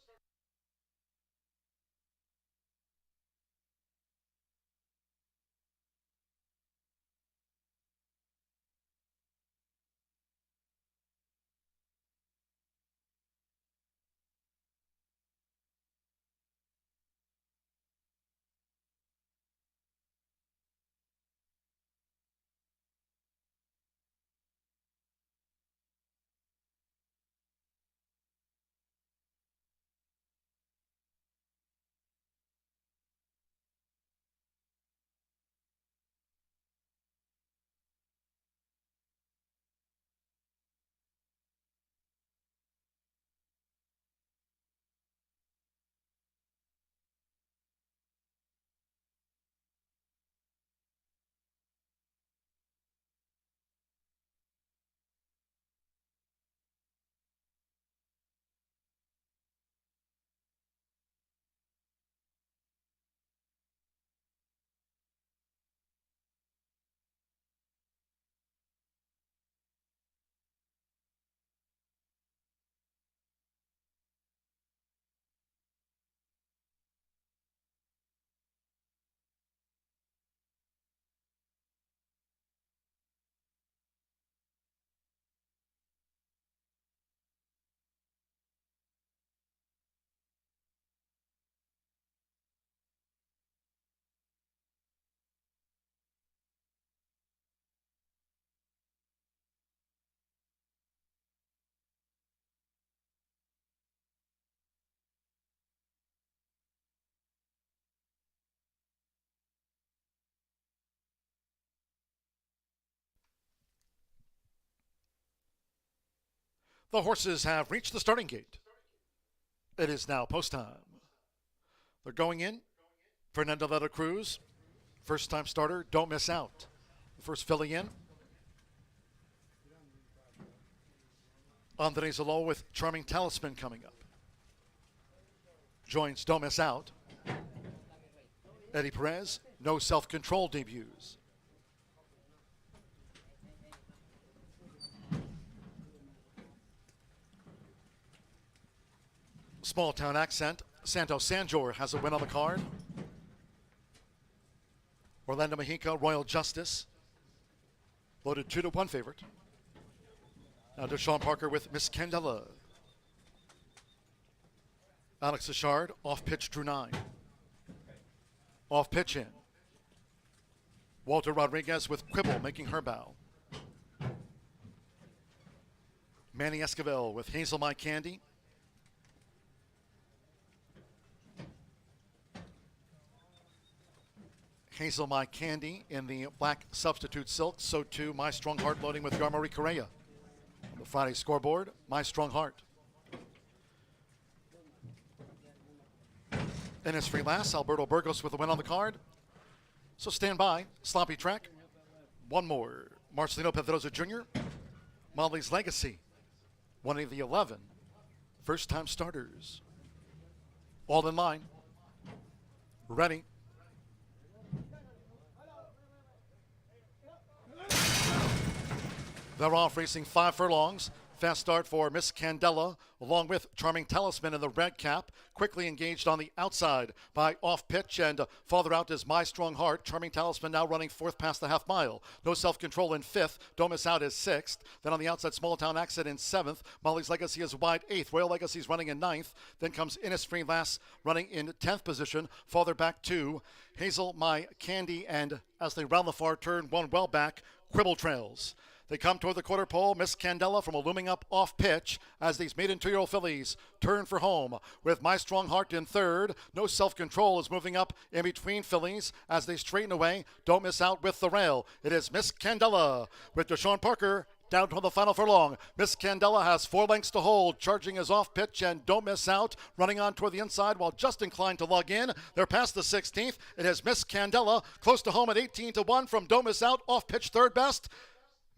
The horses have reached the starting gate. It is now post time. They're going in. Fernando de la Cruz, first time starter, don't miss out. The first filly in. Andres Alo with Charming Talisman coming up. Joins Don't Miss Out. Eddie Perez, No Self-Control debuts. Small Town Accent, Santo Sanjor has a win on the card. Orlando Mexico, Royal Justice, loaded 2-1 favorite. Now Deshaun Parker with Miss Candela. Alex Achard, off pitch, drew 9. Off pitch in. Walter Rodriguez with Quibble making her bow. Manny Esquivel with Hazel My Candy. Hazel My Candy in the black substitute silk. So too My Strong Heart loading with Yarmari Correa. On the Friday scoreboard, My Strong Heart. Innisfree Lass, Alberto Burgos with the win on the card. So stand by, sloppy track. One more, Marcelino Pedroza Jr., Molly's Legacy, one of the 11 first-time starters. All in line, ready. They're off racing 5 furlongs. Fast start for Miss Candela, along with Charming Talisman in the red cap. Quickly engaged on the outside by off pitch, and farther out is My Strong Heart. Charming Talisman now running 4th past the half mile. No Self-Control in 5th. Don't Miss Out is 6th. Then on the outside, Small Town Accent in 7th. Molly's Legacy is wide 8th. Royal Legacy is running in 9th. Then comes Innisfree Lass running in 10th position. Farther back to Hazel My Candy, and as they round the far turn, one well back, Quibble trails. They come toward the quarter pole. Miss Candela from a looming up off pitch as these maiden 2-year-old fillies turn for home with My Strong Heart in 3rd. No Self-Control is moving up in between fillies as they straighten away. Don't Miss Out with the rail. It is Miss Candela with Deshaun Parker down to the final furlong. Miss Candela has 4 lengths to hold, charging his off pitch, and Don't Miss Out running on toward the inside while just inclined to lug in. They're past the 16th. It is Miss Candela close to home at 18-1 from Don't Miss Out, off pitch 3rd best.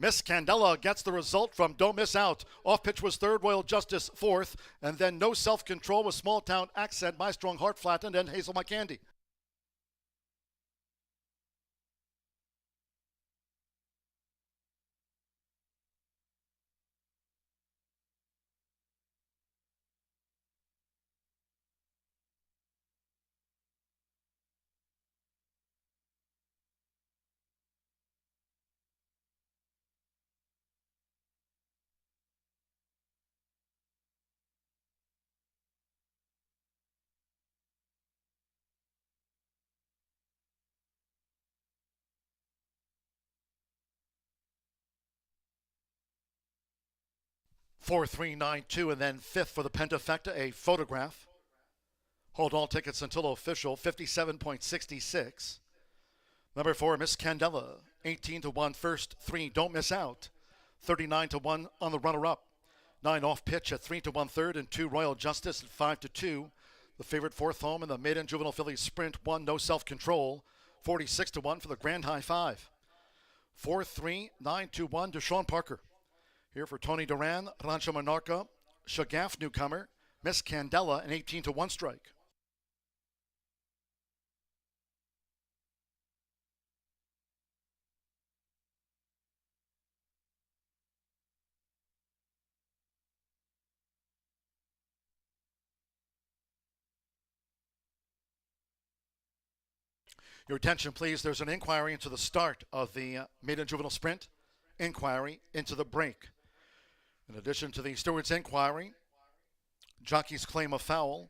Miss Candela gets the result from Don't Miss Out. Off pitch was 3rd, Royal Justice 4th, and then No Self-Control with Small Town Accent, My Strong Heart flattened, and Hazel My Candy. Four, 3, 9, 2, and then 5th for the Pentafecta, a photograph. Hold all tickets until official, 57.66. Number 4, Miss Candela, 18-1 first, 3, Don't Miss Out, 39-1 on the runner-up. 9 off pitch at 3-1 third, and 2 Royal Justice at 5-2. The favorite 4th home in the Maiden Juvenile Fillies Sprint, 1 No Self-Control, 46-1 for the Grand High 5. 4, 3, 9, 2, 1, Deshaun Parker. Here for Tony Duran, Rancho Monarca, Shagaff newcomer, Miss Candela, an 18-1 strike. Your attention, please. There's an inquiry into the start of the Maiden Juvenile Sprint. Inquiry into the break. In addition to the steward's inquiry, jockey's claim of foul.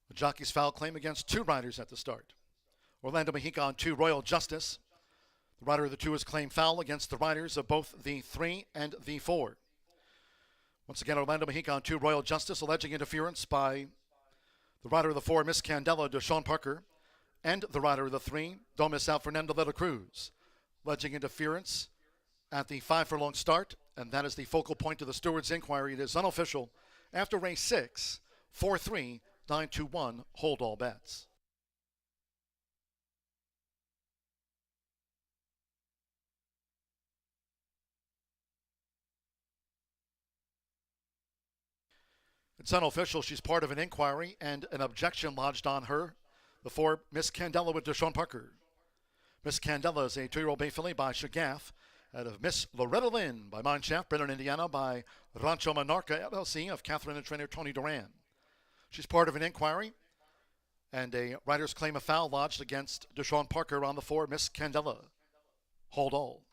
The jockey's foul claim against 2 riders at the start. Orlando Mexico on 2, Royal Justice. The rider of the 2 has claimed foul against the riders of both the 3 and the 4. Once again, Orlando Mexico on 2, Royal Justice, alleging interference by the rider of the 4, Miss Candela, Deshaun Parker, and the rider of the 3, Don't Miss Out, Fernando de la Cruz, alleging interference at the 5 furlong start And that is the focal point of the Stewards' inquiry. It is unofficial. After race 6, 4-3, 9-2-1, hold all bets. It's unofficial. She's part of an inquiry and an objection lodged on her. The 4, Miss Candela with Deshaun Parker. Miss Candela is a 2-year-old bay filly by Shagaff. Out of Miss Loretta Lynn by Mineshaft, bred in Indiana by Rancho Monarca LLC of Catherine and trainer Tony Duran. She's part of an inquiry and a rider's claim of foul lodged against Deshaun Parker on the 4, Miss Candela. Hold all.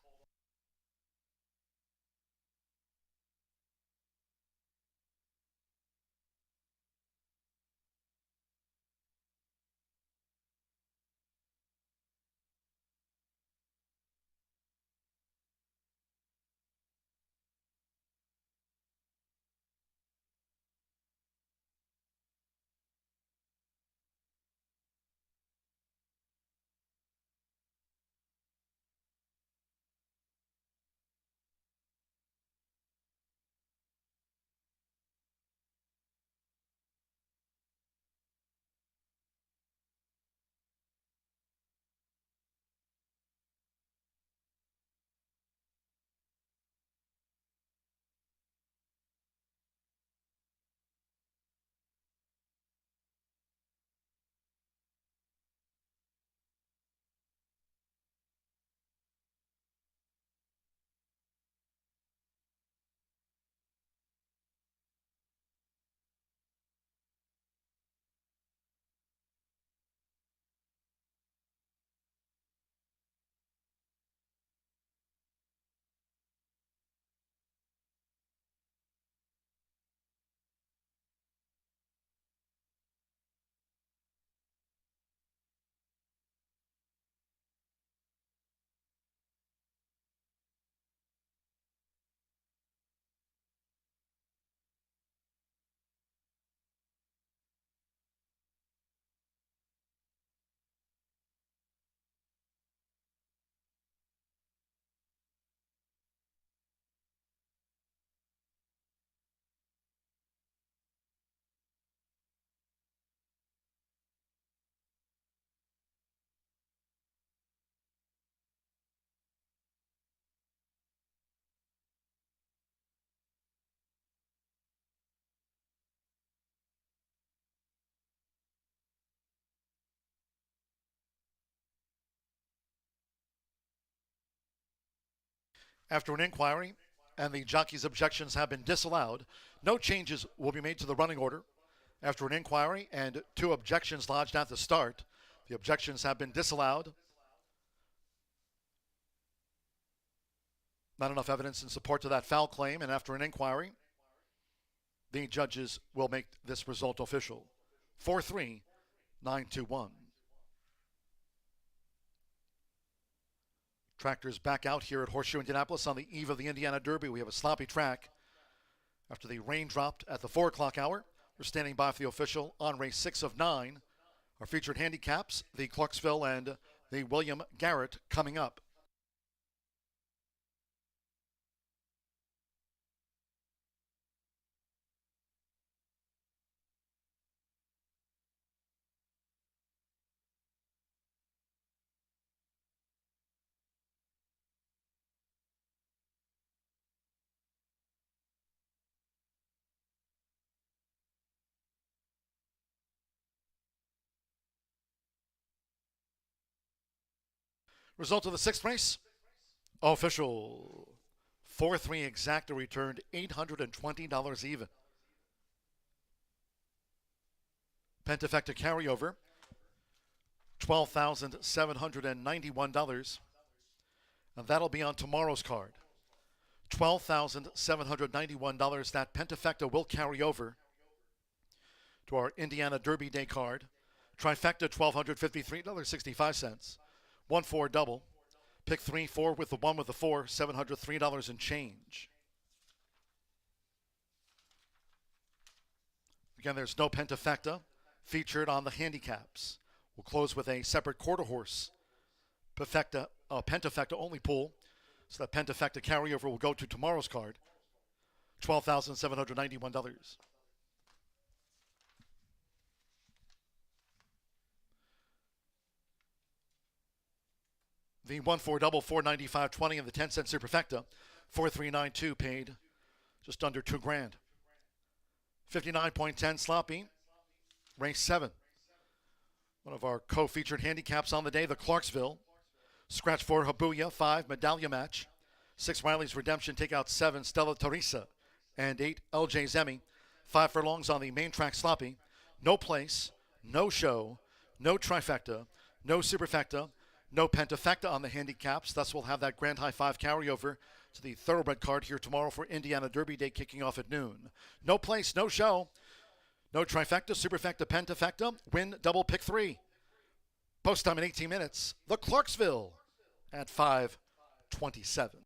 After an inquiry and the jockey's objections have been disallowed, no changes will be made to the running order. After an inquiry and 2 objections lodged at the start, the objections have been disallowed. Not enough evidence in support to that foul claim, and after an inquiry, the judges will make this result official. 4-3, 9-2-1. Tractors back out here at Horseshoe Indianapolis on the eve of the Indiana Derby. We have a sloppy track. After the rain dropped at the 4 o'clock hour, we're standing by for the official on race 6 of 9. Our featured handicaps, the Clarksville and the William Garrett, coming up. Result of the 6th race, official. 4-3 exacta returned $820 even. Pentafecta carryover, $12,791. And that'll be on tomorrow's card. $12,791 that Pentafecta will carry over to our Indiana Derby Day card. Trifecta, $1,253.65. 1-4 double. Pick 3-4 with the 1 with the 4, $703 and change. Again, there's no Pentafecta featured on the handicaps. We'll close with a separate quarter horse Pentafecta only pool. So that pentafecta carryover will go to tomorrow's card, $12,791. The 1-4 double, $495.20, and the 10-cent superfecta, $4,392, paid just under $2,000. 59.10 sloppy, race 7. One of our co-featured handicaps on the day, the Clarksville. Scratch 4, Habuya, 5, medallion match. 6, Wiley's Redemption, take out 7, Stella Teresa, and 8, LJ Zemi. 5 furlongs on the main track sloppy. No place, no show, no trifecta, no superfecta, no pentafecta on the handicaps. Thus, we'll have that Grand High 5 carryover to the Thoroughbred card here tomorrow for Indiana Derby Day kicking off at noon. No place, no show, no trifecta, superfecta, pentafecta, win double pick 3. Post time in 18 minutes. The Clarksville at 5:27.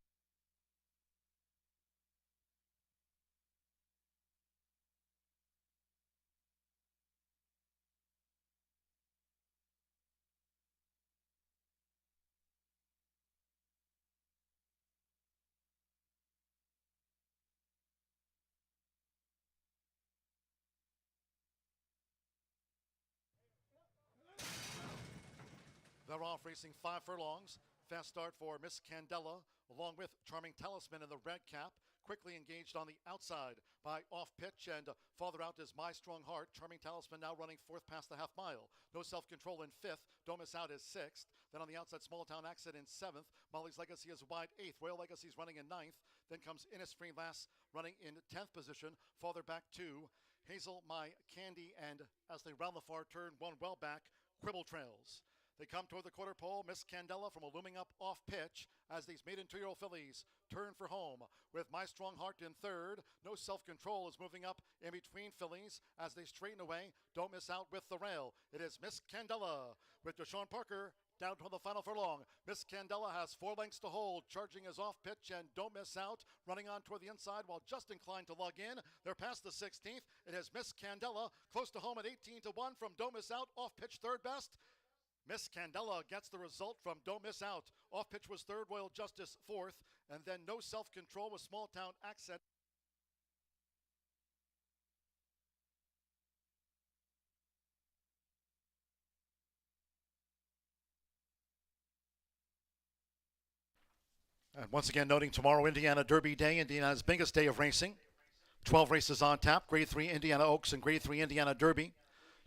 They're off racing 5 furlongs. Fast start for Miss Candela, along with Charming Talisman in the red cap. Quickly engaged on the outside by off pitch, and farther out is My Strong Heart. Charming Talisman now running 4th past the half mile. No Self-Control in 5th. Don't Miss Out is 6th. Then on the outside, Small Town Accent in 7th. Molly's Legacy is wide 8th. Royal Legacy is running in 9th. Then comes Innisfree Lass running in 10th position. Farther back to Hazel, My Candy, and as they round the far turn, one well back, Quibble Trails. They come toward the quarter pole. Miss Candela from a looming up off pitch as these maiden 2-year-old fillies turn for home with My Strong Heart in 3rd. No Self-Control is moving up in between fillies as they straighten away. Don't Miss Out with the rail. It is Miss Candela with Deshaun Parker down to the final furlong. Miss Candela has 4 lengths to hold. Charging is off pitch and Don't Miss Out running on toward the inside while just inclined to lug in. They're past the 16th. It is Miss Candela close to home at 18-1 from Don't Miss Out. Off pitch 3rd best. Miss Candela gets the result from Don't Miss Out. Off pitch was 3rd, Royal Justice 4th, and then No Self-Control with Small Town Accent. And once again, noting tomorrow, Indiana Derby Day, Indiana's biggest day of racing. 12 races on tap, Grade 3 Indiana Oaks and Grade 3 Indiana Derby.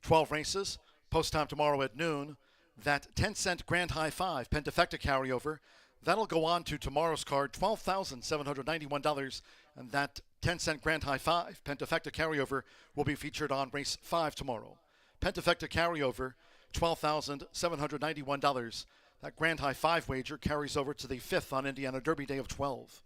12 races, post time tomorrow at noon. That 10-cent Grand High 5 pentafecta carryover, that'll go on to tomorrow's card, $12,791, and that 10-cent Grand High 5 pentafecta carryover will be featured on race 5 tomorrow. Pentafecta carryover, $12,791. That Grand High 5 wager carries over to the 5th on Indiana Derby Day of 12.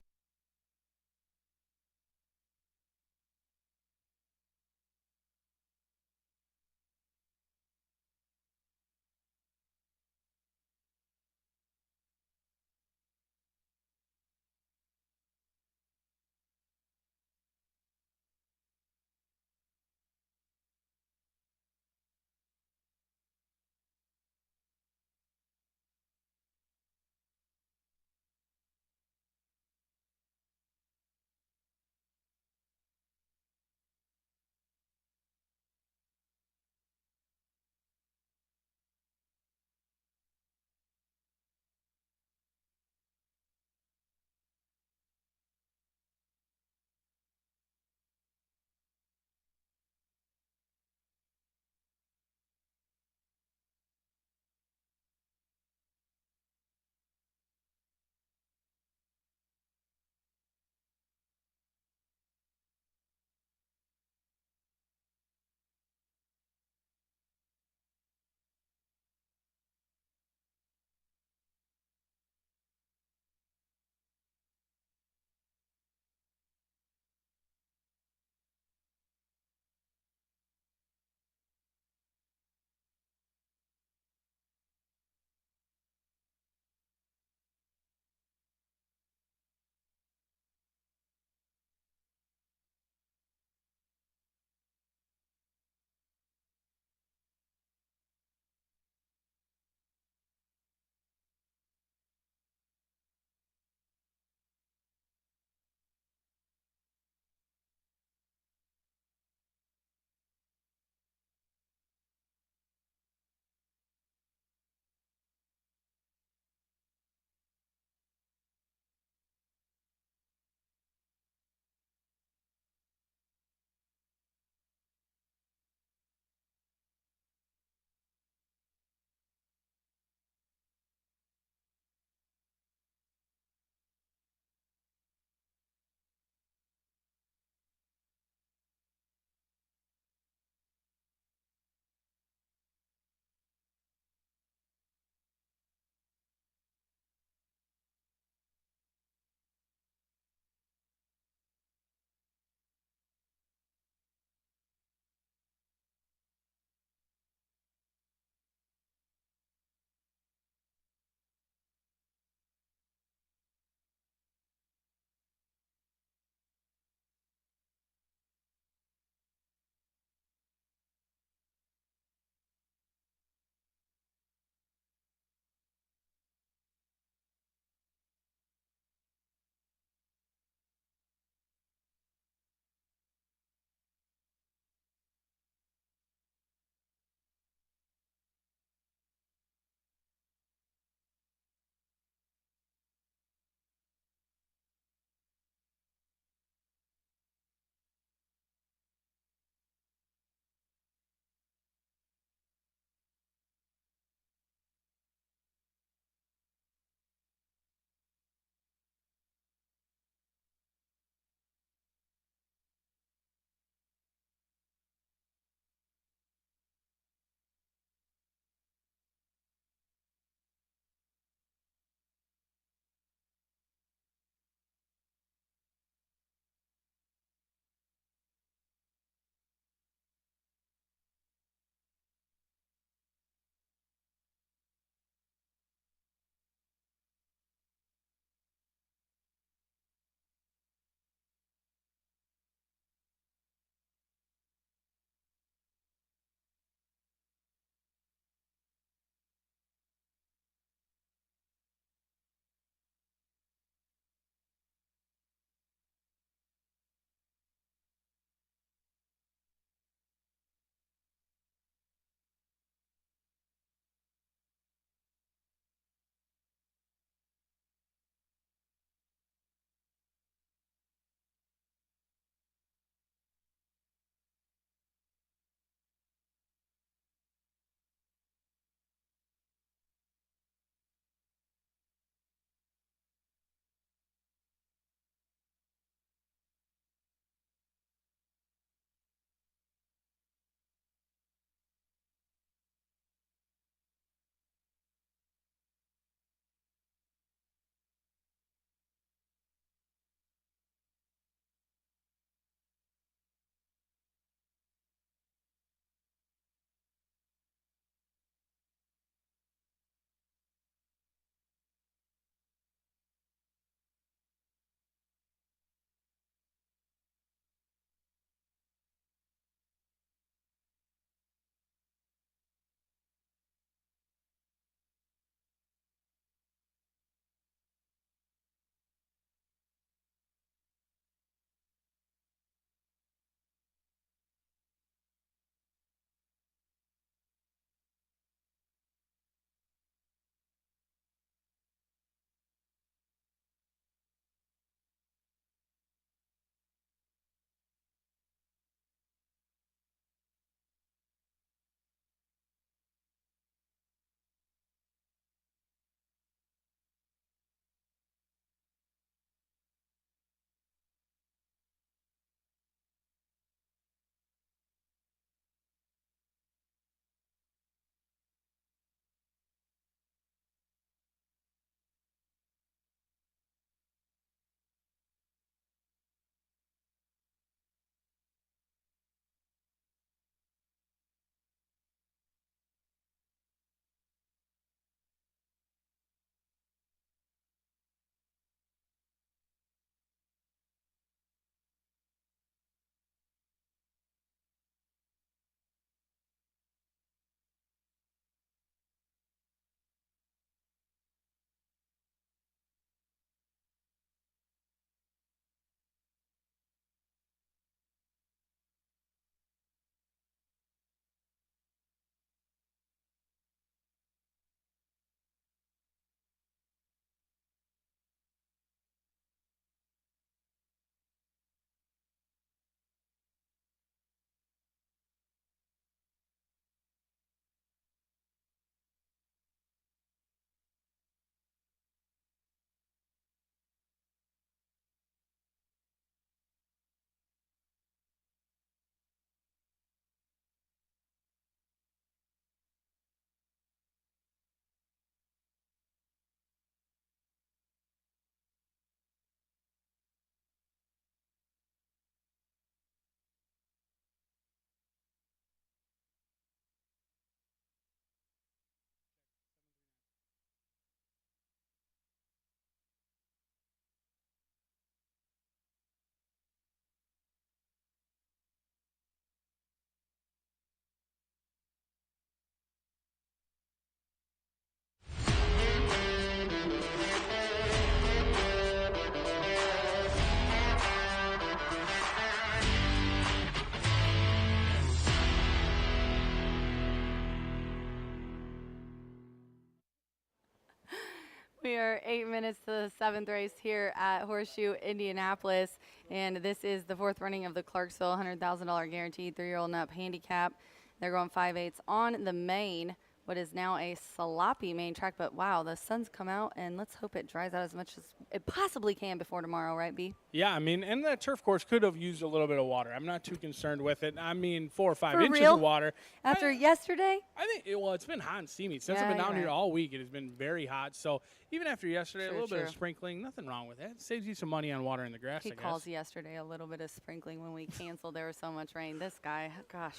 We are 8 minutes to the 7th race here at Horseshoe Indianapolis, and this is the 4th running of the Clarksville $100,000 guaranteed 3-year-old and up handicap. They're going 5/8 on the main, what is now a sloppy main track, but wow, the sun's come out, and let's hope it dries out as much as it possibly can before tomorrow, right, B? Yeah, I mean, and that turf course could have used a little bit of water. I'm not too concerned with it. I mean, 4 or 5 For inches real? of water. After yesterday? I think, it's been hot and steamy. Since Yeah, I've been down you're here right. all week, it has been very hot. So even after yesterday, a True, little bit of true. sprinkling, nothing wrong with that. It saves you some money on watering the grass, He I guess. calls yesterday a little bit of sprinkling when we canceled. There was so much rain. This guy, gosh.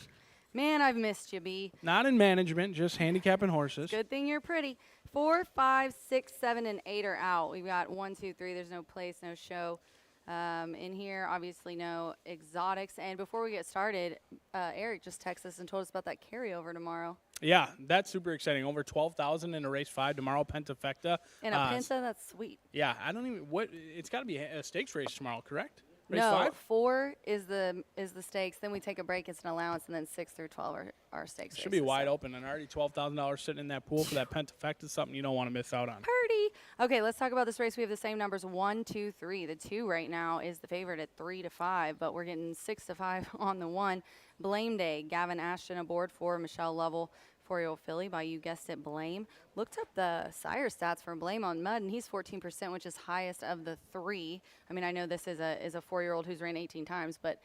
Man, I've missed you, B. Not in management, just handicapping horses. Good thing you're pretty. 4, 5, 6, 7, and 8 are out. We've got 1, 2, 3. There's no place, no show in here. Obviously, no exotics. And before we get started, Eric just texted us and told us about that carryover tomorrow. Yeah, that's super exciting. Over 12,000 in a race 5 tomorrow, Pentafecta. And a Pinta, that's sweet. Yeah, I don't even it's got to be a stakes race tomorrow, correct? Race No, 5? 4 is the stakes. Then we take a break. It's an allowance, and then 6 through 12 are stakes. Should be races, wide so. open, and already $12,000 sitting in that pool for that Pentafecta is something you don't want to miss out on. Purdy. Okay, let's talk about this race. We have the same numbers, 1, 2, 3. The 2 right now is the favorite at 3 to 5, but we're getting 6 to 5 on the 1. Blame Day. Gavin Ashton aboard for Michelle Lovell. 4-year-old filly by, you guessed it, Blame. Looked up the sire stats for Blame on mud, and he's 14%, which is highest of the 3. I mean, I know this is a 4-year-old who's ran 18 times, but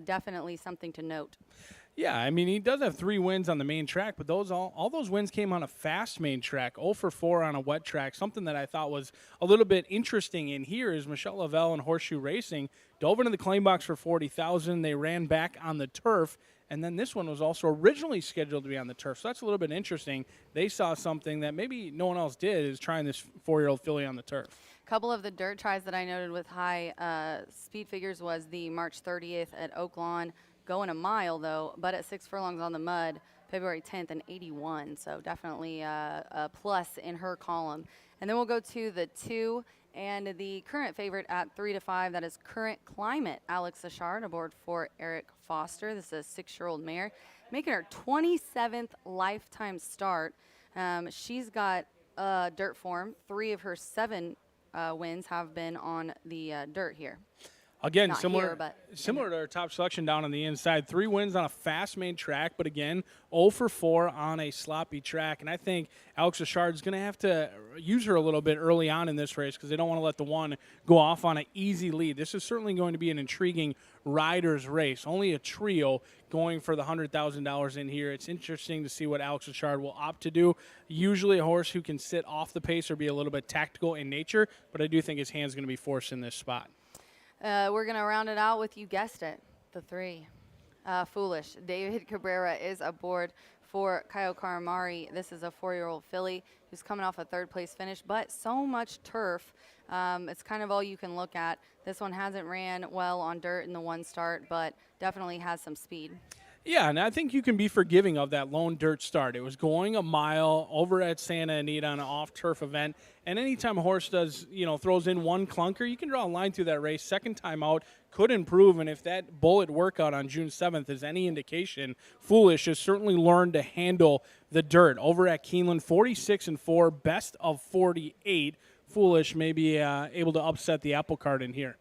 definitely something to note. Yeah, I mean, he does have 3 wins on the main track, but all those wins came on a fast main track, 0 for 4 on a wet track. Something that I thought was a little bit interesting in here is Michelle Lavelle and Horseshoe Racing dove into the claim box for 40,000. They ran back on the turf, and then this one was also originally scheduled to be on the turf. So that's a little bit interesting. They saw something that maybe no one else did, is trying this 4-year-old filly on the turf. Couple of the dirt tries that I noted with high speed figures was the March 30th at Oaklawn, going a mile though, but at 6 furlongs on the mud, February 10th and 81. So definitely a plus in her column. And then we'll go to the 2 and the current favorite at 3 to 5. That is Current Climate. Alex Achard aboard for Eric Foster. This is a 6-year-old mare, making her 27th lifetime start. She's got dirt form. 3 of her 7 wins have been on the dirt here. Again, Not similar here, but to our top selection down on the inside. 3 wins on a fast main track, but again, 0 for 4 on a sloppy track. And I think Alex Achard is going to have to use her a little bit early on in this race because they don't want to let the 1 go off on an easy lead. This is certainly going to be an intriguing rider's race. Only a trio going for the $100,000 in here. It's interesting to see what Alex Achard will opt to do. Usually a horse who can sit off the pace or be a little bit tactical in nature, but I do think his hand's going to be forced in this spot. We're going to round it out with, you guessed it, the 3. Foolish. David Cabrera is aboard for Kyle Karamari. This is a 4-year-old filly who's coming off a 3rd place finish, but so much turf. It's kind of all you can look at. This one hasn't ran well on dirt in the 1 start, but definitely has some speed. Yeah, and I think you can be forgiving of that lone dirt start. It was going a mile over at Santa Anita on an off-turf event, and anytime a horse does, throws in 1 clunker, you can draw a line through that race. Second time out could improve, and if that bullet workout on June 7th is any indication, Foolish has certainly learned to handle the dirt. Over at Keeneland, 46-4, best of 48. Foolish may be able to upset the apple cart in here.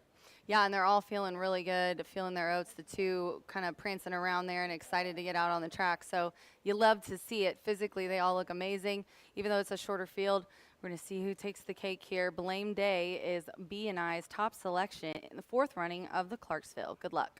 Yeah, and they're all feeling really good, feeling their oats, the 2 kind of prancing around there and excited to get out on the track. So you love to see it. Physically, they all look amazing. Even though it's a shorter field, we're going to see who takes the cake here. Blame Day is B&I's top selection in the 4th running of the Clarksville. Good luck.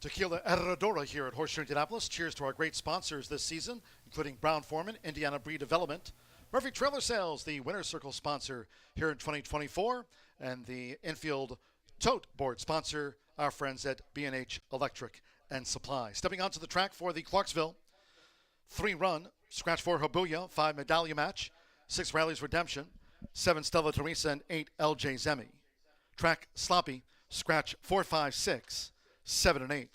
Tequila Herradura here at Horseshoe Indianapolis. Cheers to our great sponsors this season, including Brown Forman, Indiana Breed Development, Murphy Trailer Sales, the Winner's Circle sponsor here in 2024, and the infield tote board sponsor, our friends at B&H Electric and Supply. Stepping onto the track for the Clarksville 3-run Scratch 4 Habuya 5 medallion match, 6 Rallies Redemption, 7 Stella Teresa, and 8 LJ Zemi. Track sloppy, Scratch 4, 5, 6, 7, and 8.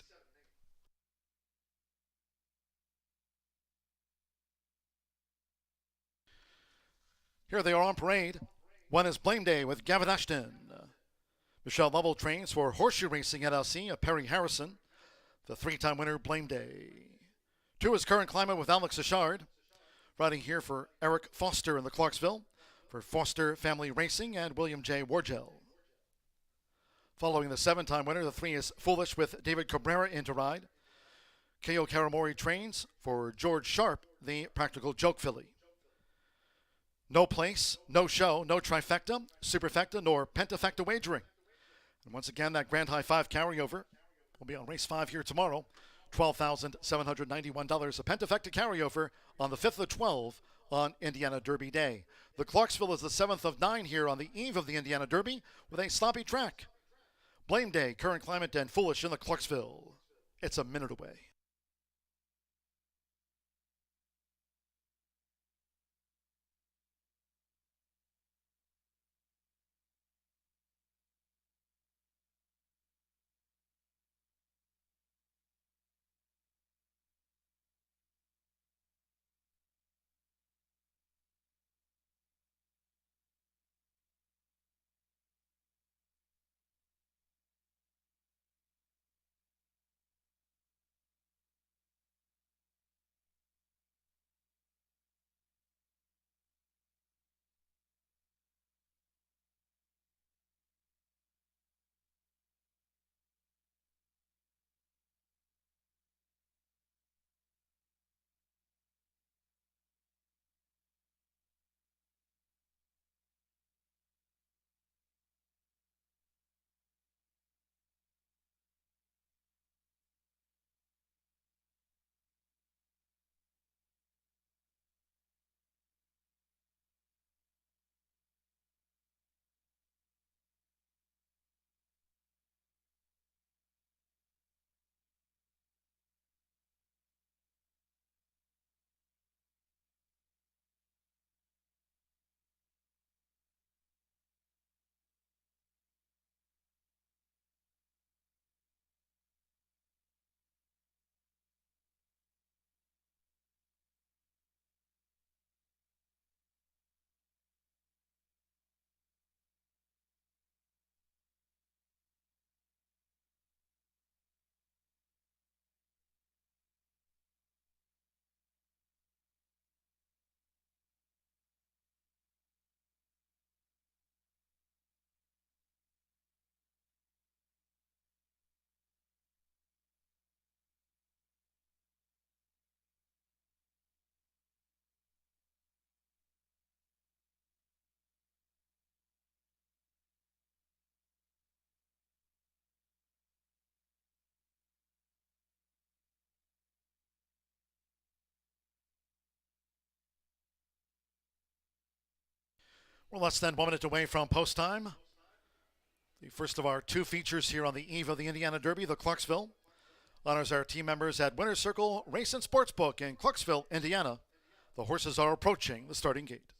Here they are on parade. One is Blame Day with Gavin Ashton. Michelle Lovell trains for Horseshoe Racing LLC, Perry Harrison, the 3-time winner, Blame Day. 2 is Current Climate with Alex Achard, riding here for Eric Foster in the Clarksville, for Foster Family Racing and William J. Wargel. Following the 7-time winner, the 3 is Foolish with David Cabrera in to ride. K.O. Karamori trains for George Sharp, the Practical Joke filly. No place, no show, no trifecta, superfecta, nor pentafecta wagering. And once again, that Grand High 5 carryover will be on race 5 here tomorrow. $12,791 a pentafecta carryover on the 5th of 12 on Indiana Derby Day. The Clarksville is the 7th of 9 here on the eve of the Indiana Derby with a sloppy track. Blame Day, Current Climate, and Foolish in the Clarksville. It's a minute away. We're less than 1 minute away from post time. The first of our 2 features here on the eve of the Indiana Derby, the Clarksville, honors our team members at Winner's Circle Race and Sportsbook in Clarksville, Indiana. The horses are approaching the starting gate.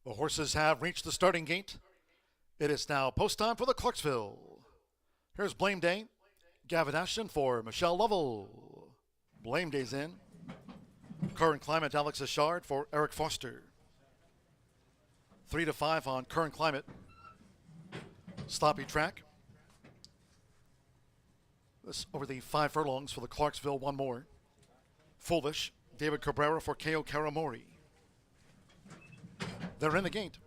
The horses have reached the starting gate. It is now post time for the Clarksville. Here's Blame Day. Gavin Ashton for Michelle Lovell. Blame Day's in. Current Climate, Alex Ashard for Eric Foster. 3 to 5 on Current Climate. Sloppy track. This over the 5 furlongs for the Clarksville, one more. Foolish, David Cabrera for Ko Karamori. They're in the gate.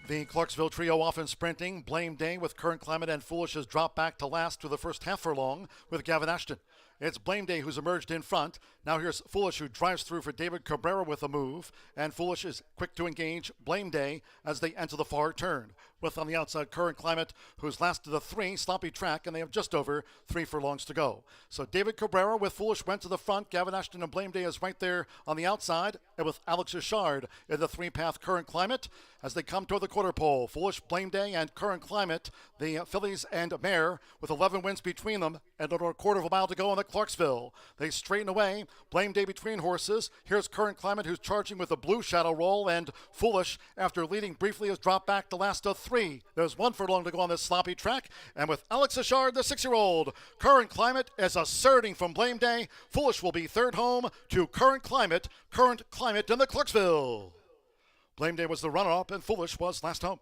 The Clarksville trio often sprinting. Blame Day with Current Climate and Foolish has dropped back to last through the first half furlong with Gavin Ashton. It's Blame Day who's emerged in front. Now here's Foolish who drives through for David Cabrera with a move. And Foolish is quick to engage Blame Day as they enter the far turn. With on the outside Current Climate who's last to the 3, sloppy track, and they have just over 3 furlongs to go. So David Cabrera with Foolish went to the front. Gavin Ashton and Blame Day is right there on the outside. And with Alex Ashard in the 3-path Current Climate as they come toward the quarter pole. Foolish, Blame Day, and Current Climate, the fillies and mare with 11 wins between them and over a quarter of a mile to go on the Clarksville. They straighten away. Blame Day between horses. Here's Current Climate who's charging with a blue shadow roll, and Foolish, after leading briefly, has dropped back to last of 3. There's 1 furlong to go on this sloppy track, and with Alex Ashard, the 6-year-old, Current Climate is asserting from Blame Day. Foolish will be third home to Current Climate in the Clarksville. Blame Day was the runner-up, and Foolish was last home.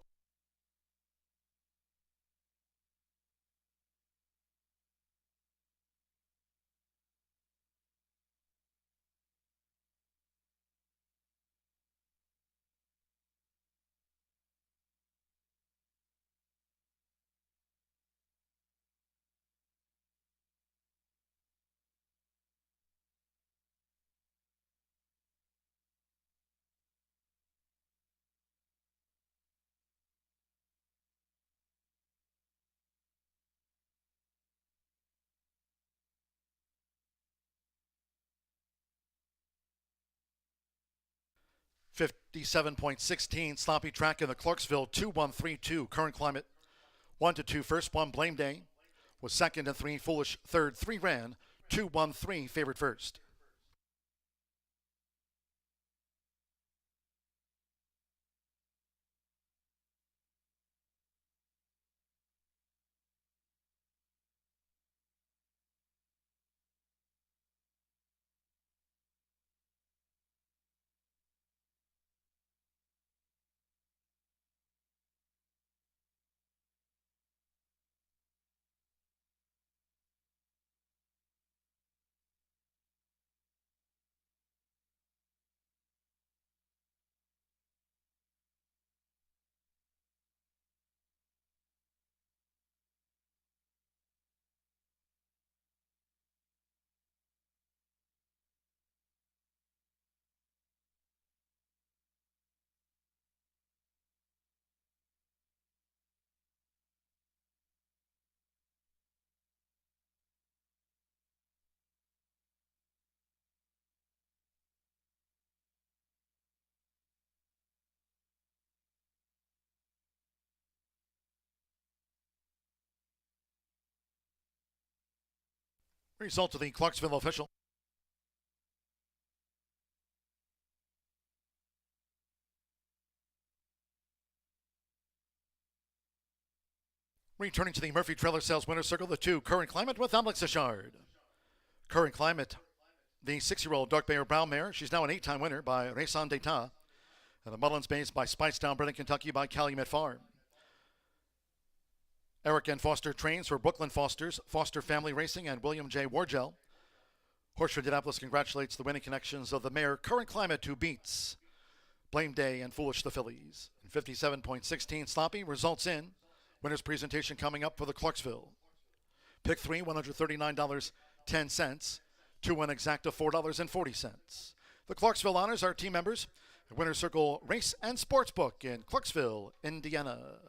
.57.16 sloppy track in the Clarksville. 2-1-3-2 Current Climate. 1-2 first, 1 Blame Day was second, and 3 Foolish third. 3 ran. 2-1-3 favored first. Result of the Clarksville official. Returning to the Murphy Trailer Sales Winner's Circle, the 2 Current Climate with Alex Ashard. Current Climate, the 6-year-old dark Bear brown mare. She's now an 8-time winner by Raison d'Etat. And the Mullins based by Spicetown, bred in Kentucky by Calumet Farm. Eric and Foster trains for Brooklyn Fosters, Foster Family Racing, and William J. Wargel. Horseshoe Indianapolis congratulates the winning connections of the mare Current Climate, who beats Blame Day and Foolish the fillies. 57.16 sloppy results in. Winner's presentation coming up for the Clarksville. Pick 3, $139.10. 2-1 exacta, $4.40. The Clarksville honors our team members at Winner's Circle Race and Sportsbook in Clarksville, Indiana.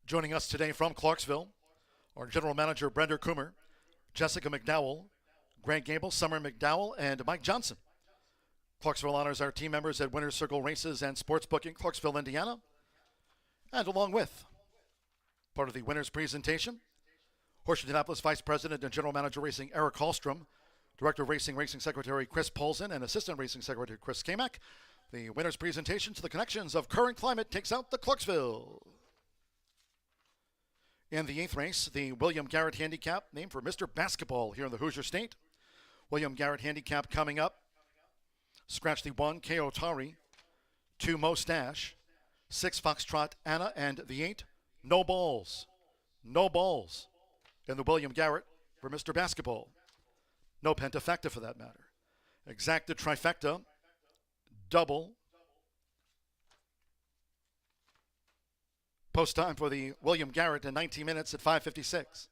Joining us today from Clarksville, our General Manager Brenda Coomer, Jessica McDowell, Grant Gable, Summer McDowell, and Mike Johnson. Clarksville honors our team members at Winner's Circle Races and Sportsbook in Clarksville, Indiana. And along with part of the winners presentation, Horseshoe Indianapolis Vice President and General Manager Racing Eric Hallstrom, Director of Racing Secretary Chris Polson, and Assistant Racing Secretary Chris Kamak. The winners presentation to the connections of Current Climate takes out the Clarksville. In the 8th race, the William Garrett Handicap, named for Mr. Basketball here in the Hoosier State. William Garrett Handicap coming up. Scratch the 1, K.O. Tari. 2, Mustache. 6, Foxtrot Anna, and the 8, No Balls. No balls in the William Garrett for Mr. Basketball. No pentafecta for that matter. Exacta trifecta, double. Post time for the William Garrett in 19 minutes at 5:56.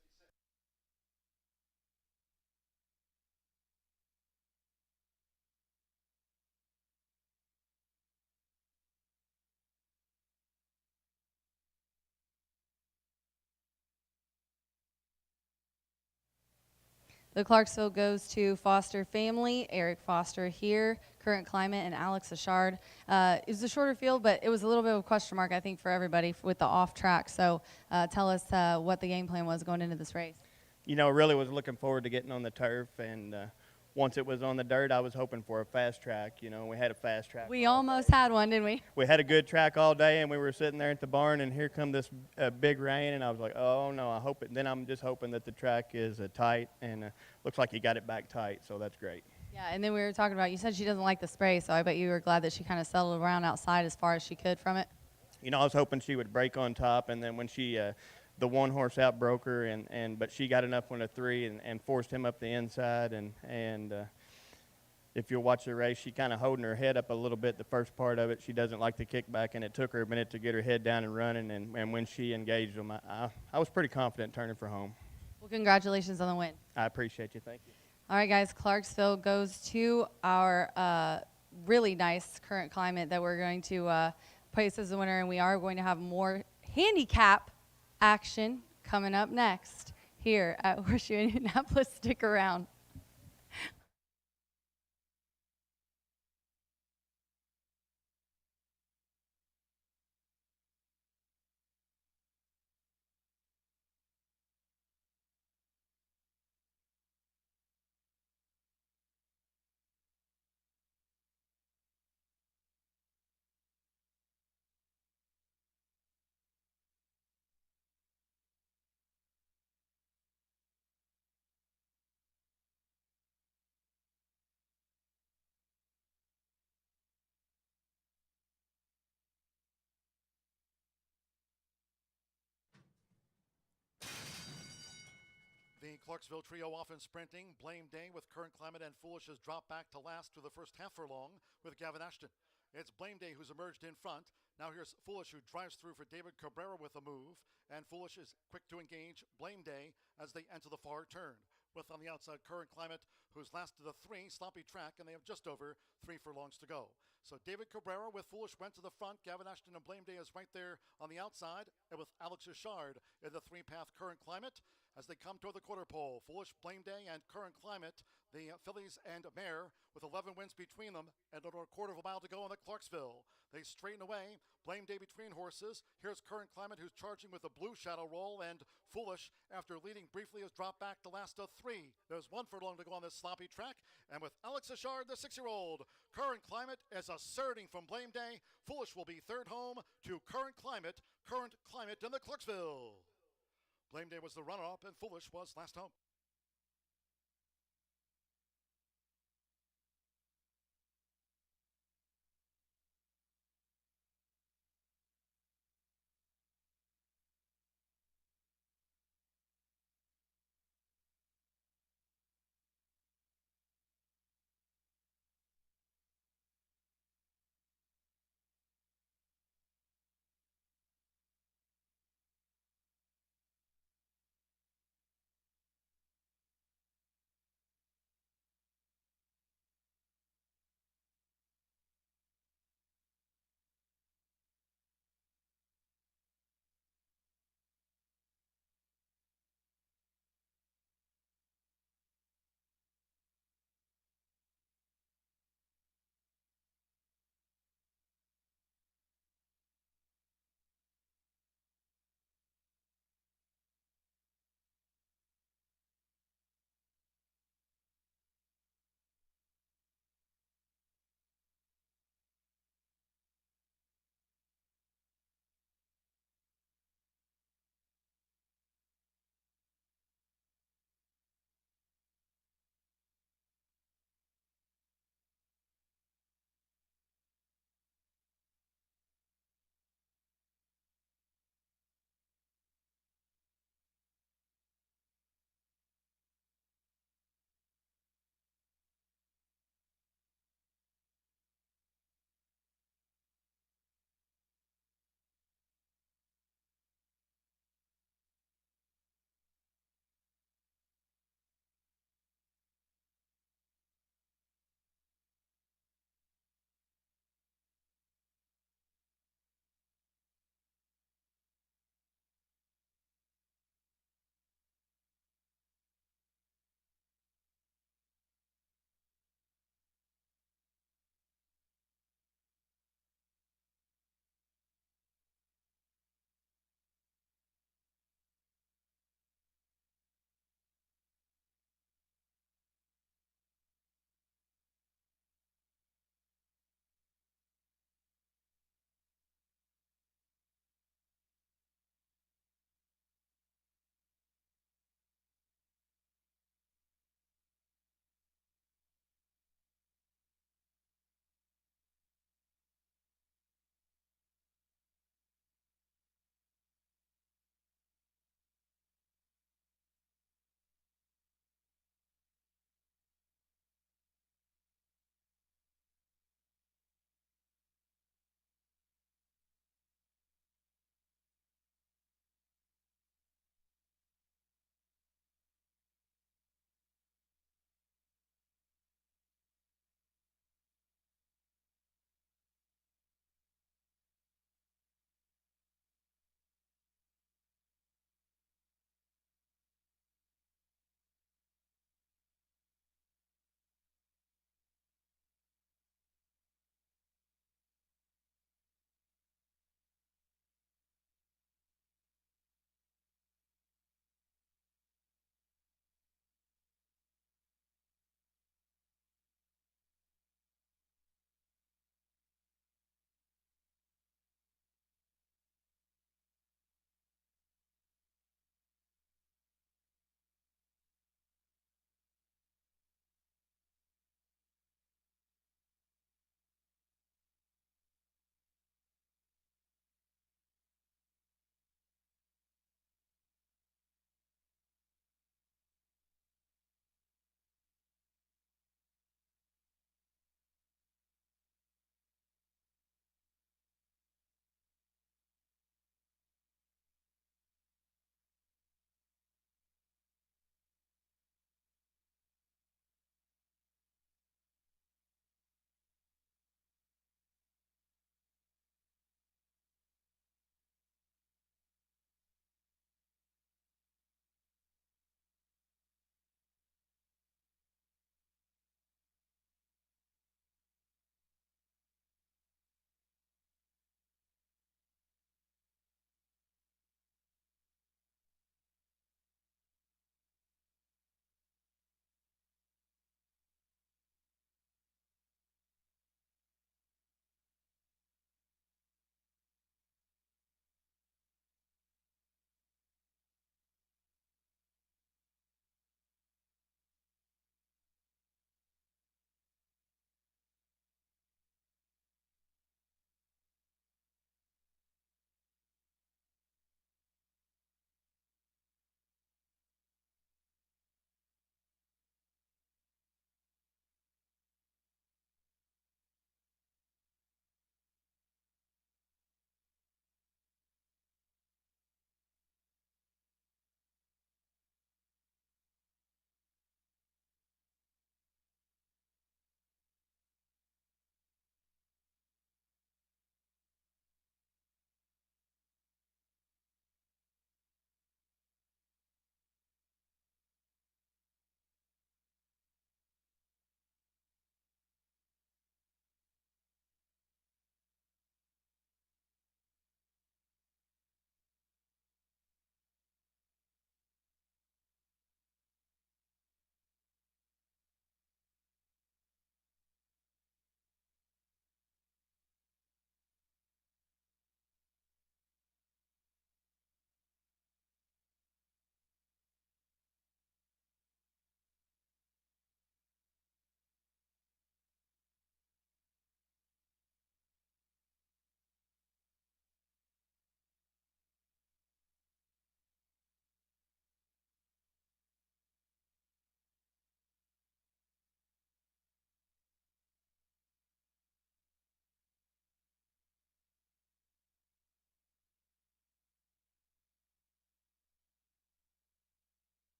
The Clarksville goes to Foster family, Eric Foster here, Current Climate, and Alex Ashard. It was a shorter field, but it was a little bit of a question mark, I think, for everybody with the off track. So tell us what the game plan was going into this race. You know, really was looking forward to getting on the turf, and once it was on the dirt, I was hoping for a fast track. You know, we had a fast track. We almost had one, didn't we? We had a good track all day, and we were sitting there at the barn, and here come this big rain, and I was like, oh, no, I hope it. Then I'm just hoping that the track is tight, and looks like he got it back tight, so that's great. Yeah, and then we were talking about, you said she doesn't like the spray, so I bet you were glad that she kind of settled around outside as far as she could from it. You know, I was hoping she would break on top, and then when she the one horse out broke her, but she got enough on a 3 and forced him up the inside, and if you'll watch the race, she kind of holding her head up a little bit the first part of it. She doesn't like the kickback, and it took her a minute to get her head down and running, and when she engaged them, I was pretty confident turning for home. Well, congratulations on the win. I appreciate you. Thank you. All right, guys, Clarksville goes to our really nice Current Climate that we're going to place as the winner, and we are going to have more handicap action coming up next here at Horseshoe Indianapolis. Stick around. The Clarksville trio off in sprinting. Blame Day with Current Climate and Foolish has dropped back to last through the first half furlong with Gavin Ashton. It's Blame Day who's emerged in front. Now here's Foolish, who drives through for David Cabrera with a move. And Foolish is quick to engage Blame Day as they enter the far turn. With on the outside Current Climate, who's last to the 3, sloppy track, and they have just over 3 furlongs to go. So David Cabrera with Foolish went to the front. Gavin Ashton and Blame Day is right there on the outside. And with Alex Ashard in the 3-path Current Climate, as they come toward the quarter pole. Foolish, Blame Day, and Current Climate, the fillies and mare, with 11 wins between them and over a quarter of a mile to go in the Clarksville. They straighten away. Blame Day between horses. Here's Current Climate, who's charging with a blue shadow roll, and Foolish, after leading briefly, has dropped back to last of 3. There's 1 furlong to go on this sloppy track, and with Alex Ashard, the 6-year-old, Current Climate is asserting from Blame Day. Foolish will be third home to Current Climate in the Clarksville. Blame Day was the runner-up, and Foolish was last home.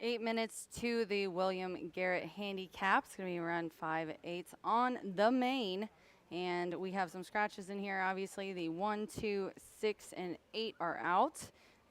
8 minutes to the William Garrett handicap. It's going to be run 5/8 on the main. And we have some scratches in here. Obviously, the 1, 2, 6, and 8 are out.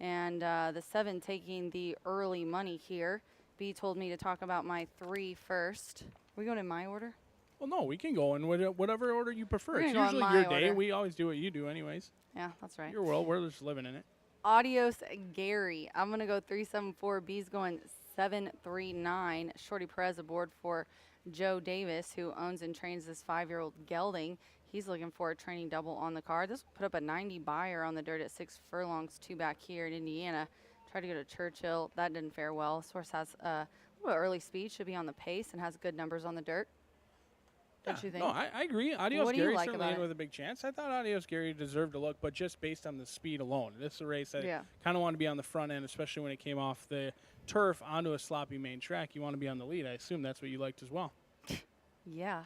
And the 7 taking the early money here. B told me to talk about my 3 first. Are we going in my order? Well, no, we can go in whatever order you prefer. We're It's gonna go in usually my your day. order. We always do what you do anyways. Yeah, that's right. Your world, we're just living in it. Adios, Gary. I'm going to go 374. B's going 739. Shorty Perez aboard for Joe Davis, who owns and trains this 5-year-old gelding. He's looking for a training double on the card. This will put up a 90 buyer on the dirt at 6 furlongs, 2 back here in Indiana. Tried to go to Churchill. That didn't fare well. This horse has a little early speed, should be on the pace, and has good numbers on the dirt. Don't you think? No, I agree. Adios What do you Gary like certainly about in it? with a big chance. I thought Adios Gary deserved a look, but just based on the speed alone. This is a race that Yeah. kind of want to be on the front end, especially when it came off the turf onto a sloppy main track. You want to be on the lead. I assume that's what you liked as well. Yeah.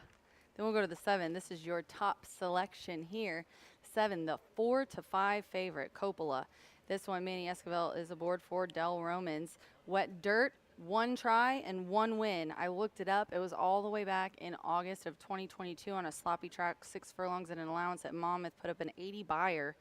Then we'll go to the 7. This is your top selection here. 7, the 4 to 5 favorite, Coppola. This one, Manny Esquivel, is aboard for Del Romans. Wet dirt, 1 try and 1 win. I looked it up. It was all the way back in August of 2022 on a sloppy track, 6 furlongs and an allowance at Monmouth. Put up an 80 buyer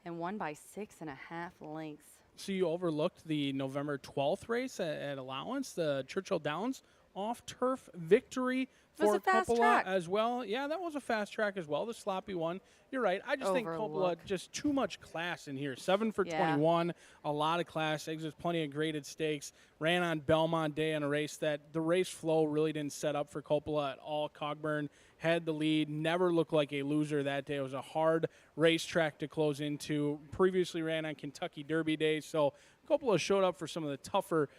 and won by 6.5 lengths. So you overlooked the November 12th race at Allowance, the Churchill Downs off-turf victory It was for a fast Coppola track. as well. Yeah, that was a fast track as well, the sloppy one. You're right. I just think Coppola, Overlook. just too much class in here. 7 for Yeah. 21, a lot of class. Exits plenty of graded stakes. Ran on Belmont Day in a race that the race flow really didn't set up for Coppola at all. Cogburn had the lead, never looked like a loser that day. It was a hard racetrack to close into. Previously ran on Kentucky Derby Day, so Coppola showed up for some of the tougher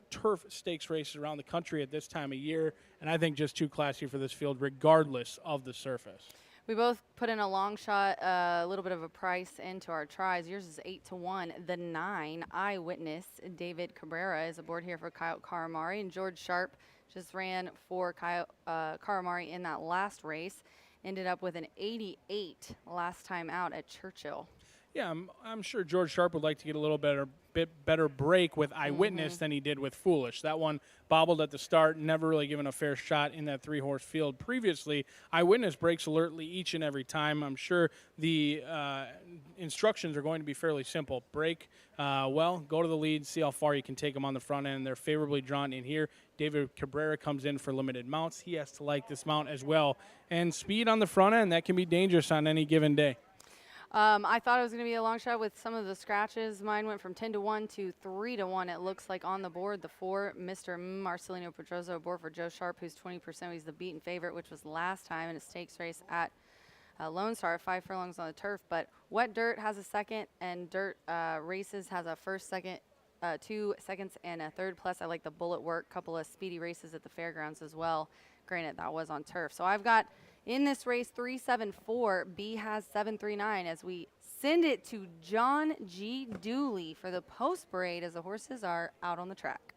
turf stakes races around the country at this time of year, and I think just too classy for this field regardless of the surface. We both put in a long shot, a little bit of a price into our tries. Yours is 8-1. The 9, Eyewitness, David Cabrera, is aboard here for Coyote Caramari, and George Sharp just ran for Caramari in that last race. Ended up with an 88 last time out at Churchill. Yeah, I'm sure George Sharp would like to get a little bit better break with Eyewitness than he did with Foolish. That one bobbled at the start, never really given a fair shot in that 3-horse field previously. Eyewitness breaks alertly each and every time. I'm sure the instructions are going to be fairly simple. Break well, go to the lead, see how far you can take them on the front end. They're favorably drawn in here. David Cabrera comes in for limited mounts. He has to like this mount as well. And speed on the front end, that can be dangerous on any given day. I thought it was going to be a long shot with some of the scratches. Mine went from 10-1 to 3-1. It looks like on the board, the 4, Mr. Marcelino Pedroso aboard for Joe Sharp, who's 20%. He's the beaten favorite, which was last time in a stakes race at Lone Star, 5 furlongs on the turf. But Wet Dirt has a second, and Dirt Races has a first, second, 2 seconds, and a third. Plus, I like the bullet work, couple of speedy races at the fairgrounds as well. Granted, that was on turf. So I've got in this race 374. B has 739 as we send it to John G. Dooley for the post parade as the horses are out on the track.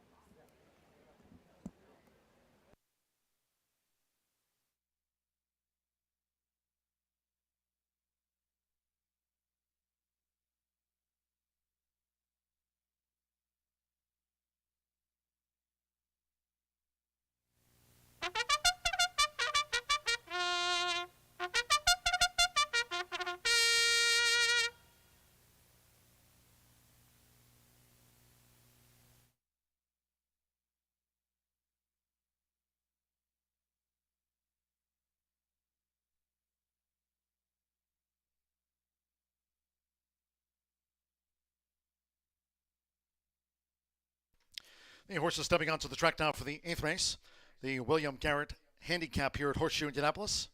The horses stepping onto the track now for the 8th race, the William Garrett handicap here at Horseshoe Indianapolis.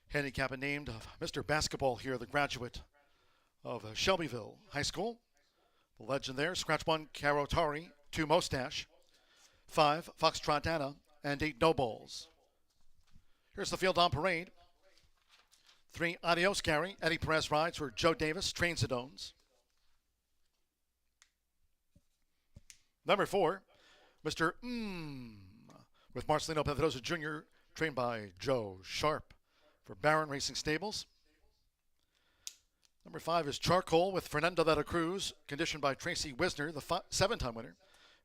Handicap named Mr. Basketball here, the graduate of Shelbyville High School. The legend there, scratch 1, Carotari, 2, Mustache, 5, Foxtrot Anna, and 8, No Balls. Here's the field on parade. 3, Adios Gary, Eddie Perez rides for Joe Davis, trains and owns. Number 4, Mr. With Marcelino Pedrosa Jr., trained by Joe Sharp for Barron Racing Stables. Number 5 is Charcoal with Fernando de la Cruz, conditioned by Tracy Wisner, the 7-time winner.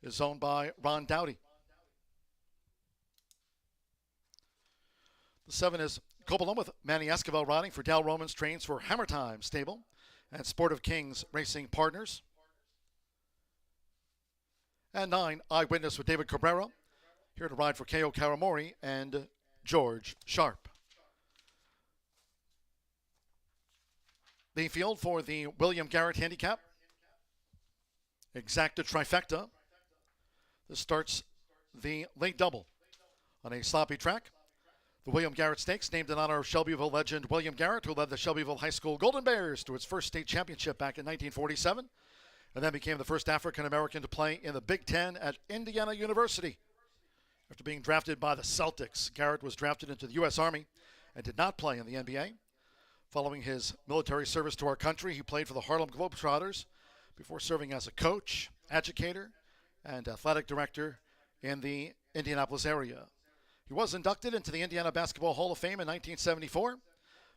is owned by Ron Dowdy. The 7 is Cobalum with Manny Esquivel riding for Dal Romans, trains for Hammer Time Stable and Sport of Kings Racing Partners. And 9, Eyewitness with David Cabrera, here to ride for K.O. Karamori and George Sharp. The field for the William Garrett Handicap, Exacta Trifecta. This starts the late double on a sloppy track. The William Garrett Stakes, named in honor of Shelbyville legend William Garrett, who led the Shelbyville High School Golden Bears to its first state championship back in 1947, and then became the first African-American to play in the Big Ten at Indiana University. After being drafted by the Celtics, Garrett was drafted into the U.S. Army and did not play in the NBA. Following his military service to our country, he played for the Harlem Globetrotters before serving as a coach, educator, and athletic director in the Indianapolis area. He was inducted into the Indiana Basketball Hall of Fame in 1974.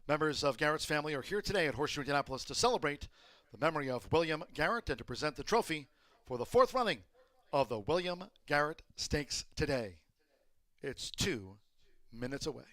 Members of Garrett's family are here today at Horseshoe Indianapolis to celebrate the memory of William Garrett and to present the trophy for the 4th running of the William Garrett Stakes today. It's 2 minutes away.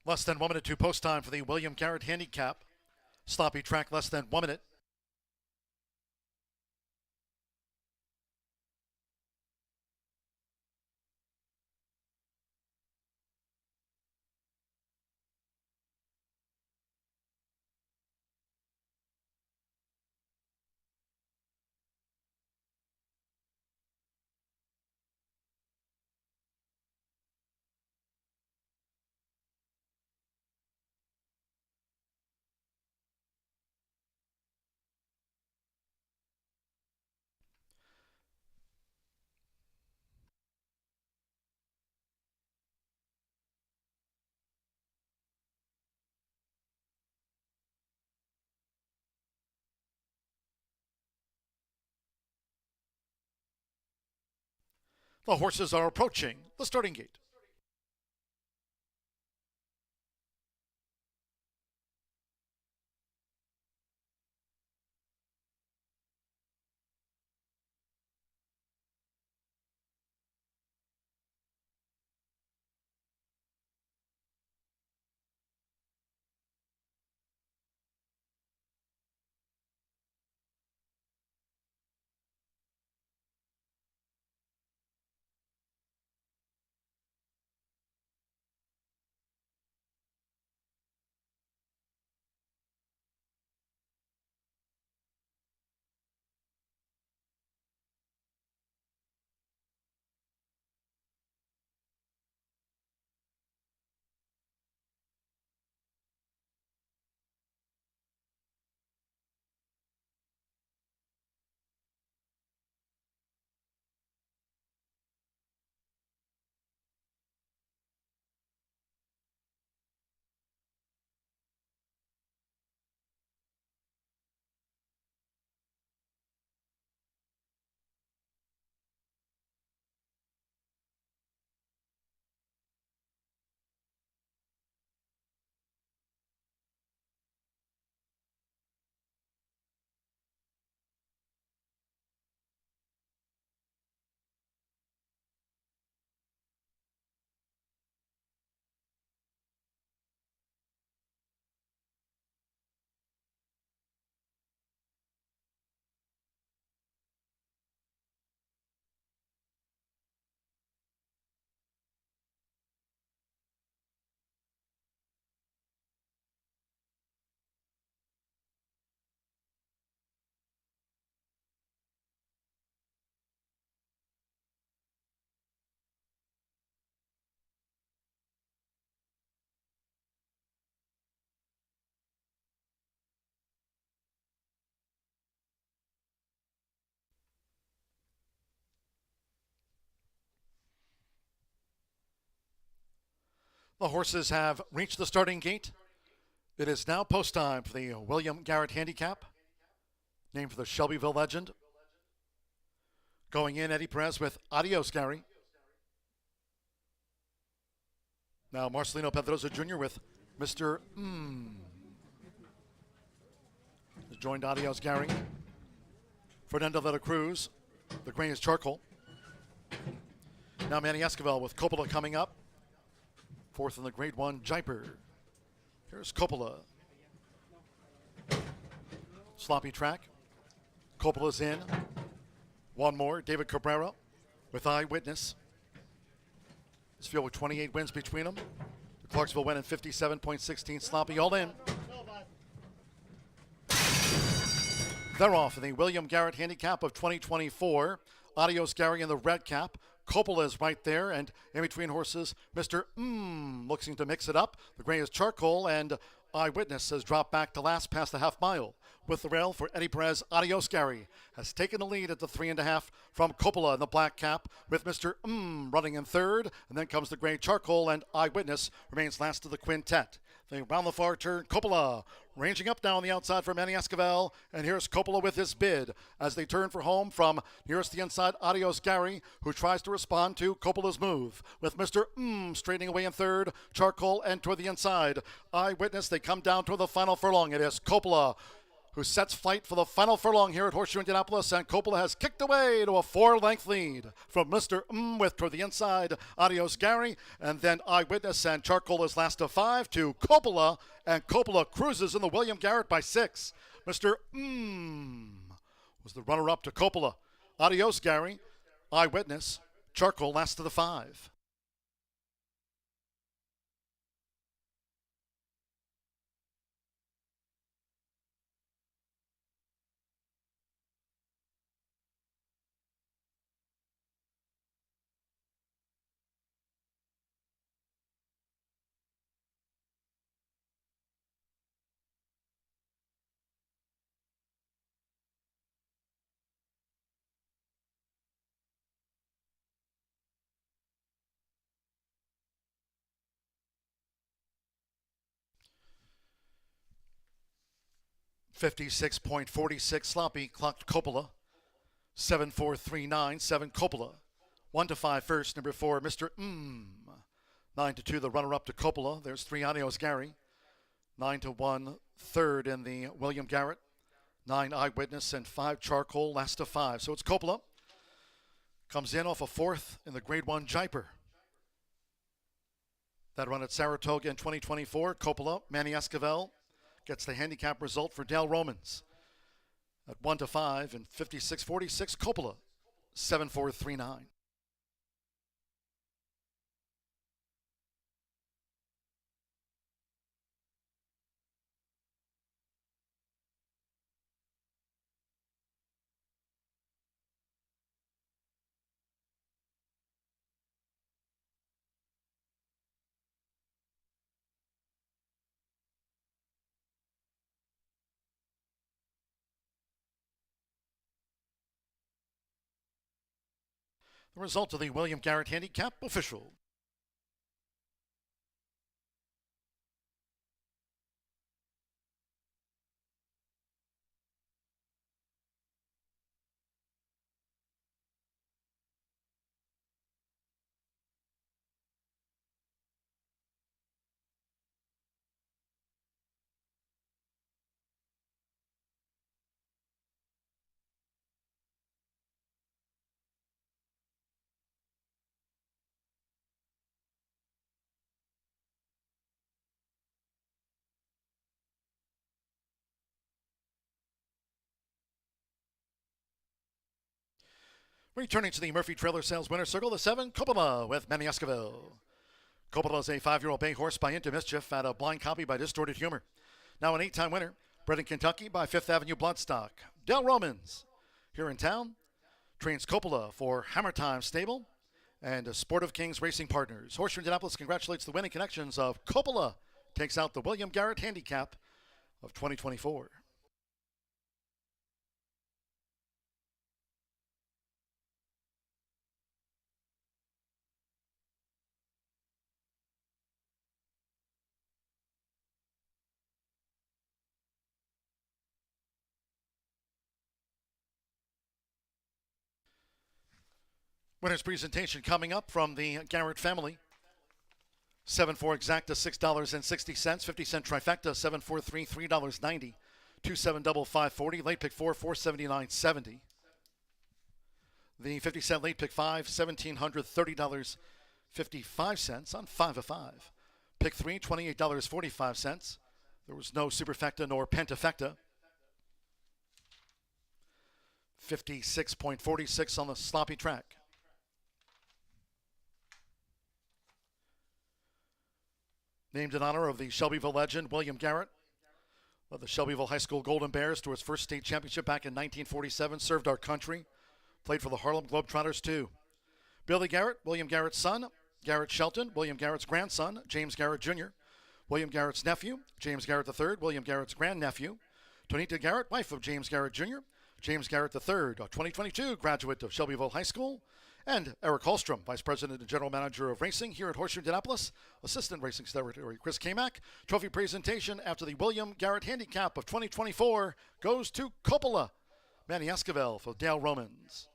Less than 1 minute to post time for the William Garrett Handicap. Sloppy track, less than 1 minute. The horses are approaching the starting gate. The horses have reached the starting gate. It is now post time for the William Garrett Handicap, named for the Shelbyville legend. Going in, Eddie Perez with Adios, Gary. Now Marcelino Pedrosa Jr. with Mr. Has joined Adios, Gary. Fernando de la Cruz, the gray is Charcoal. Now Manny Esquivel with Coppola coming up. Fourth in the Grade 1, Jiper. Here's Coppola. Sloppy track. Coppola's in. One more, David Cabrera with Eyewitness. This field with 28 wins between them. The Clarksville win in 57.16. Sloppy all in. They're off in the William Garrett Handicap of 2024. Adios, Gary in the red cap. Coppola is right there, and in between horses, Mr. Looking to mix it up. The gray is Charcoal, and Eyewitness has dropped back to last past the half mile. With the rail for Eddie Perez, Adios, Gary has taken the lead at the 3.5 from Coppola in the black cap, with Mr. Running in third, and then comes the gray Charcoal, and Eyewitness remains last of the quintet. They round the far turn, Coppola ranging up down on the outside for Manny Esquivel, and here's Coppola with his bid as they turn for home from nearest the inside, Adios, Gary, who tries to respond to Coppola's move, with Mr. Straightening away in third, Charcoal, and toward the inside, Eyewitness. They come down toward the final furlong. It is Coppola who sets flight for the final furlong here at Horseshoe Indianapolis, and Coppola has kicked away to a 4-length lead from Mr. with toward the inside, Adios, Gary, and then Eyewitness, and Charcoal is last of 5 to Coppola, and Coppola cruises in the William Garrett by 6. Mr. Was the runner-up to Coppola. Adios, Gary, Eyewitness, Charcoal last of the 5. .46 Sloppy clocked Coppola. 7.439, 7 Coppola. 1-5 first, number 4, Mr. 9-2, the runner-up to Coppola. There's 3 Adios, Gary. 9-1 third in the William Garrett. 9 Eyewitness, and 5 Charcoal, last of 5. So it's Coppola. Comes in off a 4th in the Grade 1 Jiper. That run at Saratoga in 2024. Coppola, Manny Esquivel gets the handicap result for Dale Romans at 1-5 and 56.46. Coppola, 7.439. The result of the William Garrett Handicap official. Returning to the Murphy Trailer Sales Winner Circle, the 7, Coppola with Manny Esquivel. Coppola is a 5-year-old bay horse by Into Mischief at a blind copy by Distorted Humor. Now an 8-time winner, bred in Kentucky by Fifth Avenue Bloodstock. Dale Romans, here in town, trains Coppola for Hammer Time Stable and Sportive Kings Racing Partners. Horseshoe Indianapolis congratulates the winning connections of Coppola, takes out the William Garrett Handicap of 2024. Winner's presentation coming up from the Garrett family. 7-4 exacta, $6.60. 50-cent trifecta, 7-4-3, $3.90. 2-7 double, $5.40. Late pick 4, $479.70. The 50-cent late pick 5, $1,730.55 on 5 of 5. Pick 3, $28.45. There was no superfecta nor pentafecta. 56.46 on the sloppy track. Named in honor of the Shelbyville legend, William Garrett. Led the Shelbyville High School Golden Bears to its first state championship back in 1947. Served our country. Played for the Harlem Globetrotters, too. Billy Garrett, William Garrett's son. Garrett Shelton, William Garrett's grandson. James Garrett Jr., William Garrett's nephew. James Garrett III, William Garrett's grandnephew. Tonita Garrett, wife of James Garrett Jr., James Garrett III, a 2022 graduate of Shelbyville High School. And Eric Holstrom, Vice President and General Manager of Racing here at Horseshoe Indianapolis. Assistant Racing Secretary Chris Kamak. Trophy presentation after the William Garrett Handicap of 2024 goes to Coppola. Manny Esquivel for Dale Romans.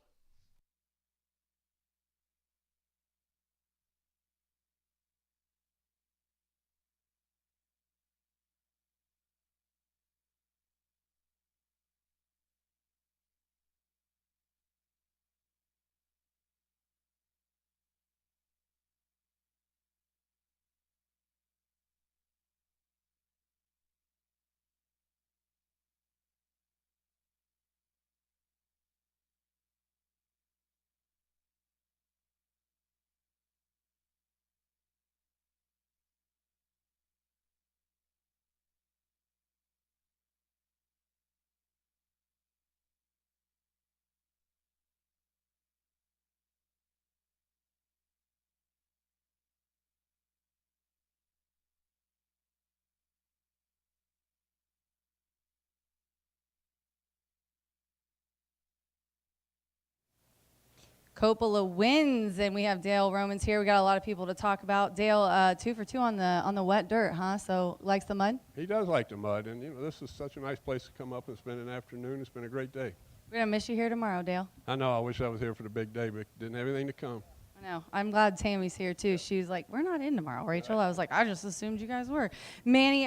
Coppola wins, and we have Dale Romans here. We got a lot of people to talk about. Dale, 2 for 2 on the wet dirt, huh? So likes the mud. He does like the mud, and this is such a nice place to come up and spend an afternoon. It's been a great day. We're gonna miss you here tomorrow, Dale. I know. I wish I was here for the big day, but didn't have anything to come. I know. I'm glad Tammy's here too. She's like, we're not in tomorrow, Rachel. I was like, I just assumed you guys were. Manny,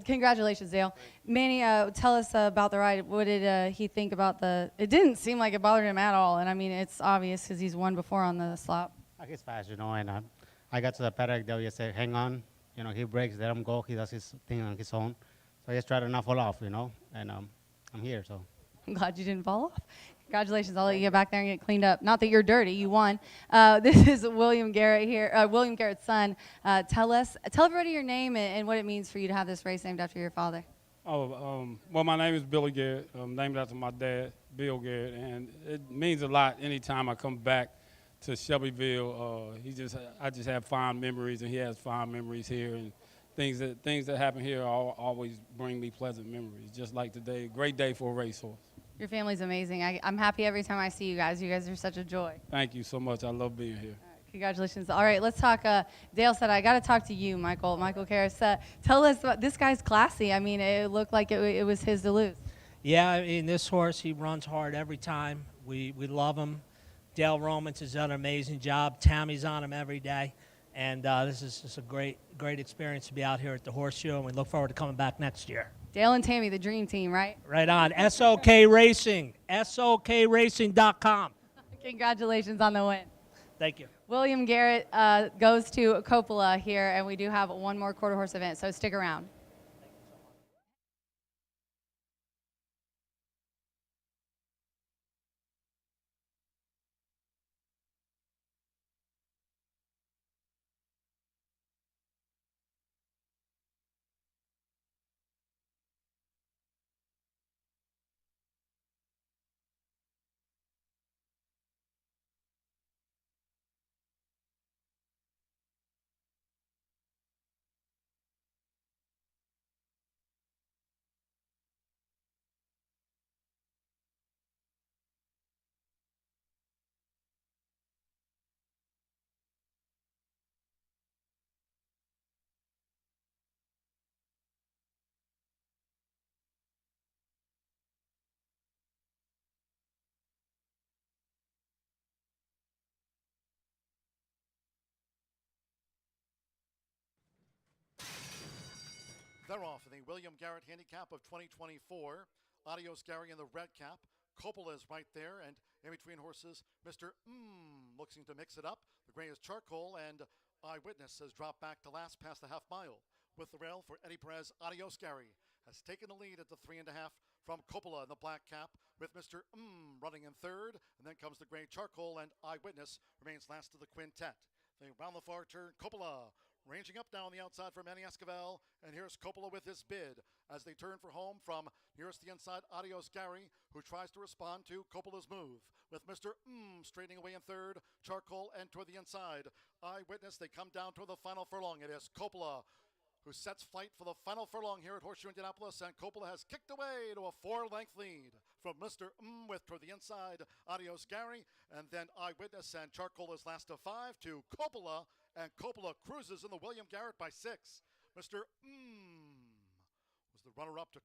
congratulations, Dale. Manny, tell us about the ride. What did he think about the? It didn't seem like it bothered him at all, and I mean, it's obvious because he's won before on the slop. He's fast, and I got to the paddock. They just said, "Hang on," he breaks, let him go. He does his thing on his own. So I just try to not fall off, and I'm here. So I'm glad you didn't fall off. Congratulations. I'll let you get back there and get cleaned up. Not that you're dirty. You won. This is William Garrett here, William Garrett's son. Tell everybody your name and what it means for you to have this race named after your father. Well, my name is Billy Garrett. I'm named after my dad, Bill Garrett, and it means a lot anytime I come back to Shelbyville. I just have fond memories, and he has fond memories here, and things that happen here always bring me pleasant memories. Just like today, great day for a racehorse. Your family's amazing. I'm happy every time I see you guys. You guys are such a joy. Thank you so much. I love being here. Congratulations. All right, let's talk. Dale said, I got to talk to you, Michael Karras. Tell us about this guy's classy. I mean, it looked like it was his to lose. Yeah, I mean, this horse, he runs hard every time. We love him. Dale Romans has done an amazing job. Tammy's on him every day. And this is just a great experience to be out here at the Horseshoe, and we look forward to coming back next year. Dale and Tammy, the dream team, right? Right on. SOK Racing, SOKRacing.com. Congratulations on the win. Thank you. William Garrett goes to Coppola here, and we do have one more quarter horse event, so stick around. They're off in the William Garrett Handicap of 2024. Adios Gary in the red cap. Coppola is right there, and in between horses, Mr. Looking to mix it up. The gray is Charcoal, and Eyewitness has dropped back to last past the half mile. With the rail for Eddie Perez, Adios Gary has taken the lead at the 3.5 from Coppola in the black cap, with Mr. Running in third, and then comes the gray Charcoal, and Eyewitness remains last of the quintet. They round the far turn, Coppola ranging up down the outside for Manny Esquivel, and here's Coppola with his bid as they turn for home from nearest the inside, Adios Gary, who tries to respond to Coppola's move. With Mr. Straightening away in third, Charcoal, and toward the inside, Eyewitness. They come down toward the final furlong. It is Coppola who sets flight for the final furlong here at Horseshoe Indianapolis, and Coppola has kicked away to a 4-length lead from Mr. With toward the inside, Adios Gary, and then Eyewitness, and Charcoal is last of 5 to Coppola, and Coppola cruises in the William Garrett by 6. Mr. Was the runner-up to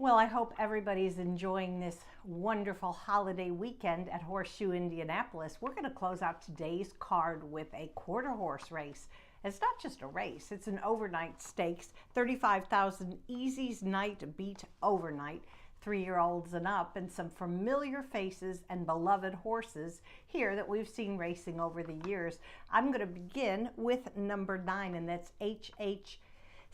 Well, I hope everybody's enjoying this wonderful holiday weekend at Horseshoe Indianapolis. We're going to close out today's card with a quarter horse race. It's not just a race, it's an overnight stakes, 35,000 Easy's Night Beat Overnight, 3-year-olds and up, and some familiar faces and beloved horses here that we've seen racing over the years. I'm going to begin with number 9, and that's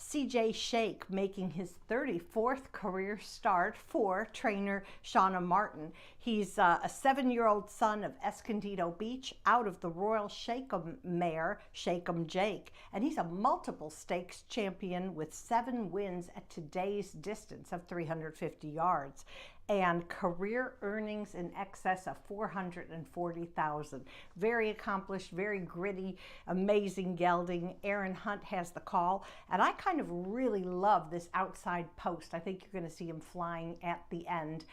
CJ Shake, making his 34th career start for trainer Shauna Martin. He's a 7-year-old son of Escondido Beach out of the Royal Shake'em mare, Shake'em Jake. And he's a multiple stakes champion with 7 wins at today's distance of 350 yards. And career earnings in excess of $440,000. Very accomplished, very gritty, amazing gelding. Aaron Hunt has the call, and I kind of really love this outside post. I think you're going to see him flying at the end.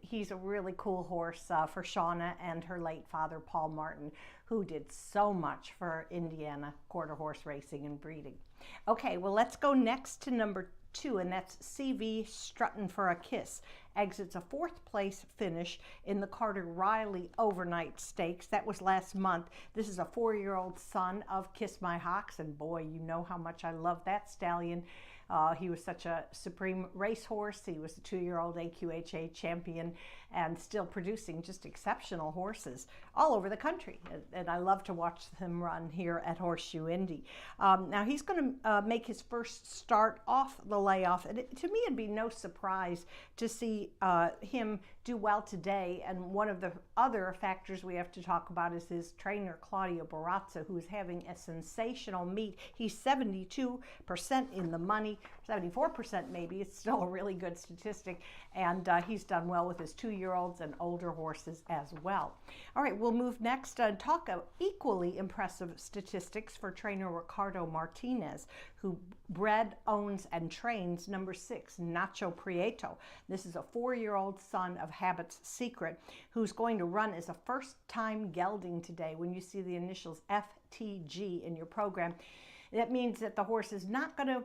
He's a really cool horse for Shauna and her late father, Paul Martin, who did so much for Indiana quarter horse racing and breeding. Okay, well, let's go next to number 2, and that's CV Struttin' for a Kiss. Exits a 4th place finish in the Carter Riley Overnight Stakes. That was last month. This is a 4-year-old son of Kiss My Hawks, and boy, you know how much I love that stallion. He was such a supreme racehorse. He was a 2-year-old AQHA champion and still producing just exceptional horses all over the country. And I love to watch him run here at Horseshoe Indy. Now he's going to make his first start off the layoff. And to me, it'd be no surprise to see him do well today. And one of the other factors we have to talk about is his trainer, Claudio Barazza, who's having a sensational meet. He's 72% in the money, 74% maybe. It's still a really good statistic. And he's done well with his 2-year-olds and older horses as well. All right, we'll move next and talk equally impressive statistics for trainer Ricardo Martinez, who bred, owns, and trains number 6, Nacho Prieto. This is a 4-year-old son of Habit's Secret, who's going to run as a first-time gelding today. When you see the initials FTG in your program, that means that the horse is not going to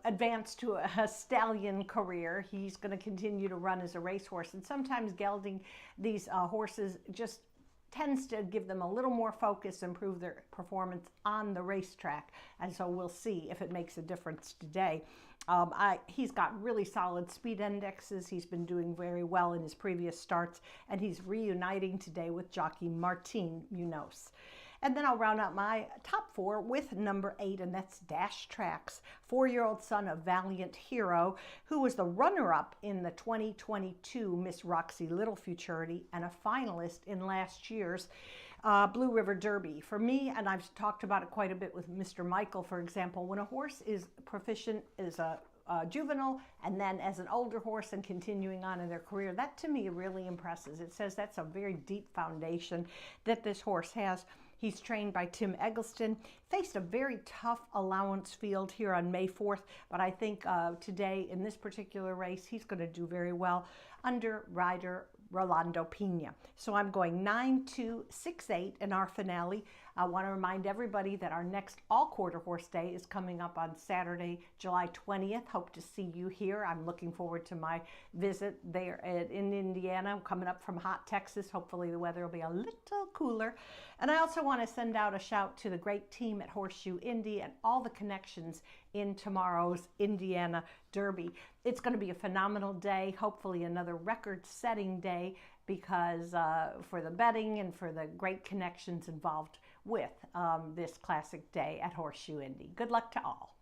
advance to a stallion career. He's going to continue to run as a racehorse. And sometimes gelding, these horses just tends to give them a little more focus, improve their performance on the racetrack. And so we'll see if it makes a difference today. He's got really solid speed indexes. He's been doing very well in his previous starts, and he's reuniting today with jockey Martin Munoz. And then I'll round out my top 4 with number 8, and that's Dash Tracks, 4-year-old son of Valiant Hero, who was the runner-up in the 2022 Miss Roxy Little Futurity and a finalist in last year's Blue River Derby. For me, and I've talked about it quite a bit with Mr. Michael, for example, when a horse is proficient as a juvenile and then as an older horse and continuing on in their career, that to me really impresses. It says that's a very deep foundation that this horse has. He's trained by Tim Eggleston, faced a very tough allowance field here on May 4th, but I think today in this particular race, he's going to do very well under rider Rolando Pena. So I'm going 9-2-6-8 in our finale. I want to remind everybody that our next all-quarter horse day is coming up on Saturday, July 20th. Hope to see you here. I'm looking forward to my visit there in Indiana. I'm coming up from hot Texas. Hopefully the weather will be a little cooler. And I also want to send out a shout to the great team at Horseshoe Indy and all the connections in tomorrow's Indiana Derby. It's going to be a phenomenal day, hopefully another record-setting day, because for the betting and for the great connections involved with this classic day at Horseshoe Indy. Good luck to all.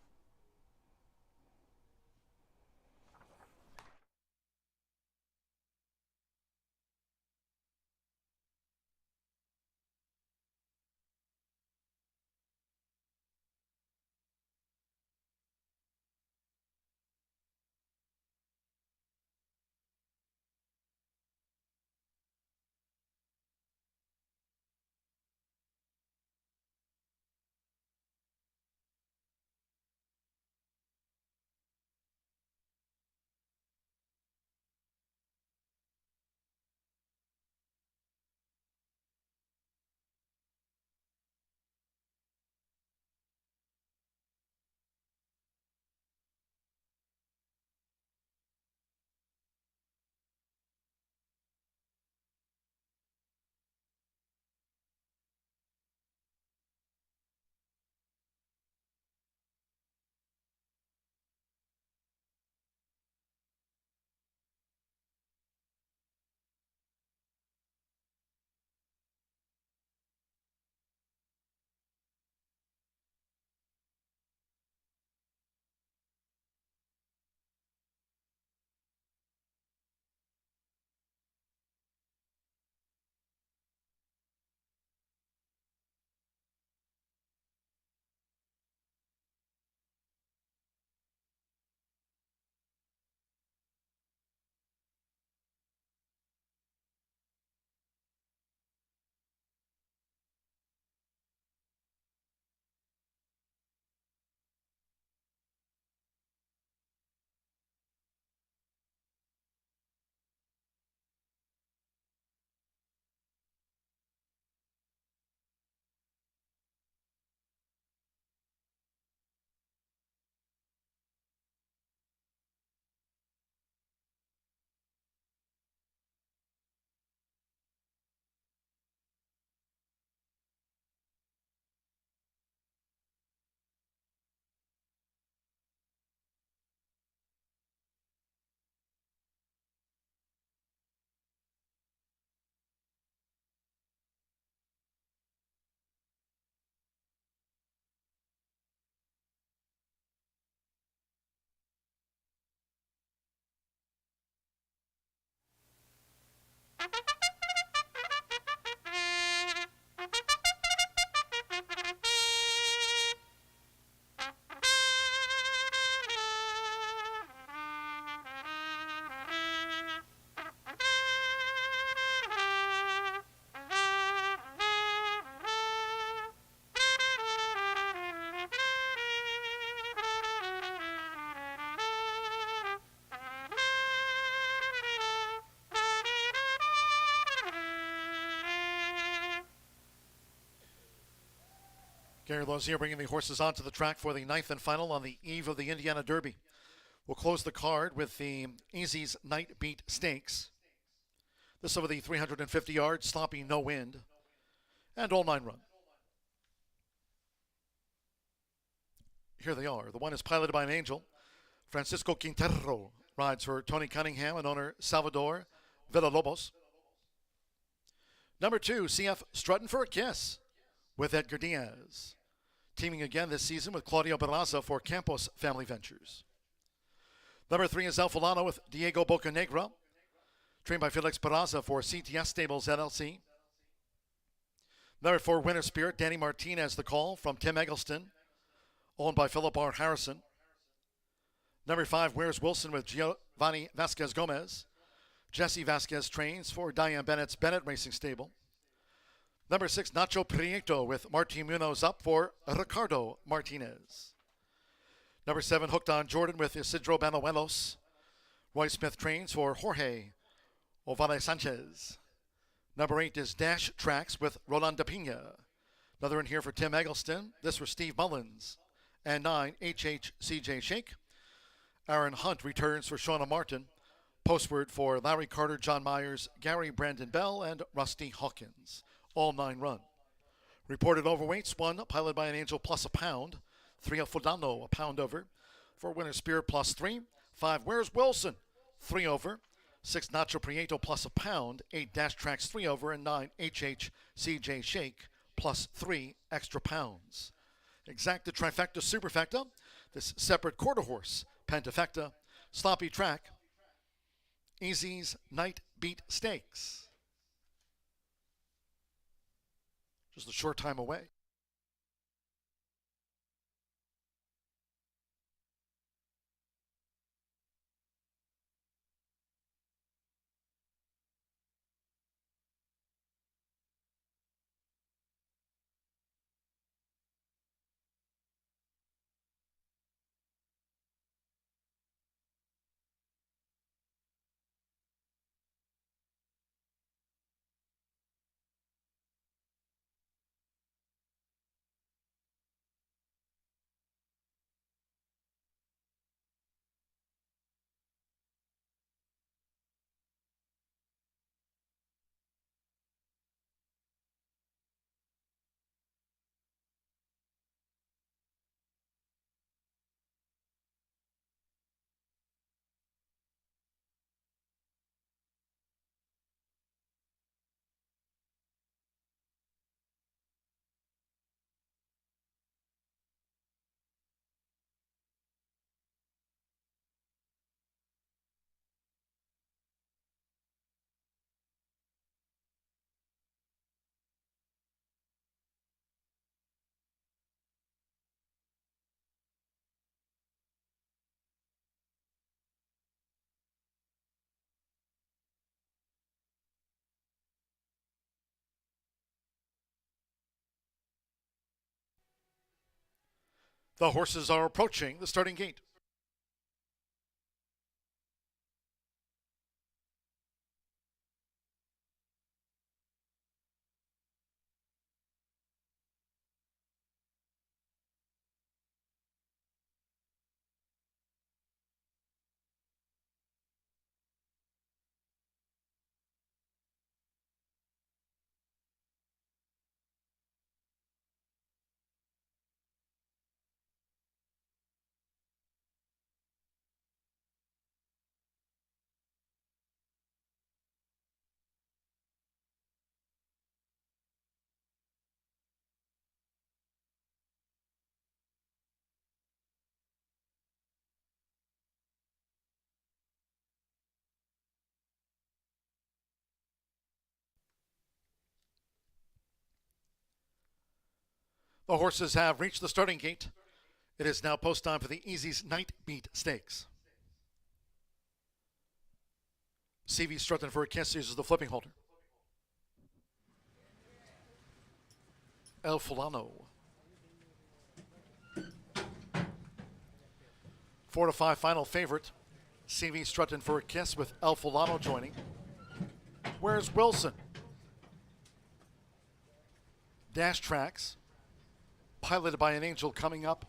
Gary Lozier bringing the horses onto the track for the 9th and final on the eve of the Indiana Derby. We'll close the card with the Easy's Night Beat Stakes. This over the 350 yards, sloppy, no wind, and all 9 run. Here they are. The one is piloted by an angel. Francisco Quintero rides for Tony Cunningham and owner Salvador Villalobos. Number 2, CF Strutting for a Kiss with Edgar Diaz. Teaming again this season with Claudio Barraza for Campos Family Ventures. Number 3 is El Fulano with Diego Bocanegra, trained by Felix Barraza for CTS Stables LLC. Number 4, Winter Spirit, Danny Martinez, the call from Tim Eggleston, owned by Philip R. Harrison. Number 5, Where's Wilson with Giovanni Vasquez Gomez. Jesse Vasquez trains for Diane Bennett's Bennett Racing Stable. Number 6, Nacho Prieto with Martin Munoz up for Ricardo Martinez. Number 7, Hooked on Jordan with Isidro Banuelos. Roy Smith trains for Jorge Ovale Sanchez. Number 8 is Dash Tracks with Rolanda Pina. Another in here for Tim Eggleston. This for Steve Mullins. And 9, HHCJ Shake. Aaron Hunt returns for Shauna Martin. Postword for Larry Carter, John Myers, Gary Brandon Bell, and Rusty Hawkins. All 9 run. Reported overweights, 1 piloted by an angel plus a pound. 3 Fulano, a pound over. 4 Winter Spirit plus 3. 5 Where's Wilson, 3 over. 6 Nacho Prieto plus a pound. 8 Dash Tracks 3 over. And 9 HHCJ Shake plus 3 extra pounds. Exacta Trifecta Superfecta. This separate quarter horse Pentafecta. Sloppy track. Easy's Night Beat Stakes. Just a short time away. The horses are approaching the starting gate. The horses have reached the starting gate. It is now post time for the Easy's Night Beat Stakes. CV Strutton for a Kiss uses the flipping holder. El Fulano. 4 to 5 final favorite. CV Strutton for a Kiss with El Fulano joining. Where's Wilson? Dash Tracks. Piloted by an Angel coming up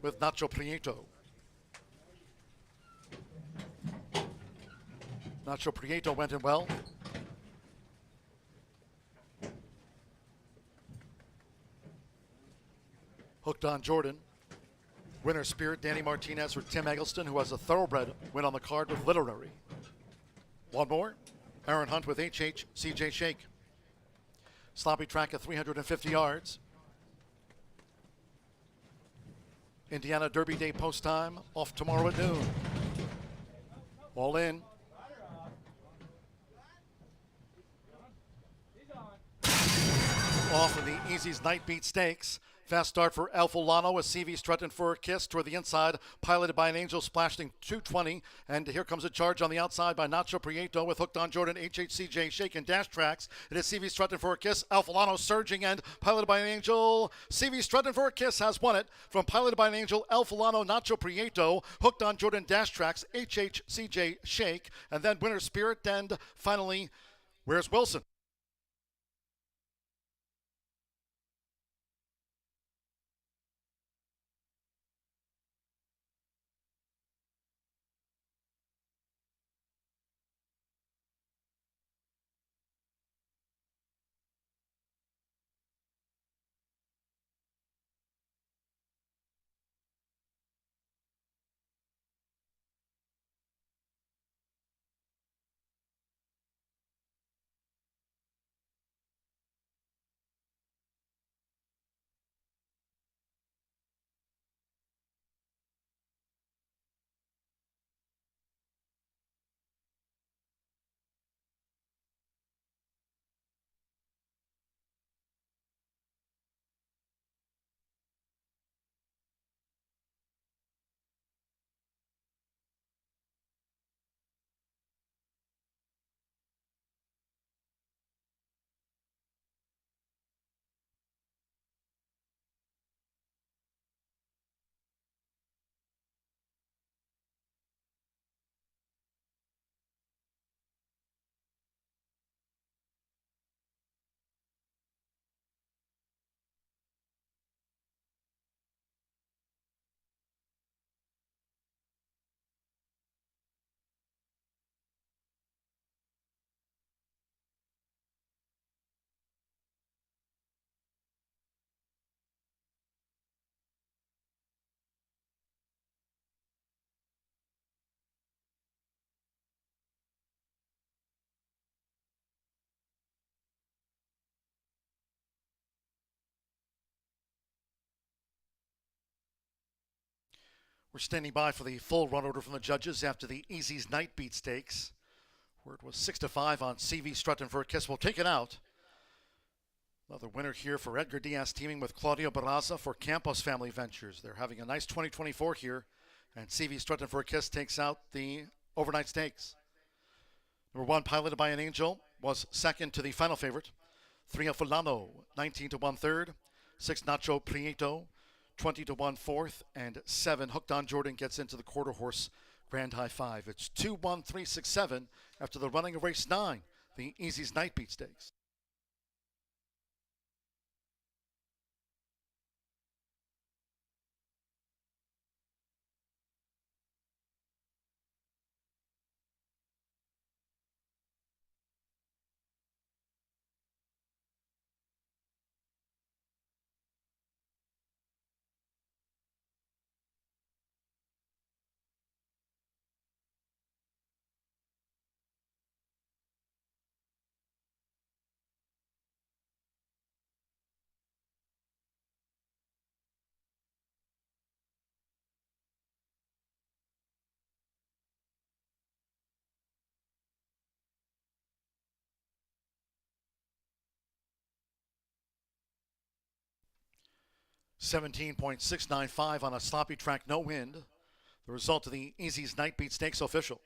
with Nacho Prieto. Nacho Prieto went in well. Hooked on Jordan. Winner Spirit, Danny Martinez for Tim Eggleston, who has a thoroughbred win on the card with Literary. One more. Aaron Hunt with HH, CJ Shake. Sloppy track at 350 yards. Indiana Derby Day post time, off tomorrow at noon. All in. Off in the Easy's Night Beat Stakes. Fast start for El Fulano with CV strutting for a kiss toward the inside, piloted by an Angel splashing 220. And here comes a charge on the outside by Nacho Prieto with Hooked on Jordan, HHCJ shaking dash tracks. It is CV strutting for a kiss. El Fulano surging and piloted by an Angel. CV strutting for a kiss has won it from piloted by an Angel, El Fulano, Nacho Prieto, Hooked on Jordan dash tracks, HHCJ shake, and then Winner Spirit, and finally, Where's Wilson? We're standing by for the full run order from the judges after the Easy's Night Beat Stakes, where it was 6-5 on CV Strutting for a Kiss. We'll take it out. Another winner here for Edgar Diaz, teaming with Claudio Barraza for Campos Family Ventures. They're having a nice 2024 here, and CV Strutting for a Kiss takes out the overnight stakes. Number 1, piloted by an Angel, was second to the final favorite. 3 Fulano, 19 to 1/3. 6 Nacho Prieto, 20 to 1/4, and 7 Hooked on Jordan gets into the quarter horse grand high 5. It's 2, 1, 3, 6, 7 after the running of race 9, the Easy's Night Beat Stakes. $17.695 on a sloppy track, no wind. The result of the Easy's Night Beat Stakes official.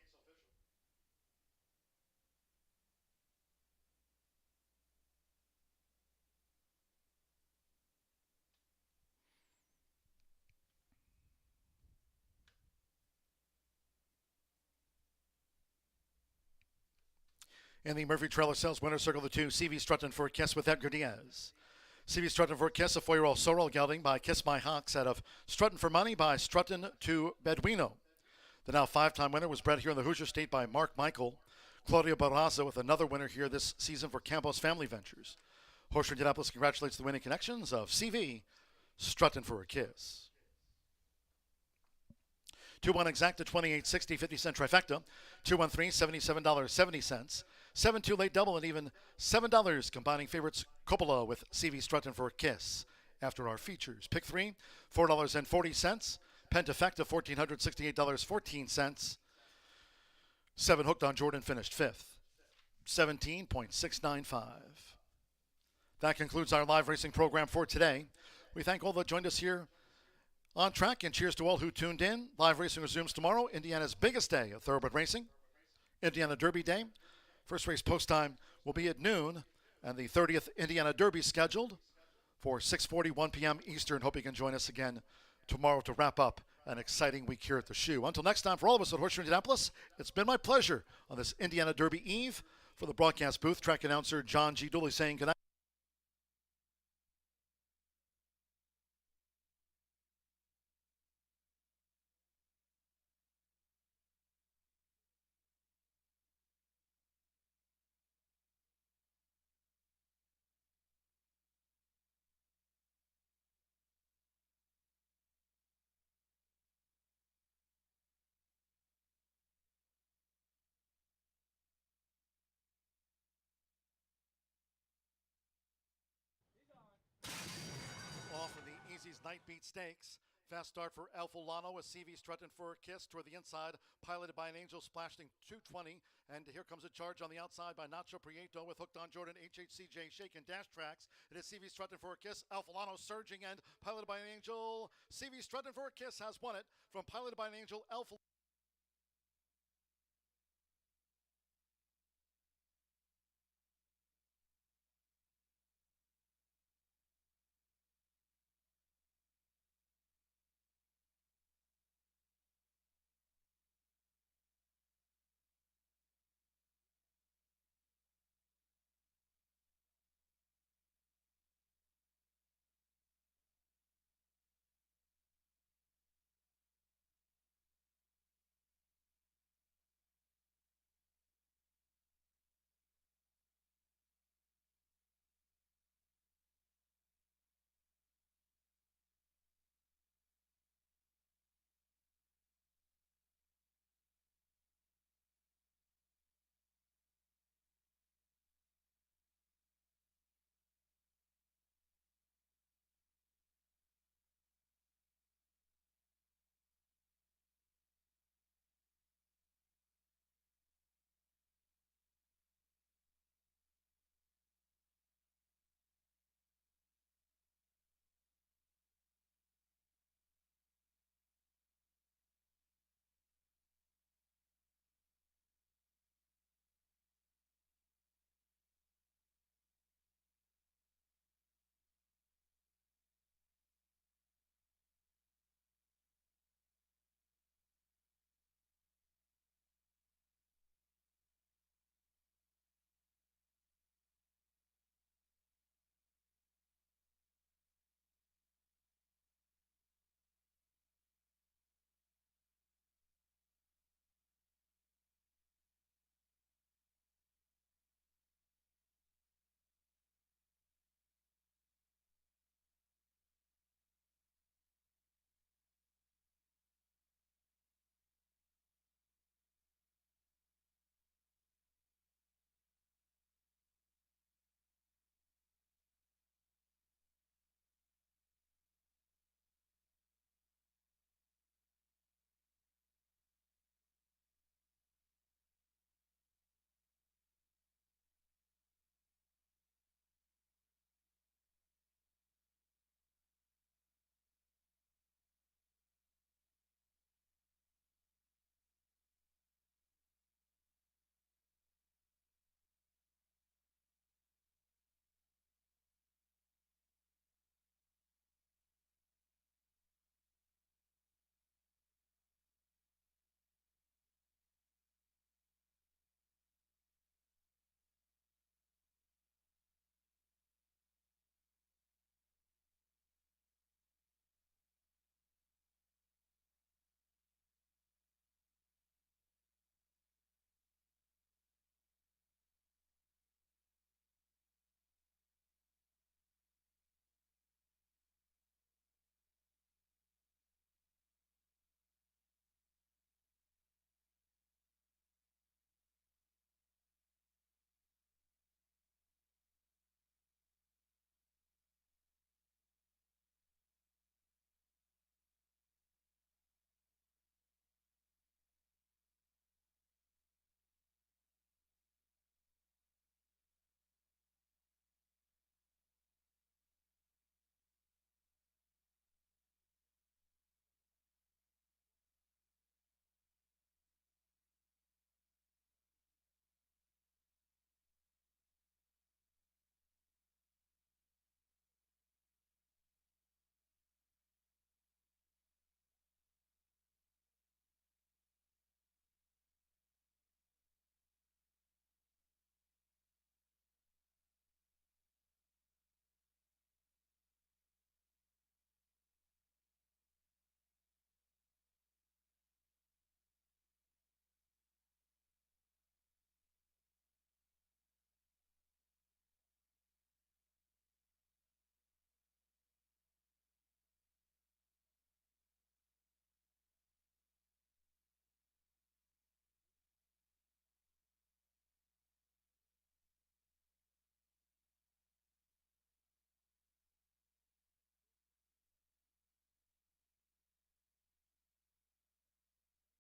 In the Murphy Trailer Sales winner circle, the 2, CV Strutting for a Kiss with Edgar Diaz. CV Strutting for a Kiss, a 4-year-old sorrel gelding by Kiss My Hawks out of Strutting for Money by Strutting to Beduino. The now 5-time winner was bred here in the Hoosier State by Mark Michael. Claudio Barraza with another winner here this season for Campos Family Ventures. Horseshoe Indianapolis congratulates the winning connections of CV Strutting for a Kiss. 2-1 exacta 28.60 50-cent trifecta. 2-1-3 $77.70. 7-2 late double and even $7 combining favorites Coppola with CV Strutting for a Kiss. After our features, pick 3 $4.40. Pentafecta $1,468.14. 7 hooked on Jordan finished 5th. 17.695. That concludes our live racing program for today. We thank all that joined us here on track, and cheers to all who tuned in. Live racing resumes tomorrow, Indiana's biggest day of thoroughbred racing, Indiana Derby Day. First race post time will be at noon, and the 30th Indiana Derby scheduled for 6:41 p.m. Eastern. Hope you can join us again tomorrow to wrap up an exciting week here at the Shoe. Until next time, for all of us at Horseshoe Indianapolis, it's been my pleasure on this Indiana Derby Eve. For the broadcast booth, track announcer John G. Dooley saying good night. Off in the Easy's Night Beat Stakes. Fast start for El Fulano with CV Strutting for a Kiss toward the inside, piloted by an Angel splashing 220. And here comes a charge on the outside by Nacho Prieto with Hooked on Jordan, HHCJ shaking dash tracks. It is CV Strutting for a Kiss. El Fulano surging and piloted by an Angel. CV Strutting for a Kiss has won it from piloted by an Angel.